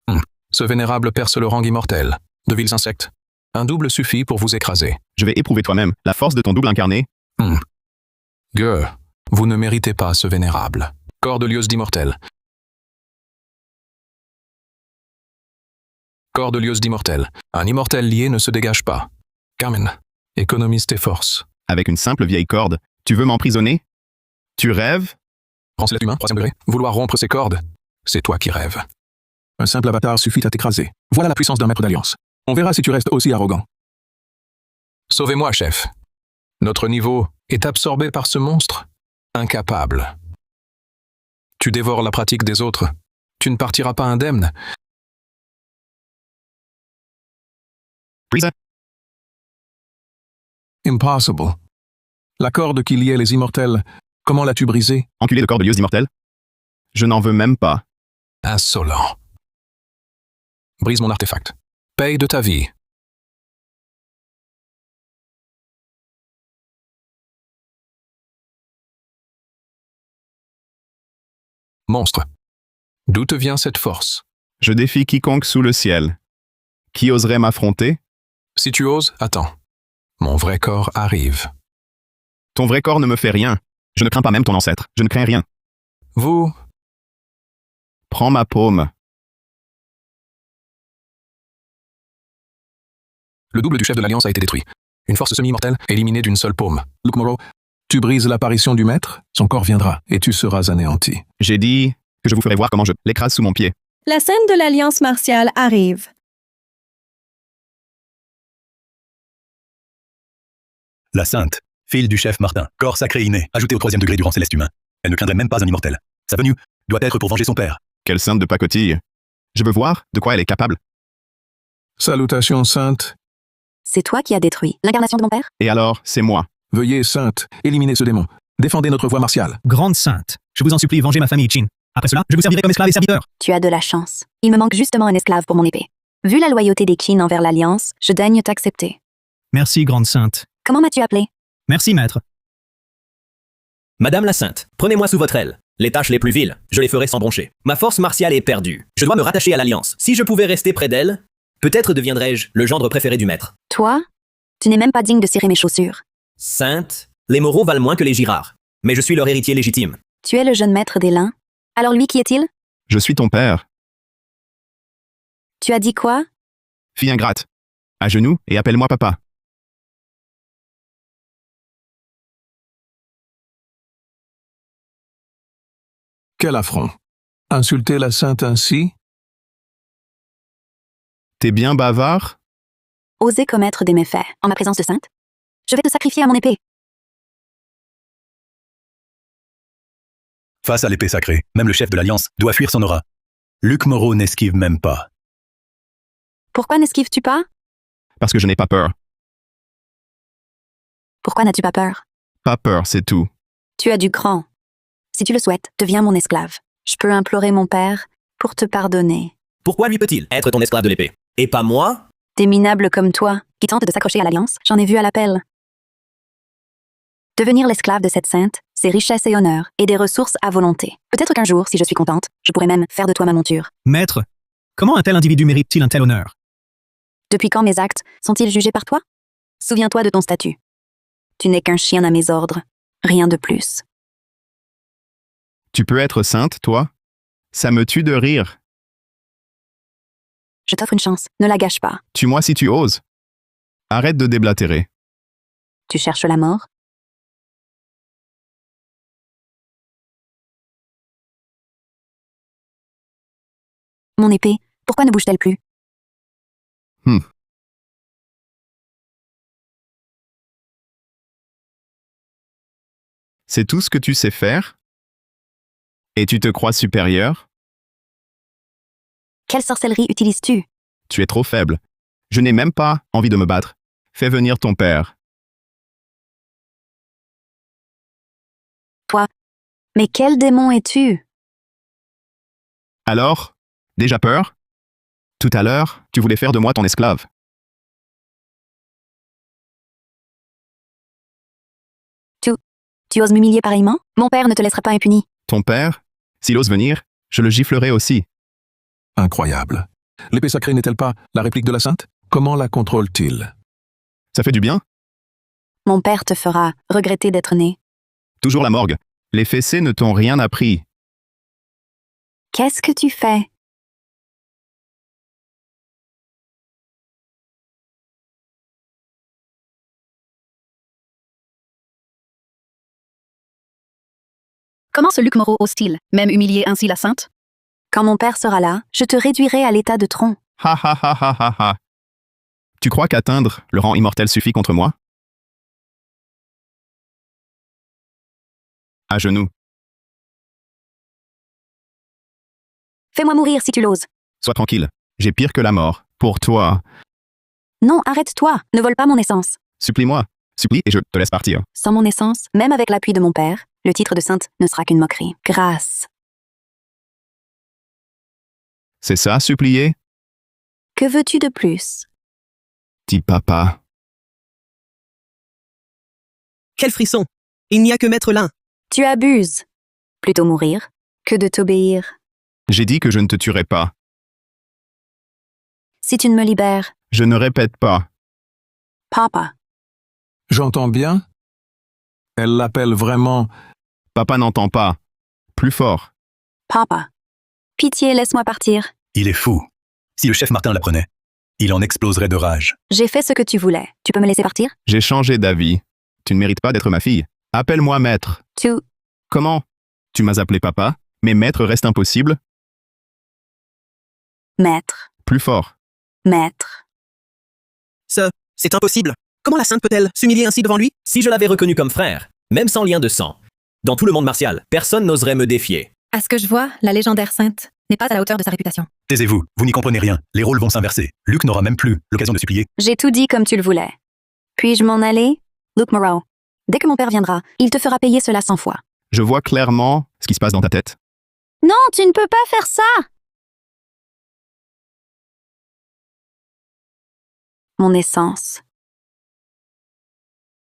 Ce vénérable perce le rang immortel. De vils insectes. Un double suffit pour vous écraser. Je vais éprouver toi-même la force de ton double incarné. Gueux, vous ne méritez pas ce vénérable. Cordelius d'immortel. Cordelius d'immortel. Un immortel lié ne se dégage pas. Carmen, économise tes forces. Avec une simple vieille corde, tu veux m'emprisonner? Tu rêves? Rancelet humain, 3e degré. Vouloir rompre ses cordes, c'est toi qui rêves. Un simple avatar suffit à t'écraser. Voilà la puissance d'un maître d'alliance. On verra si tu restes aussi arrogant. Sauvez-moi, chef. Notre niveau est absorbé par ce monstre. Incapable. Tu dévores la pratique des autres. Tu ne partiras pas indemne. Brise. Impossible. La corde qui liait les immortels, comment l'as-tu brisée? Enculé de Cordelius d'immortel? Je n'en veux même pas. Insolent. Brise mon artefact. Paye de ta vie. Monstre. D'où te vient cette force? Je défie quiconque sous le ciel. Qui oserait m'affronter? Si tu oses, attends. Mon vrai corps arrive. Ton vrai corps ne me fait rien. Je ne crains pas même ton ancêtre. Je ne crains rien. Vous... Prends ma paume. Le double du chef de l'Alliance a été détruit. Une force semi-immortelle éliminée d'une seule paume. Luke Morrow, tu brises l'apparition du maître, son corps viendra, et tu seras anéanti. J'ai dit que je vous ferai voir comment je l'écrase sous mon pied. La scène de l'Alliance martiale arrive. La Sainte, fille du chef Martin, corps sacré inné, ajouté au 3e degré du rang céleste humain. Elle ne craindrait même pas un immortel. Sa venue doit être pour venger son père. Quelle sainte de pacotille. Je veux voir de quoi elle est capable. Salutations, Sainte. C'est toi qui as détruit l'incarnation de mon père? Et alors, c'est moi. Veuillez, Sainte, éliminer ce démon. Défendez notre voie martiale. Grande sainte, je vous en supplie, vengez ma famille Qin. Après cela, je vous servirai comme esclave et serviteur. Tu as de la chance. Il me manque justement un esclave pour mon épée. Vu la loyauté des Qin envers l'Alliance, je daigne t'accepter. Merci, grande sainte. Comment m'as-tu appelé? Merci, maître. Madame la Sainte, prenez-moi sous votre aile. Les tâches les plus viles, je les ferai sans broncher. Ma force martiale est perdue. Je dois me rattacher à l'Alliance. Si je pouvais rester près d'elle, peut-être deviendrais-je le gendre préféré du maître. Toi? Tu n'es même pas digne de cirer mes chaussures. Sainte, les Moreau valent moins que les Girard. Mais je suis leur héritier légitime. Tu es le jeune maître des lins. Alors lui, qui est-il? Je suis ton père. Tu as dit quoi? Fille ingrate. À genoux et appelle-moi papa. Quel affront. Insulter la Sainte ainsi? T'es bien bavard? Oser commettre des méfaits en ma présence de sainte? Je vais te sacrifier à mon épée. Face à l'épée sacrée, même le chef de l'Alliance doit fuir son aura. Luke Morrow n'esquive même pas. Pourquoi n'esquives-tu pas? Parce que je n'ai pas peur. Pourquoi n'as-tu pas peur? Pas peur, c'est tout. Tu as du cran. Si tu le souhaites, deviens mon esclave. Je peux implorer mon père pour te pardonner. Pourquoi lui peut-il être ton esclave de l'épée? Et pas moi? Des minables comme toi, qui tentent de s'accrocher à l'Alliance, j'en ai vu à l'appel. Devenir l'esclave de cette sainte, c'est richesse et honneur, et des ressources à volonté. Peut-être qu'un jour, si je suis contente, je pourrais même faire de toi ma monture. Maître, comment un tel individu mérite-t-il un tel honneur? Depuis quand mes actes sont-ils jugés par toi? Souviens-toi de ton statut. Tu n'es qu'un chien à mes ordres, rien de plus. Tu peux être sainte, toi? Ça me tue de rire. Je t'offre une chance, ne la gâche pas. Tue-moi si tu oses. Arrête de déblatérer. Tu cherches la mort? Mon épée, pourquoi ne bouge-t-elle plus? C'est tout ce que tu sais faire? Et tu te crois supérieur? Quelle sorcellerie utilises-tu? Tu es trop faible. Je n'ai même pas envie de me battre. Fais venir ton père. Toi? Mais quel démon es-tu? Alors? Déjà peur? Tout à l'heure, tu voulais faire de moi ton esclave. Tu oses m'humilier pareillement? Mon père ne te laissera pas impuni. Ton père? S'il ose venir, je le giflerai aussi. Incroyable. L'épée sacrée n'est-elle pas la réplique de la Sainte? Comment la contrôle-t-il? Ça fait du bien? Mon père te fera regretter d'être né. Toujours la morgue. Les fessées ne t'ont rien appris. Qu'est-ce que tu fais? Comment ce Luc Moreau ose-t-il, même humilier ainsi la sainte? Quand mon père sera là, je te réduirai à l'état de tronc. Ha ha ha ha ha ha. Tu crois qu'atteindre le rang immortel suffit contre moi? À genoux. Fais-moi mourir si tu l'oses. Sois tranquille. J'ai pire que la mort. Pour toi. Non, arrête-toi, ne vole pas mon essence. Supplie-moi. Supplie et je te laisse partir. Sans mon essence, même avec l'appui de mon père, le titre de sainte ne sera qu'une moquerie. Grâce. C'est ça, supplier? Que veux-tu de plus? Dis papa. Quel frisson! Il n'y a que Maître Lin. Tu abuses. Plutôt mourir que de t'obéir. J'ai dit que je ne te tuerai pas. Si tu ne me libères, Je ne répète pas. papa. J'entends bien? Elle l'appelle vraiment... Papa n'entend pas. Plus fort. Papa. Pitié, laisse-moi partir. Il est fou. Si le chef Martin l'apprenait, il en exploserait de rage. J'ai fait ce que tu voulais. Tu peux me laisser partir? J'ai changé d'avis. Tu ne mérites pas d'être ma fille. Appelle-moi maître. Tu... Comment? Tu m'as appelé papa, mais maître reste impossible? Maître. Plus fort. Maître. C'est impossible. Comment la sainte peut-elle s'humilier ainsi devant lui? Si je l'avais reconnu comme frère, même sans lien de sang, dans tout le monde martial, personne n'oserait me défier. À ce que je vois, la légendaire sainte n'est pas à la hauteur de sa réputation. Taisez-vous, vous n'y comprenez rien. Les rôles vont s'inverser. Luke n'aura même plus l'occasion de supplier. J'ai tout dit comme tu le voulais. Puis-je m'en aller? Luke Moreau. Dès que mon père viendra, il te fera payer cela 100 fois. Je vois clairement ce qui se passe dans ta tête. Non, tu ne peux pas faire ça! Mon essence.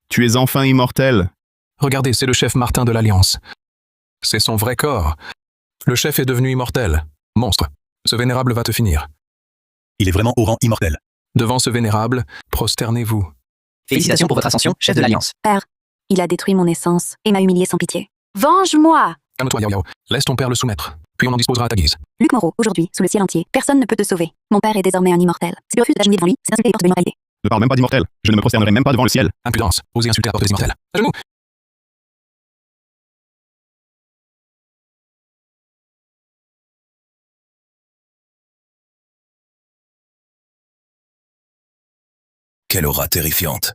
Tu es enfin immortel. Regardez, c'est le chef Martin de l'Alliance. C'est son vrai corps. Le chef est devenu immortel. Monstre. Ce vénérable va te finir. Il est vraiment au rang immortel. Devant ce vénérable, prosternez-vous. Félicitations pour votre ascension, chef de l'Alliance. Père, il a détruit mon essence et m'a humilié sans pitié. Venge-moi! Calme-toi, Yao Yao. Laisse ton père le soumettre. Puis on en disposera à ta guise. Luc Moreau, aujourd'hui, sous le ciel entier, personne ne peut te sauver. Mon père est désormais un immortel. Si tu refuses d'agenouiller devant lui, c'est insulter les portes de l'immortalité. Ne parle même pas d'immortel. Je ne me prosternerai même pas devant le ciel. Impudence. Osez insulter la porte des immortels. À genoux. Quelle aura terrifiante.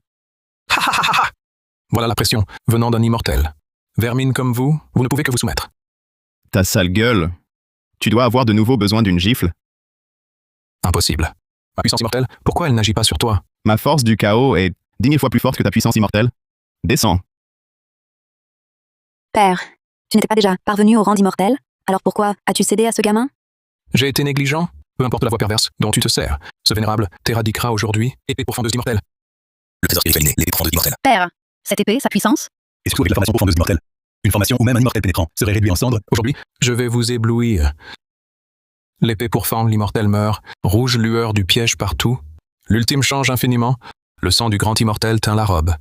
Voilà la pression, venant d'un immortel. Vermine comme vous ne pouvez que vous soumettre. Ta sale gueule. Tu dois avoir de nouveau besoin d'une gifle. Impossible. Ma puissance immortelle, pourquoi elle n'agit pas sur toi? Ma force du chaos est 10 000 fois plus forte que ta puissance immortelle. Descends. Père, tu n'étais pas déjà parvenu au rang d'immortel? Alors pourquoi as-tu cédé à ce gamin? J'ai été négligent? Peu importe la voie perverse dont tu te sers. Ce vénérable t'éradiquera aujourd'hui, épée pourfendeuse d'immortel. Le trésor spirituel inné, l'épée pourfendeuse d'immortel. Père, cette épée, sa puissance? Et surtout avec la formation pourfendeuse d'immortel. Une formation où même un immortel pénétrant serait réduit en cendres. Aujourd'hui, je vais vous éblouir. L'épée pourfend l'immortel meurt, rouge lueur du piège partout. L'ultime change infiniment. Le sang du grand immortel teint la robe.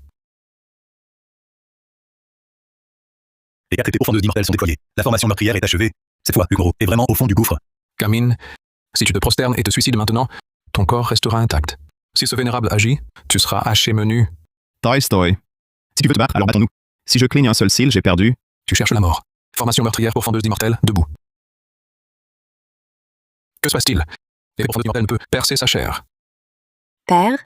Les 4 épées pourfendeuses d'immortel sont déployées. La formation meurtrière est achevée. Cette fois, Luc Moreau est vraiment au fond du gouffre. Camine, si tu te prosternes et te suicides maintenant, ton corps restera intact. Si ce vénérable agit, tu seras haché menu. Toy Story. Si tu veux te battre, alors battons-nous. Si je cligne un seul cil, j'ai perdu. Tu cherches la mort. Formation meurtrière pourfendeuse d'immortel, debout. Que se passe-t-il? L'épée pourfendeuse d'immortel ne peut percer sa chair. Père,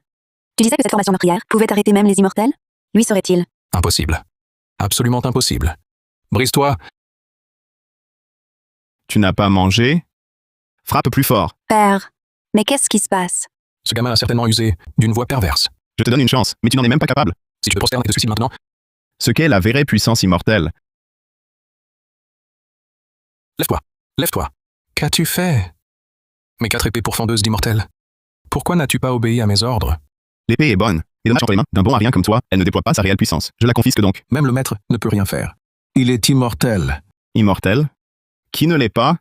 tu disais que cette formation meurtrière pouvait arrêter même les immortels? Lui serait-il? Impossible. Absolument impossible. Brise-toi. Tu n'as pas mangé? Frappe plus fort. Père, mais qu'est-ce qui se passe? Ce gamin a certainement usé d'une voie perverse. Je te donne une chance, mais tu n'en es même pas capable. Si tu te prosternes et te suicides maintenant, Ce qu'est la vraie puissance immortelle. lève-toi. Lève-toi. Qu'as-tu fait? Mes 4 épées pourfendeuses d'immortel. Pourquoi n'as-tu pas obéi à mes ordres? L'épée est bonne. Et dommage entre les mains d'un bon à rien comme toi, elle ne déploie pas sa réelle puissance. Je la confisque donc. Même le maître ne peut rien faire. Il est immortel. Immortel? Qui ne l'est pas?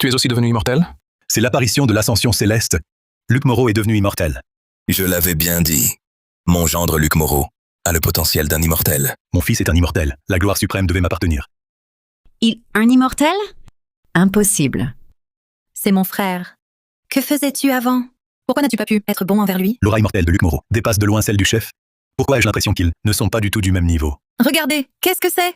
Tu es aussi devenu immortel? C'est l'apparition de l'ascension céleste. Luc Moreau est devenu immortel. Je l'avais bien dit. Mon gendre Luc Moreau a le potentiel d'un immortel. Mon fils est un immortel. La gloire suprême devait m'appartenir. Un immortel? Impossible. C'est mon frère. Que faisais-tu avant? Pourquoi n'as-tu pas pu être bon envers lui? L'aura immortelle de Luc Moreau dépasse de loin celle du chef. Pourquoi ai-je l'impression qu'ils ne sont pas du tout du même niveau? Regardez, qu'est-ce que c'est?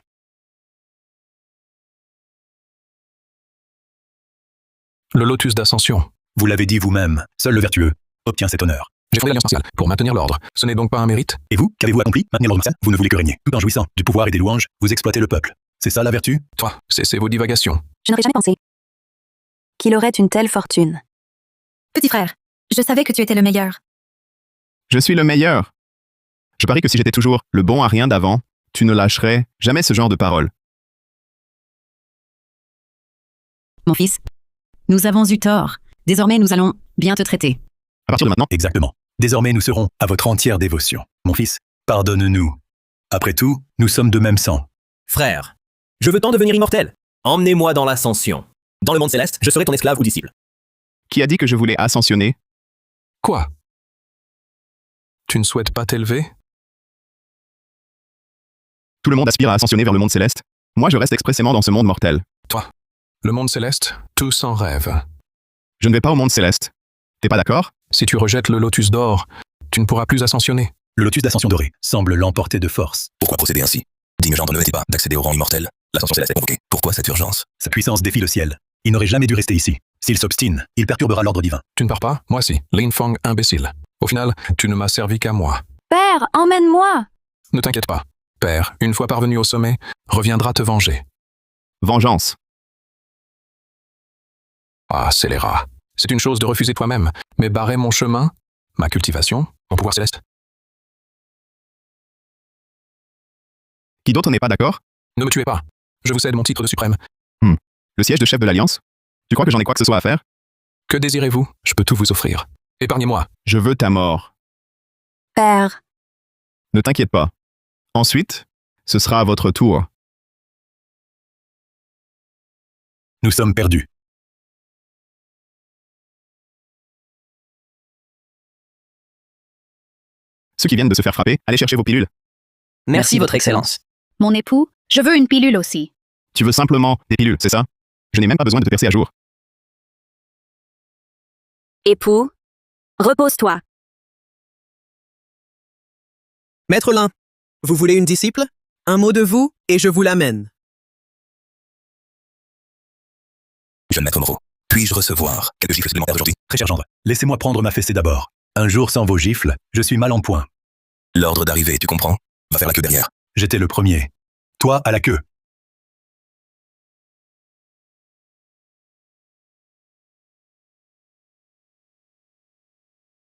Le lotus d'ascension. Vous l'avez dit vous-même, seul le vertueux obtient cet honneur. J'ai fondé l'Alliance martiale pour maintenir l'ordre. Ce n'est donc pas un mérite? Et vous, qu'avez-vous accompli? Maintenir l'ordre martial? Vous ne voulez que régner. Tout en jouissant du pouvoir et des louanges, vous exploitez le peuple. C'est ça la vertu? Toi, cessez vos divagations. Je n'aurais jamais pensé qu'il aurait une telle fortune. Petit frère, je savais que tu étais le meilleur. Je suis le meilleur. Je parie que si j'étais toujours le bon à rien d'avant, tu ne lâcherais jamais ce genre de paroles. Mon fils, nous avons eu tort. Désormais, nous allons bien te traiter. À partir de maintenant? Exactement. Désormais, nous serons à votre entière dévotion. Mon fils, pardonne-nous. Après tout, nous sommes de même sang. Frère, je veux tant devenir immortel. Emmenez-moi dans l'ascension. Dans le monde céleste, je serai ton esclave ou disciple. Qui a dit que je voulais ascensionner? Quoi? Tu ne souhaites pas t'élever? Tout le monde aspire à ascensionner vers le monde céleste. Moi, je reste expressément dans ce monde mortel. Toi, le monde céleste, tous en rêvent. Je ne vais pas au monde céleste. T'es pas d'accord? Si tu rejettes le lotus d'or, tu ne pourras plus ascensionner. Le lotus d'ascension doré semble l'emporter de force. Pourquoi procéder ainsi? Digne gendre ne méritait pas d'accéder au rang immortel. L'ascension céleste est convoquée. Pourquoi cette urgence? Sa puissance défie le ciel. Il n'aurait jamais dû rester ici. S'il s'obstine, il perturbera l'ordre divin. Tu ne pars pas? Moi si. Lin Feng, imbécile. Au final, tu ne m'as servi qu'à moi. Père, emmène-moi! Ne t'inquiète pas. Père, une fois parvenu au sommet, reviendra te venger. Vengeance. Ah, scélérat. C'est une chose de refuser toi-même, mais barrer mon chemin, ma cultivation, mon pouvoir céleste. Qui d'autre n'est pas d'accord? Ne me tuez pas. Je vous cède mon titre de suprême. Le siège de chef de l'Alliance? Tu crois que j'en ai quoi que ce soit à faire? Que désirez-vous? Je peux tout vous offrir. Épargnez-moi. Je veux ta mort. Père, Ne t'inquiète pas. Ensuite, ce sera à votre tour. Nous sommes perdus. Ceux qui viennent de se faire frapper, allez chercher vos pilules. Merci, Votre Excellence. mon époux, je veux une pilule aussi. Tu veux simplement des pilules, c'est ça? Je n'ai même pas besoin de te percer à jour. Époux, repose-toi. Maître Lin, vous voulez une disciple? Un mot de vous, et je vous l'amène. Jeune maître Moreau, puis-je recevoir quelques gifles supplémentaires aujourd'hui? Très cher gendre, laissez-moi prendre ma fessée d'abord. Un jour sans vos gifles, je suis mal en point. L'ordre d'arrivée, tu comprends? Va faire la queue derrière. J'étais le premier. Toi à la queue.